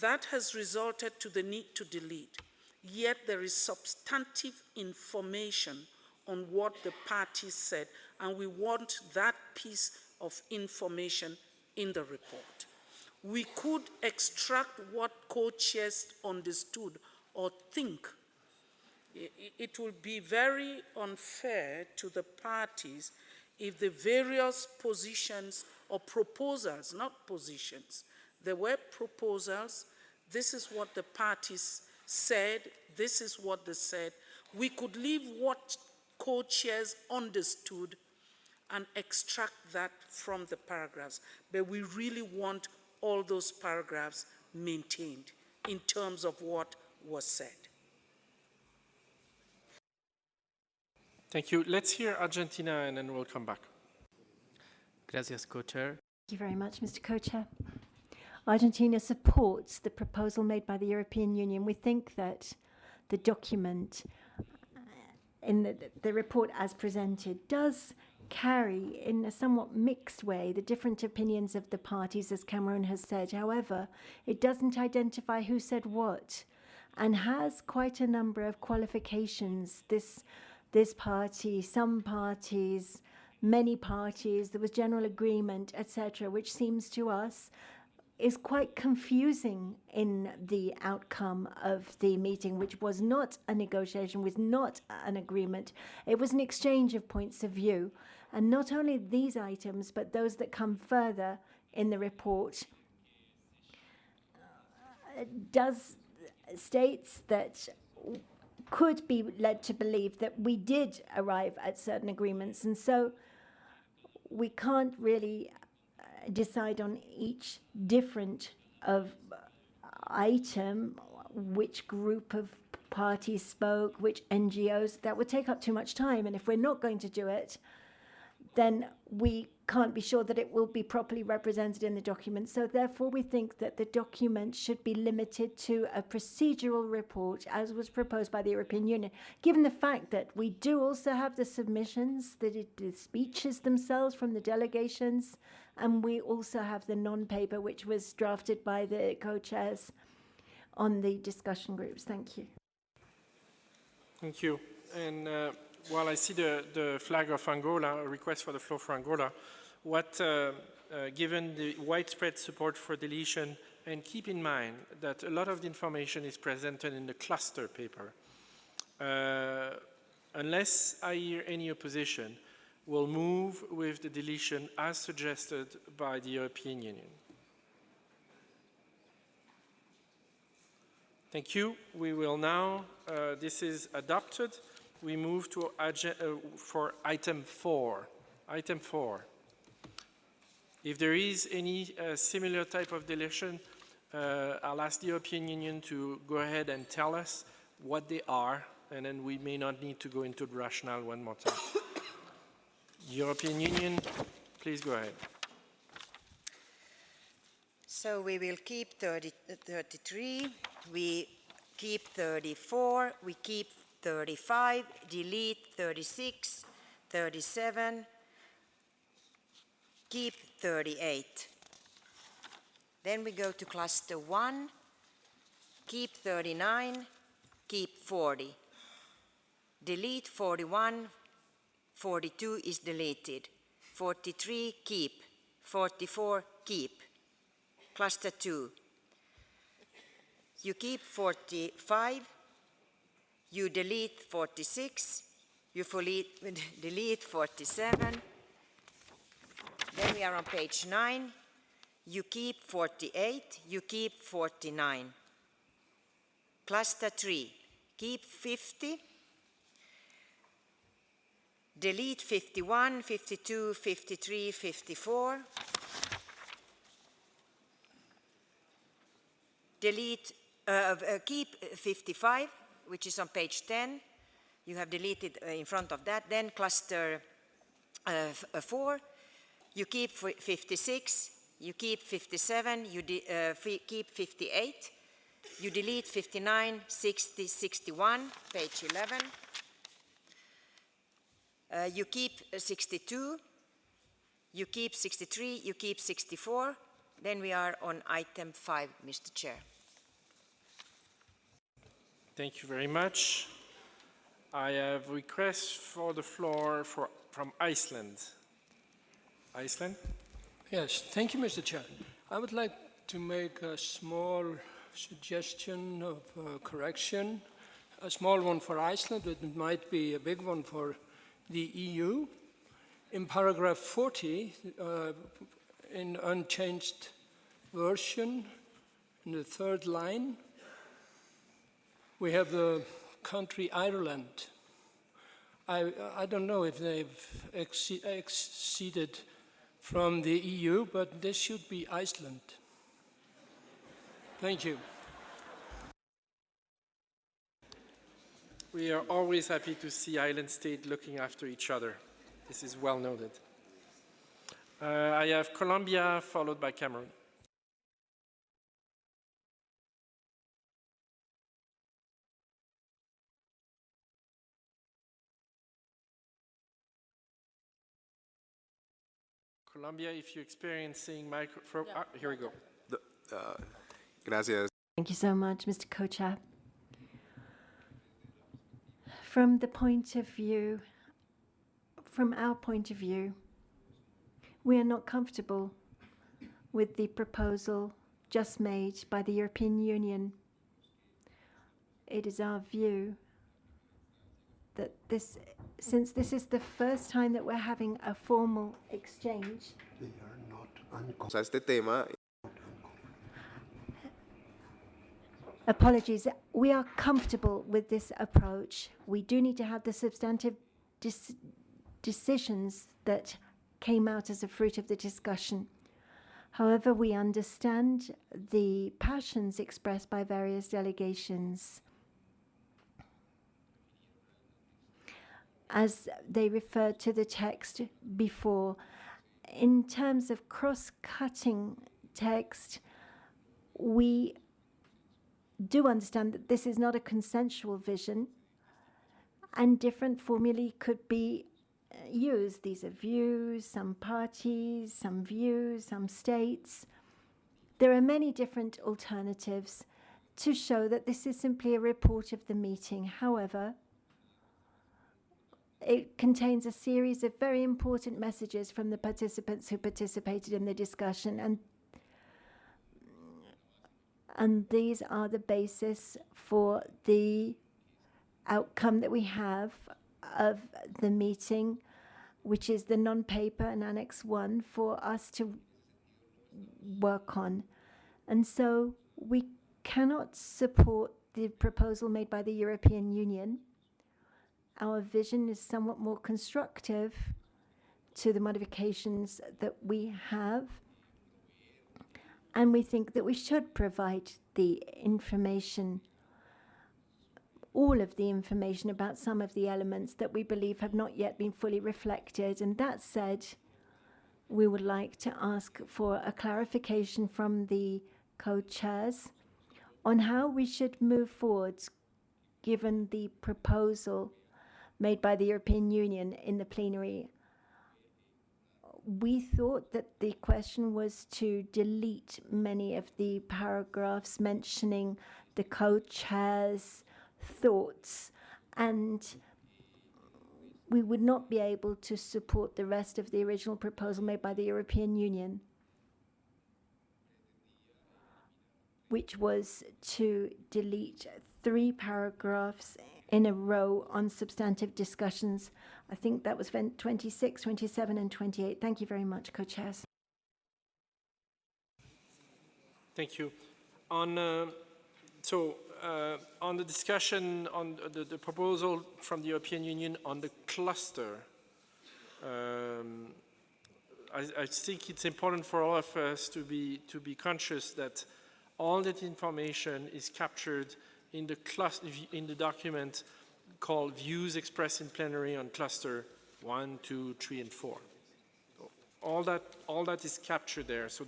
that has resulted to the need to delete. Yet there is substantive information on what the parties said, and we want that piece of information in the report. We could extract what co-chairs understood or think. It will be very unfair to the parties if the various positions or proposals, not positions, there were proposals, this is what the parties said, this is what they said. We could leave what co-chairs understood and extract that from the paragraphs, but we really want all those paragraphs maintained in terms of what was said. Thank you. Let's hear Argentina and then we'll come back. Gracias, Co-Chair. Thank you very much, Mr. Co-Chair. Argentina supports the proposal made by the European Union. We think that the document in the report as presented does carry in a somewhat mixed way the different opinions of the parties, as Cameroon has said. However, it doesn't identify who said what and has quite a number of qualifications. This party, some parties, many parties, there was general agreement, etc., which seems to us is quite confusing in the outcome of the meeting, which was not a negotiation, was not an agreement. It was an exchange of points of view. And not only these items, but those that come further in the report states that could be led to believe that we did arrive at certain agreements. And so we can't really decide on each different item, which group of parties spoke, which NGOs. That would take up too much time. And if we're not going to do it, then we can't be sure that it will be properly represented in the document. So therefore, we think that the document should be limited to a procedural report, as was proposed by the European Union, given the fact that we do also have the submissions, the speeches themselves from the delegations, and we also have the non-paper, which was drafted by the co-chairs on the discussion groups. Thank you. Thank you. And while I see the flag of Angola, a request for the floor for Angola, given the widespread support for deletion, and keep in mind that a lot of the information is presented in the cluster paper, unless I hear any opposition, we'll move with the deletion as suggested by the European Union. Thank you. We will now, this is adopted. We move to for item 4. Item 4. If there is any similar type of deletion, I'll ask the European Union to go ahead and tell us what they are, and then we may not need to go into the rationale one more time. European Union, please go ahead. So we will keep 33, we keep 34, we keep 35, delete 36, 37, keep 38. Then we go to cluster 1, keep 39, keep 40. Delete 41, 42 is deleted. 43, keep. 44, keep. Cluster 2. You keep 45, you delete 46, you delete 47. Then we are on page 9. You keep 48, you keep 49. Cluster 3, keep 50, delete 51, 52, 53, 54, keep 55, which is on page 10. You have deleted in front of that. Then cluster 4, you keep 56, you keep 57, you keep 58, you delete 59, 60, 61, page 11. You keep 62, you keep 63, you keep 64. Then we are on item 5, Mr. Chair. Thank you very much. I have requests for the floor from Iceland. Iceland? Yes, thank you, Mr. Chair. I would like to make a small suggestion of correction, a small one for Iceland, but it might be a big one for the EU. In paragraph 40, in unchanged version, in the third line, we have the country Ireland. I don't know if they've acceded from the EU, but this should be Iceland. Thank you. We are always happy to see island states looking after each other. This is well noted. I have Colombia followed by Cameroon. Colombia, if you're experiencing microphone, here we go. Gracias. Thank you so much, Mr. Co-Chair. From the point of view, from our point of view, we are not comfortable with the proposal just made by the European Union. It is our view that since this is the first time that we're having a formal exchange, apologies, we are comfortable with this approach. We do need to have the substantive decisions that came out as a fruit of the discussion. However, we understand the passions expressed by various delegations as they referred to the text before. In terms of cross-cutting text, we do understand that this is not a consensual vision and different formulae could be used. These are views, some parties, some views, some states. There are many different alternatives to show that this is simply a report of the meeting. However, it contains a series of very important messages from the participants who participated in the discussion, and these are the basis for the outcome that we have of the meeting, which is the non-paper and Annex 1 for us to work on. And so we cannot support the proposal made by the European Union. Our vision is somewhat more constructive to the modifications that we have, and we think that we should provide the information, all of the information about some of the elements that we believe have not yet been fully reflected. And that said, we would like to ask for a clarification from the co-chairs on how we should move forward given the proposal made by the European Union in the plenary. We thought that the question was to delete many of the paragraphs mentioning the co-chairs' thoughts, and we would not be able to support the rest of the original proposal made by the European Union, which was to delete 3 paragraphs in a row on substantive discussions. I think that was 26, 27, and 28. Thank you very much, co-chairs. Thank you. On the discussion on the proposal from the European Union on the cluster I think it's important for all of us to be conscious that all that information is captured in the document called Views Expressed in Plenary on Cluster 1, 2, 3, and 4. All that is captured there. So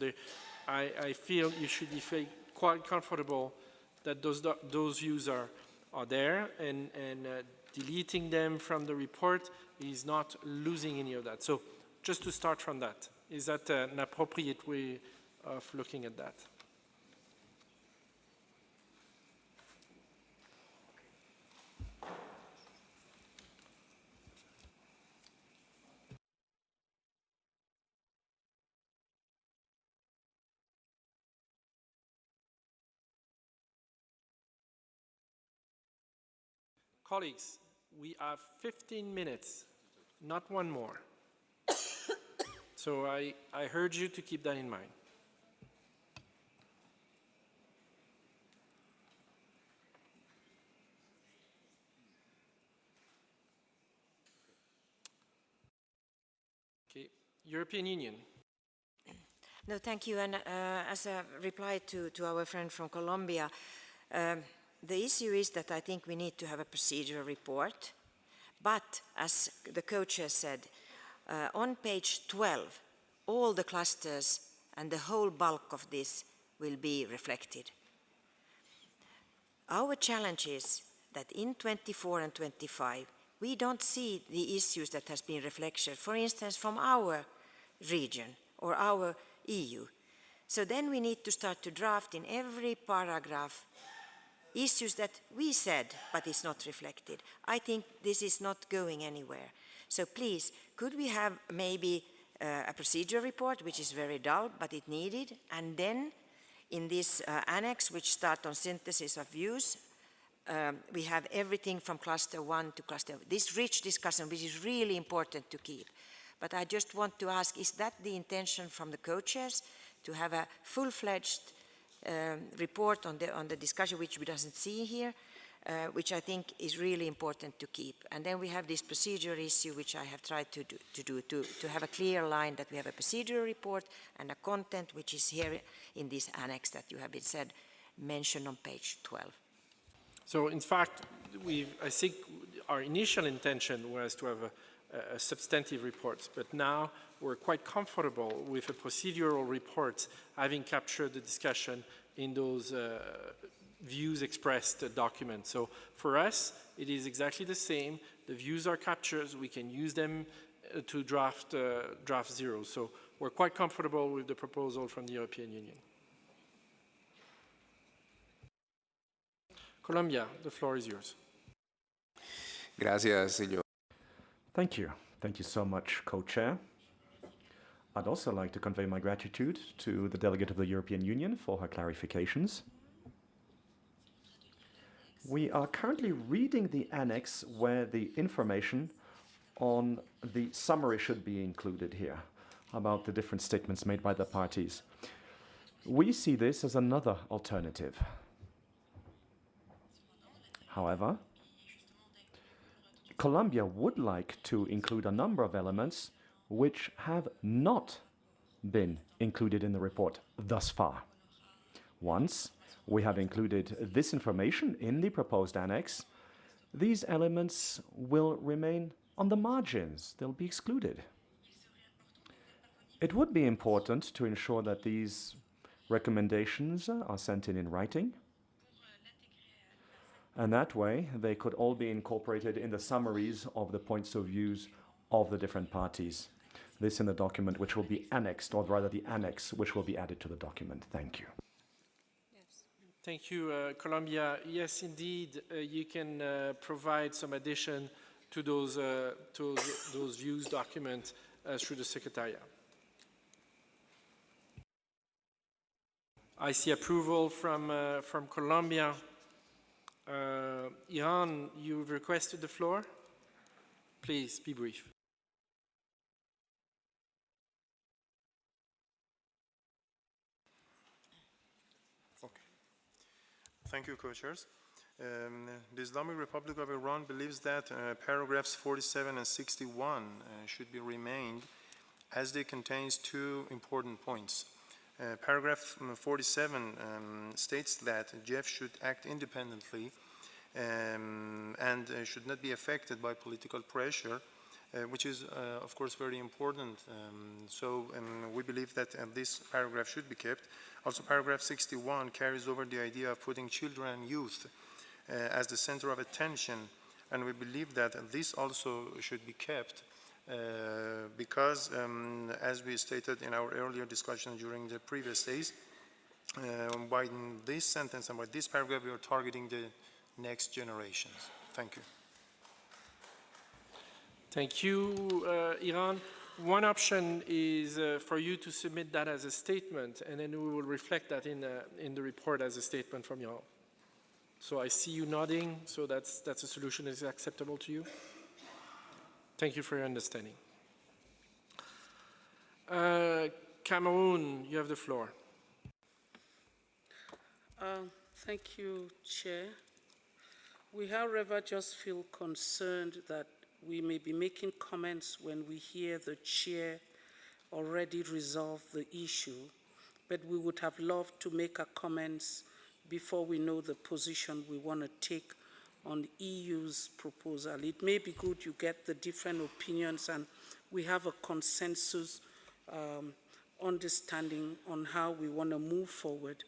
I feel you should be quite comfortable that those views are there, and deleting them from the report is not losing any of that. So just to start from that, is that an appropriate way of looking at that? Colleagues, we have 15 minutes, not one more. So I urge you to keep that in mind. Okay, European Union. No, thank you. And as a reply to our friend from Colombia, the issue is that I think we need to have a procedural report. But as the co-chair said, on page 12, all the clusters and the whole bulk of this will be reflected. Our challenge is that in 24 and 25, we don't see the issues that has been reflected, for instance, from our region or our EU. So then we need to start to draft in every paragraph issues that we said, but it's not reflected. I think this is not going anywhere. So please, could we have maybe a procedure report, which is very dull, but it needed, and then in this annex, which start on synthesis of views, we have everything from cluster 1 to cluster, this rich discussion, which is really important to keep. But I just want to ask, is that the intention from the co-chairs, to have a full-fledged report on the discussion, which we doesn't see here, which I think is really important to keep. And then we have this procedure issue, which I have tried to have a clear line that we have a procedure report and a content, which is here in this annex that you have been mentioned on page 12. So in fact, I think our initial intention was to have a substantive report, but now we're quite comfortable with a procedural report having captured the discussion in those views expressed documents. So for us, it is exactly the same. The views are captured. We can use them to draft 0. So we're quite comfortable with the proposal from the European Union. Colombia, the floor is yours. Gracias, señor. Thank you. Thank you so much, Co-Chair. I'd also like to convey my gratitude to the delegate of the European Union for her clarifications. We are currently reading the annex where the information on the summary should be included here about the different statements made by the parties. We see this as another alternative. However, Colombia would like to include a number of elements which have not been included in the report thus far. Once we have included this information in the proposed annex, these elements will remain on the margins. They'll be excluded. It would be important to ensure that these recommendations are sent in writing, and that way they could all be incorporated in the summaries of the points of views of the different parties. This in the document which will be annexed, or rather the annex which will be added to the document. Thank you. Thank you, Colombia. Yes, indeed, you can provide some addition to those views documents through the Secretariat. I see approval from Colombia. Iran, you've requested the floor. Please be brief. Okay. Thank you, co-chairs. The Islamic Republic of Iran believes that paragraphs 47 and 61 should be remained as they contain two important points. Paragraph 47 states that JEF should act independently and should not be affected by political pressure, which is, of course, very important. So we believe that this paragraph should be kept. Also, paragraph 61 carries over the idea of putting children and youth as the center of attention, and we believe that this also should be kept because, as we stated in our earlier discussion during the previous days, by this sentence and by this paragraph, we are targeting the next generations. Thank you. Thank you, Iran. One option is for you to submit that as a statement, and then we will reflect that in the report as a statement from you. So I see you nodding, so that's a solution that is acceptable to you? Thank you for your understanding. Cameroon, you have the floor. Thank you, Chair. We, however, just feel concerned that we may be making comments when we hear the Chair already resolve the issue, but we would have loved to make our comments before we know the position we want to take on the EU's proposal. It may be good you get the different opinions and we have a consensus understanding on how we want to move forward.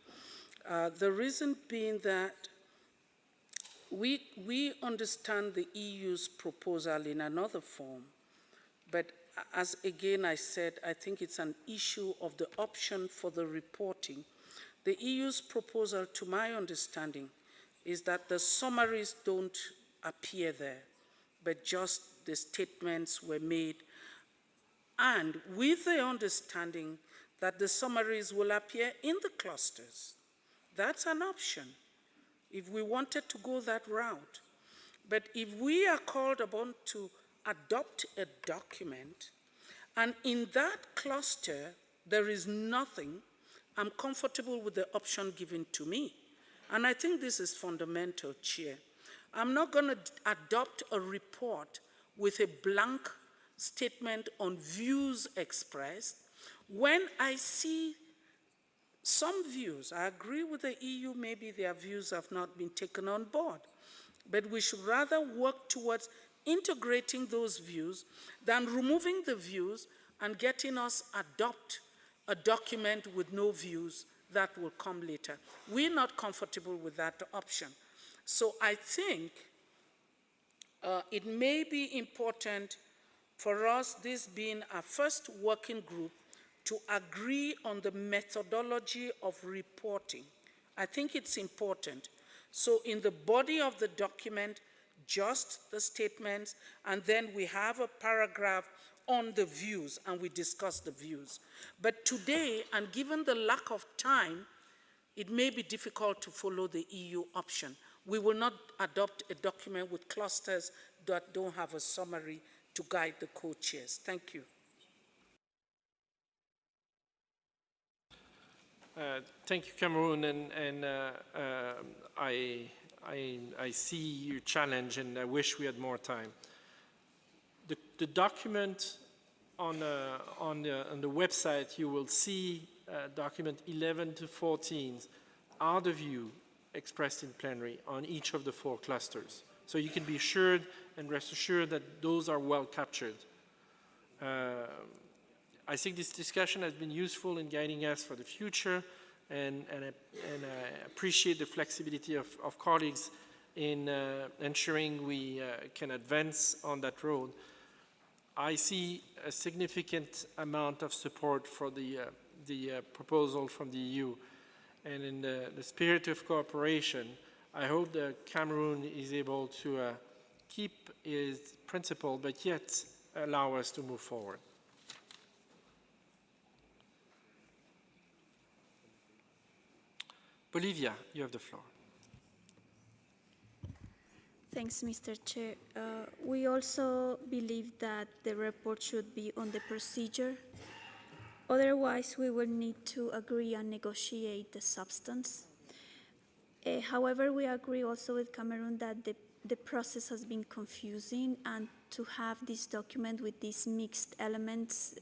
The reason being that we understand the EU's proposal in another form, but as again I said, I think it's an issue of the option for the reporting. The EU's proposal, to my understanding, is that the summaries don't appear there, but just the statements were made, and with the understanding that the summaries will appear in the clusters. That's an option, if we wanted to go that route. But if we are called upon to adopt a document, and in that cluster there is nothing, I'm comfortable with the option given to me. And I think this is fundamental, Chair. I'm not going to adopt a report with a blank statement on views expressed when I see some views. I agree with the EU, maybe their views have not been taken on board, but we should rather work towards integrating those views than removing the views and getting us adopt a document with no views that will come later. We're not comfortable with that option. So I think it may be important for us, this being our first working group, to agree on the methodology of reporting. I think it's important. So in the body of the document, just the statements, and then we have a paragraph on the views, and we discuss the views. But today, and given the lack of time, it may be difficult to follow the EU option. We will not adopt a document with clusters that don't have a summary to guide the co-chairs. Thank you. Thank you, Cameroon, and I see your challenge, and I wish we had more time. The document on the website, you will see document 11 to 14 are the view expressed in plenary on each of the 4 clusters. So you can be assured and rest assured that those are well captured. I think this discussion has been useful in guiding us for the future, and I appreciate the flexibility of colleagues in ensuring we can advance on that road. I see a significant amount of support for the proposal from the EU, and in the spirit of cooperation, I hope that Cameroon is able to keep its principle, but yet allow us to move forward. Bolivia, you have the floor. Thanks, Mr. Chair. We also believe that the report should be on the procedure. Otherwise, we will need to agree and negotiate the substance. However, we agree also with Cameroon that the process has been confusing, and to have this document with these mixed elements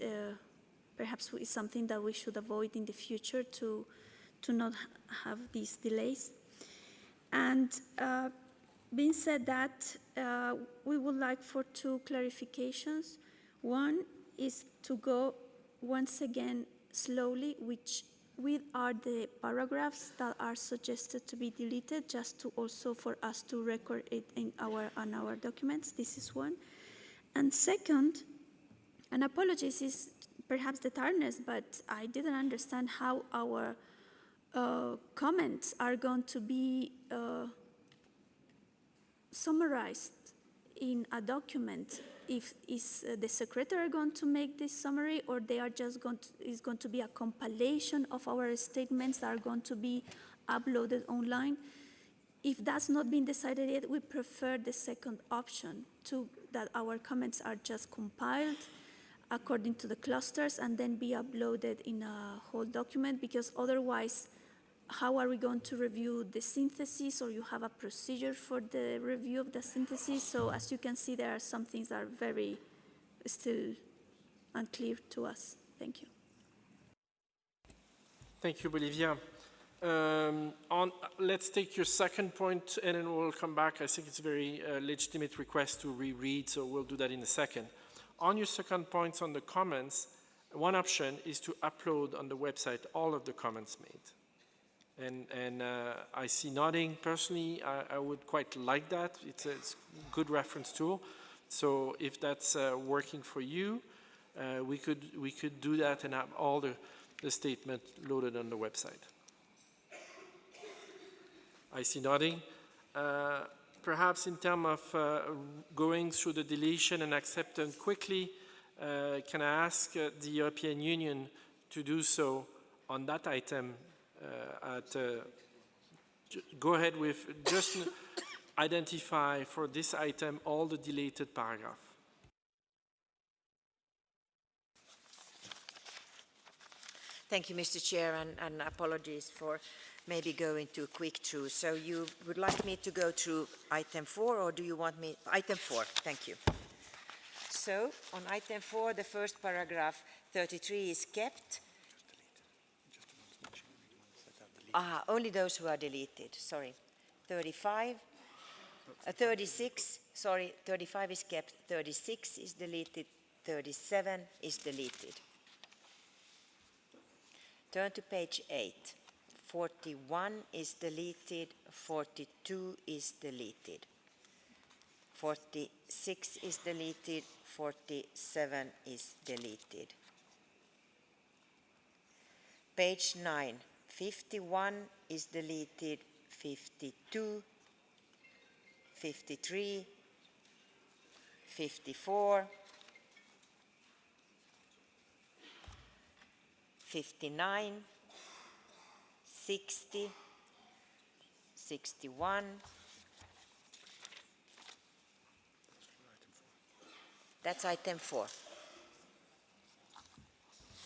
perhaps is something that we should avoid in the future to not have these delays. And being said that, we would like for two clarifications. One is to go once again slowly, which are the paragraphs that are suggested to be deleted, just to also for us to record it in on our documents. This is one. And second, and apologies is perhaps the tiredness, but I didn't understand how our comments are going to be summarized in a document. If is the secretary going to make this summary, or they are just is going to be a compilation of our statements that are going to be uploaded online? If that's not been decided yet, we prefer the second option, that our comments are just compiled according to the clusters and then be uploaded in a whole document, because otherwise, how are we going to review the synthesis, or you have a procedure for the review of the synthesis? So as you can see, there are some things that are very still unclear to us. Thank you. Thank you, Bolivia. Let's take your second point, and then we'll come back. I think it's a very legitimate request to reread, so we'll do that in a second. On your second point on the comments, one option is to upload on the website all of the comments made. And I see nodding. Personally, I would quite like that. It's a good reference tool. So if that's working for you, we could do that and have all the statement loaded on the website. I see nodding. Perhaps in terms of going through the deletion and acceptance quickly, can I ask the European Union to do so on that item? Go ahead with just identify for this item all the deleted paragraph. Thank you, Mr. Chair, and apologies for maybe going too quick through. So you would like me to go through item 4, or do you want me? Item 4, thank you. So on item 4, the first paragraph 33 is kept. Only those who are deleted, sorry. 36, sorry, 35 is kept, 36 is deleted, 37 is deleted. Turn to page 8. 41 is deleted, 42 is deleted. 46 is deleted, 47 is deleted. Page 9. 51 is deleted, 52, 53, 54, 59, 60, 61, that's item 4.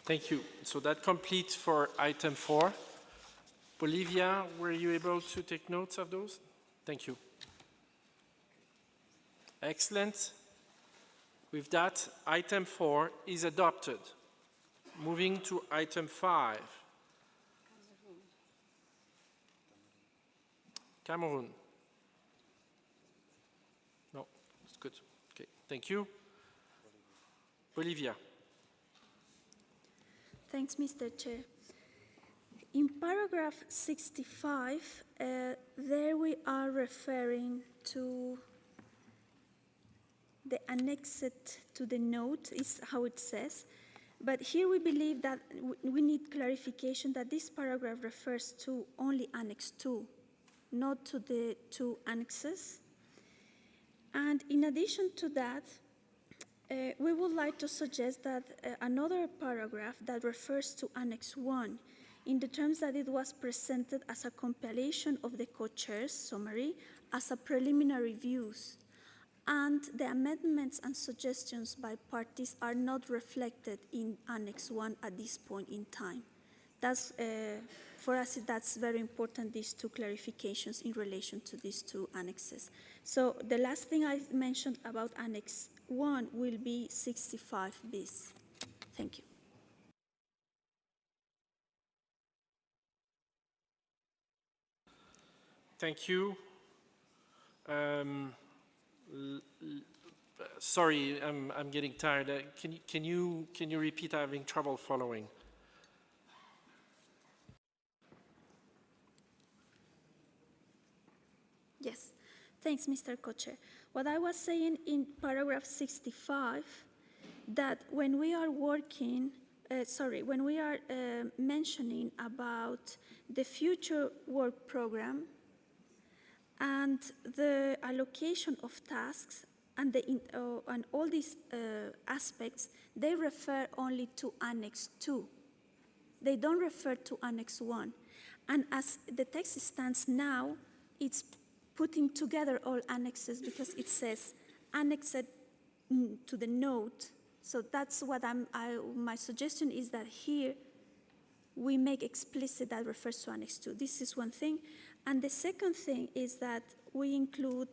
Thank you. So that completes for item 4. Bolivia, were you able to take notes of those? Thank you. Excellent. With that, item 4 is adopted. Moving to item 5. Cameroon. No, it's good. Okay, thank you. Bolivia. Thanks, Mr. Chair. In paragraph 65, there we are referring to the annexed to the note, is how it says. But here we believe that we need clarification that this paragraph refers to only Annex 2, not to the 2 annexes. And in addition to that, we would like to suggest that another paragraph that refers to Annex 1, in the terms that it was presented as a compilation of the co-chair's summary as a preliminary views, and the amendments and suggestions by parties are not reflected in Annex 1 at this point in time. That's for us, that's very important, these two clarifications in relation to these two annexes. So the last thing I mentioned about Annex 1 will be 65 bis. Thank you. Thank you. Sorry, I'm getting tired. Can you repeat? I'm having trouble following. Yes, thanks, Mr. Co-Chair. What I was saying in paragraph 65, that when we are working, when we are mentioning about the future work program and the allocation of tasks and, and all these aspects, they refer only to Annex 2. They don't refer to Annex 1. And as the text stands now, it's putting together all annexes because it says annexed to the note. So that's what my suggestion is that here we make explicit that refers to Annex 2. This is one thing. And the second thing is that we include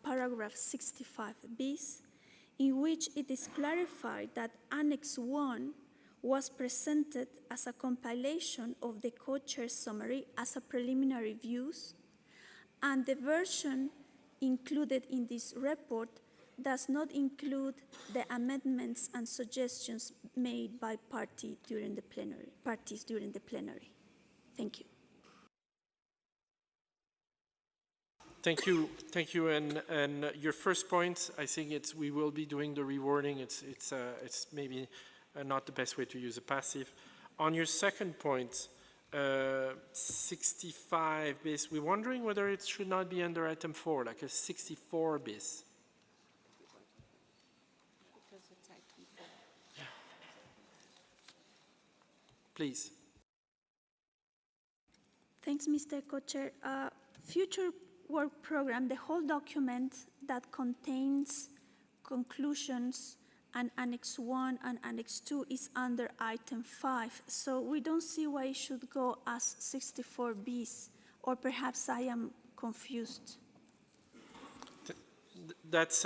paragraph 65 bis, in which it is clarified that Annex 1 was presented as a compilation of the co-chair's summary as a preliminary views, and the version included in this report does not include the amendments and suggestions made by parties during the plenary. Thank you. Thank you. And your first point, I think we will be doing the rewording. It's maybe not the best way to use a passive. On your second point, 65 bis, we're wondering whether it should not be under item 4, like a 64 bis. Because it's item 4. Yeah. Please. Thanks, Mr. Co-Chair. Future work program, the whole document that contains conclusions and Annex 1 and Annex 2 is under item 5. So we don't see why it should go as 64 bis, or perhaps I am confused. That's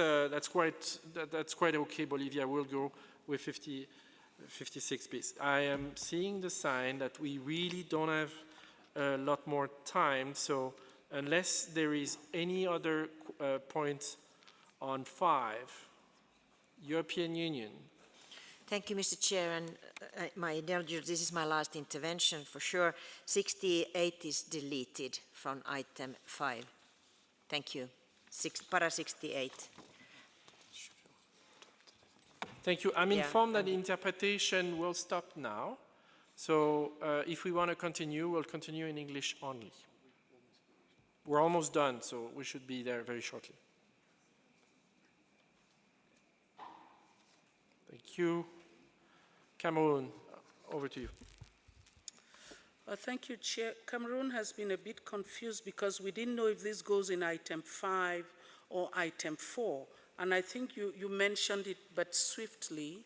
quite okay, Bolivia. We'll go with 56 bis. I am seeing the sign that we really don't have a lot more time, so unless there is any other point on 5, European Union. Thank you, Mr. Chair, and my indulgence, this is my last intervention for sure. 68 is deleted from item 5. Thank you. Para 68. Thank you. I'm informed that the interpretation will stop now. So if we want to continue, we'll continue in English only. We're almost done, so we should be there very shortly. Thank you. Cameroon, over to you. Thank you, Chair. Cameroon has been a bit confused because we didn't know if this goes in item 5 or item 4. And I think you mentioned it, but swiftly.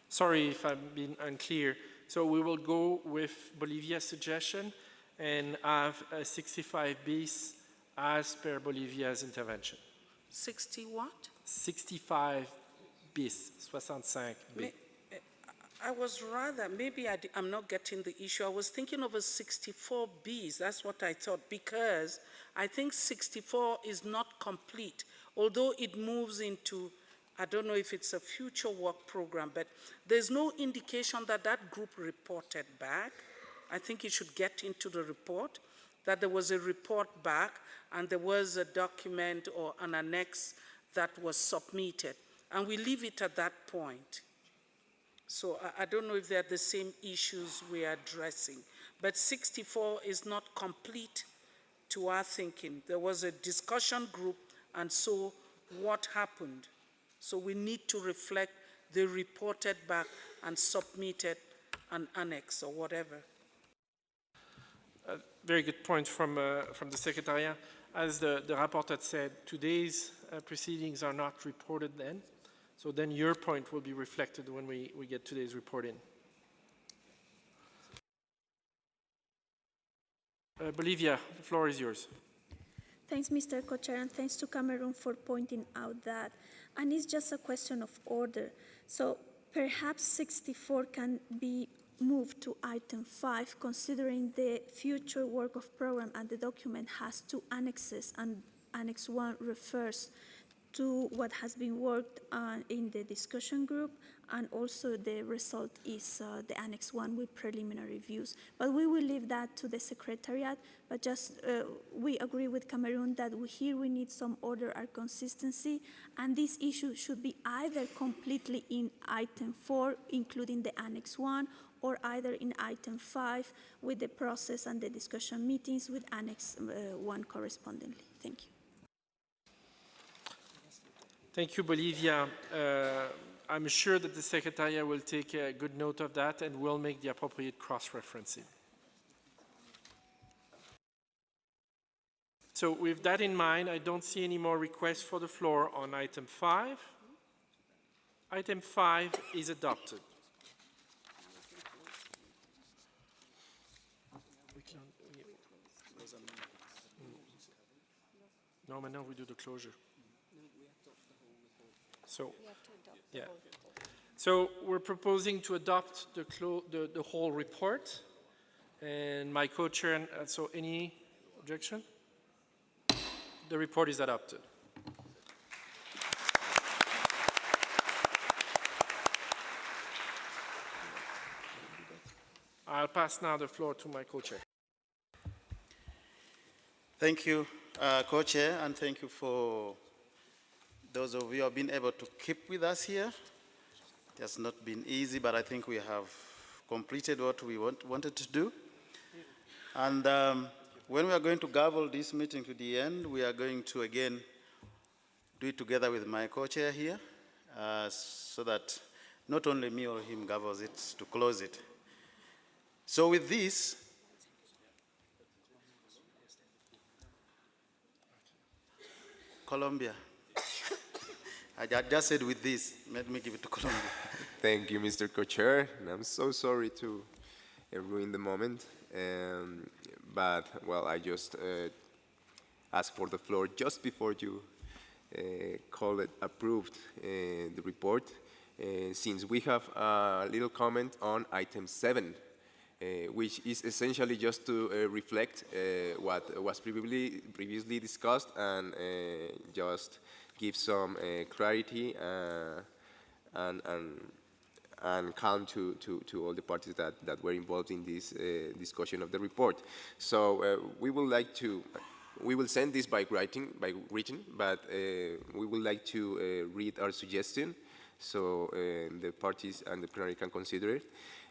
Sorry if I've been unclear. So we will go with Bolivia's suggestion and have a 65 bis as per Bolivia's intervention. 60 what? 65 bis, 65 bis. I was rather, maybe I'm not getting the issue. I was thinking of a 64 bis, that's what I thought, because I think 64 is not complete, although it moves into, I don't know if it's a future work program, but there's no indication that that group reported back. I think it should get into the report, that there was a report back and there was a document or an annex that was submitted. And we leave it at that point. So I don't know if they're the same issues we are addressing. But 64 is not complete to our thinking. There was a discussion group, and so what happened? So we need to reflect the reported back and submitted an annex or whatever. Very good point from the Secretariat. As the rapporteur said, today's proceedings are not reported then. So then your point will be reflected when we get today's report in. Bolivia, the floor is yours. Thanks, Mr. Co-Chair, and thanks to Cameroon for pointing out that. And it's just a question of order. So perhaps 64 can be moved to item 5, considering the future work of program and the document has 2 annexes, and Annex 1 refers to what has been worked on in the discussion group, and also the result is the Annex 1 with preliminary views. But we will leave that to the Secretariat, but just we agree with Cameroon that here we need some order and consistency, and this issue should be either completely in item 4, including the Annex 1, or either in item 5 with the process and the discussion meetings with Annex 1 correspondingly. Thank you. Thank you, Bolivia. I'm sure that the Secretariat will take a good note of that and will make the appropriate cross-referencing. So with that in mind, I don't see any more requests for the floor on item 5. Item 5 is adopted. No, maintenant we do the closure. So, yeah. So we're proposing to adopt the whole report, and my co-chair. So, any objection? The report is adopted. I'll pass now the floor to my co-chair. Thank you, co-chair, and thank you for those of you who have been able to keep with us here. It has not been easy, but I think we have completed what we wanted to do. And when we are going to gavel this meeting to the end, we are going to again do it together with my co-chair here, so that not only me or him gavels it to close it. So with this, Colombia. I just said with this, let me give it to Colombia. Thank you, Mr. Co-Chair. I'm so sorry to ruin the moment. But, well, I just asked for the floor just before you call it approved, the report, since we have a little comment on item 7, which is essentially just to reflect what was previously discussed and just give some clarity and calm to all the parties that were involved in this discussion of the report. So we will send this by written, but we would like to read our suggestion so the parties and the plenary can consider it.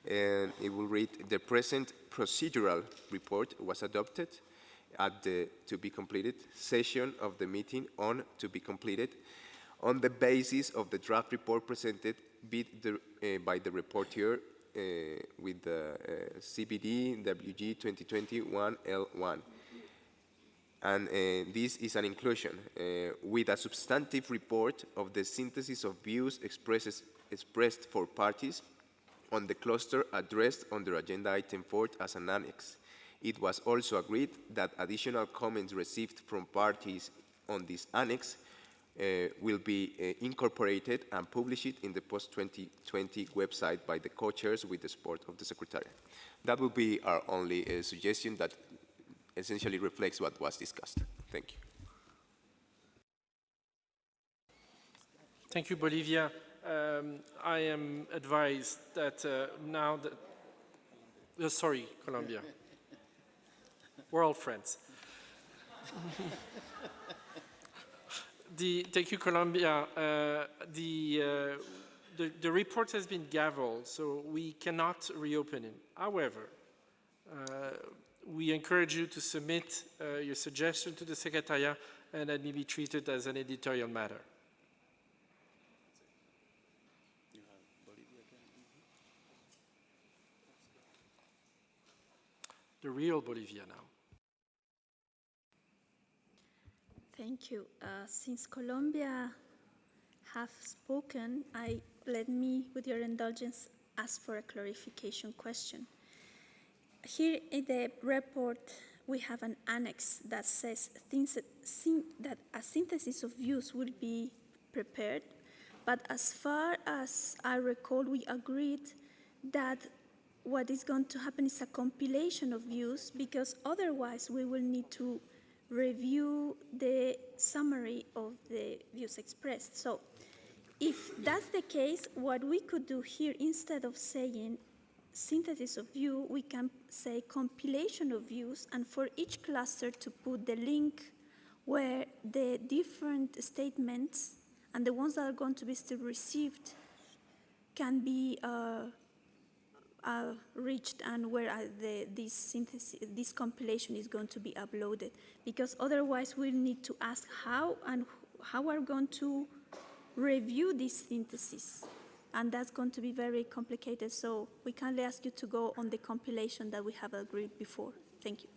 And it will read: the present procedural report was adopted at the to be completed session of the meeting on to be completed on the basis of the draft report presented by the rapporteur with the CBD WG 2020-1L1. And this is an inclusion with a substantive report of the synthesis of views expressed for parties on the cluster addressed under agenda item 4 as an annex. It was also agreed that additional comments received from parties on this annex will be incorporated and published in the post-2020 website by the co-chairs with the support of the Secretariat. That will be our only suggestion that essentially reflects what was discussed. Thank you. Thank you, Bolivia. I am advised that now that, sorry, Colombia. We're all friends. Thank you, Colombia. The report has been gavelled, so we cannot reopen it. However, we encourage you to submit your suggestion to the Secretariat, and that may be treated as an editorial matter. The real Bolivia now. Thank you. Since Colombia have spoken, let me, with your indulgence, ask for a clarification question. Here in the report, we have an annex that says that a synthesis of views will be prepared. But as far as I recall, we agreed that what is going to happen is a compilation of views, because otherwise we will need to review the summary of the views expressed. So if that's the case, what we could do here, instead of saying synthesis of view, we can say compilation of views, and for each cluster to put the link where the different statements and the ones that are going to be still received can be reached, and where this compilation is going to be uploaded. Because otherwise we'll need to ask how are we going to review this synthesis, and that's going to be very complicated. So we kindly ask you to go on the compilation that we have agreed before. Thank you.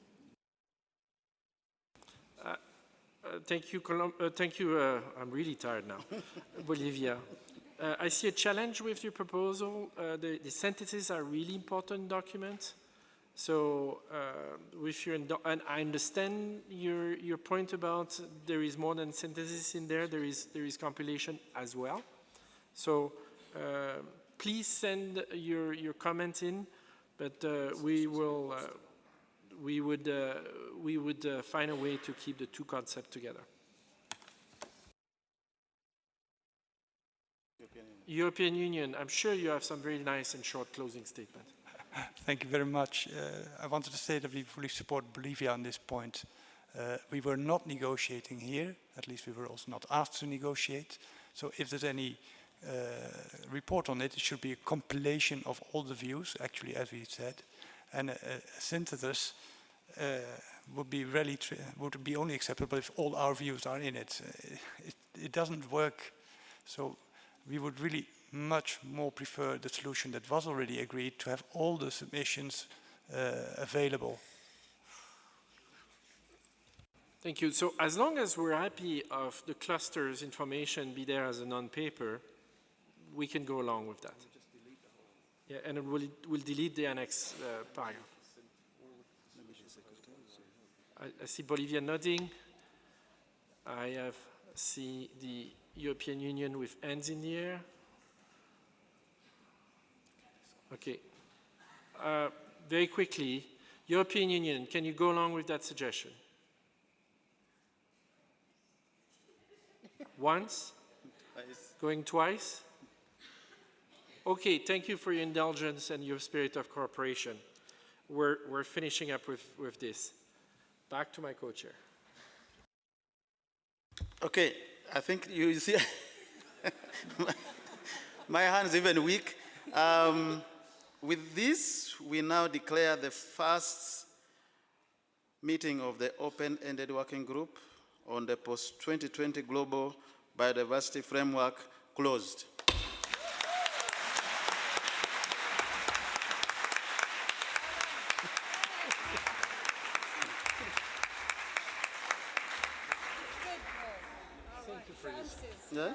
Thank you. I'm really tired now, Bolivia. I see a challenge with your proposal. The sentences are really important documents. So with your, and I understand your point about there is more than synthesis in there. There is compilation as well. So please send your comment in, but we would find a way to keep the two concepts together. European Union, I'm sure you have some very nice and short closing statement. Thank you very much. I wanted to say that we fully support Bolivia on this point. We were not negotiating here, at least we were also not asked to negotiate. So if there's any report on it, it should be a compilation of all the views, actually, as we said, and a synthesis would be only acceptable if all our views are in it. It doesn't work. So we would really much more prefer the solution that was already agreed, to have all the submissions available. Thank you. So as long as we're happy of the cluster's information be there as a non-paper, we can go along with that. Yeah, and we'll delete the annex paragraph. I see Bolivia nodding. I see the European Union with hands in the air. Okay. Very quickly, European Union, can you go along with that suggestion? Once? Going twice? Okay, thank you for your indulgence and your spirit of cooperation. We're finishing up with this. Back to my co-chair. Okay, I think you see my hand's even weak. With this, we now declare the first meeting of the open-ended working group on the post-2020 Global Biodiversity Framework closed. Thank you for this. Yeah?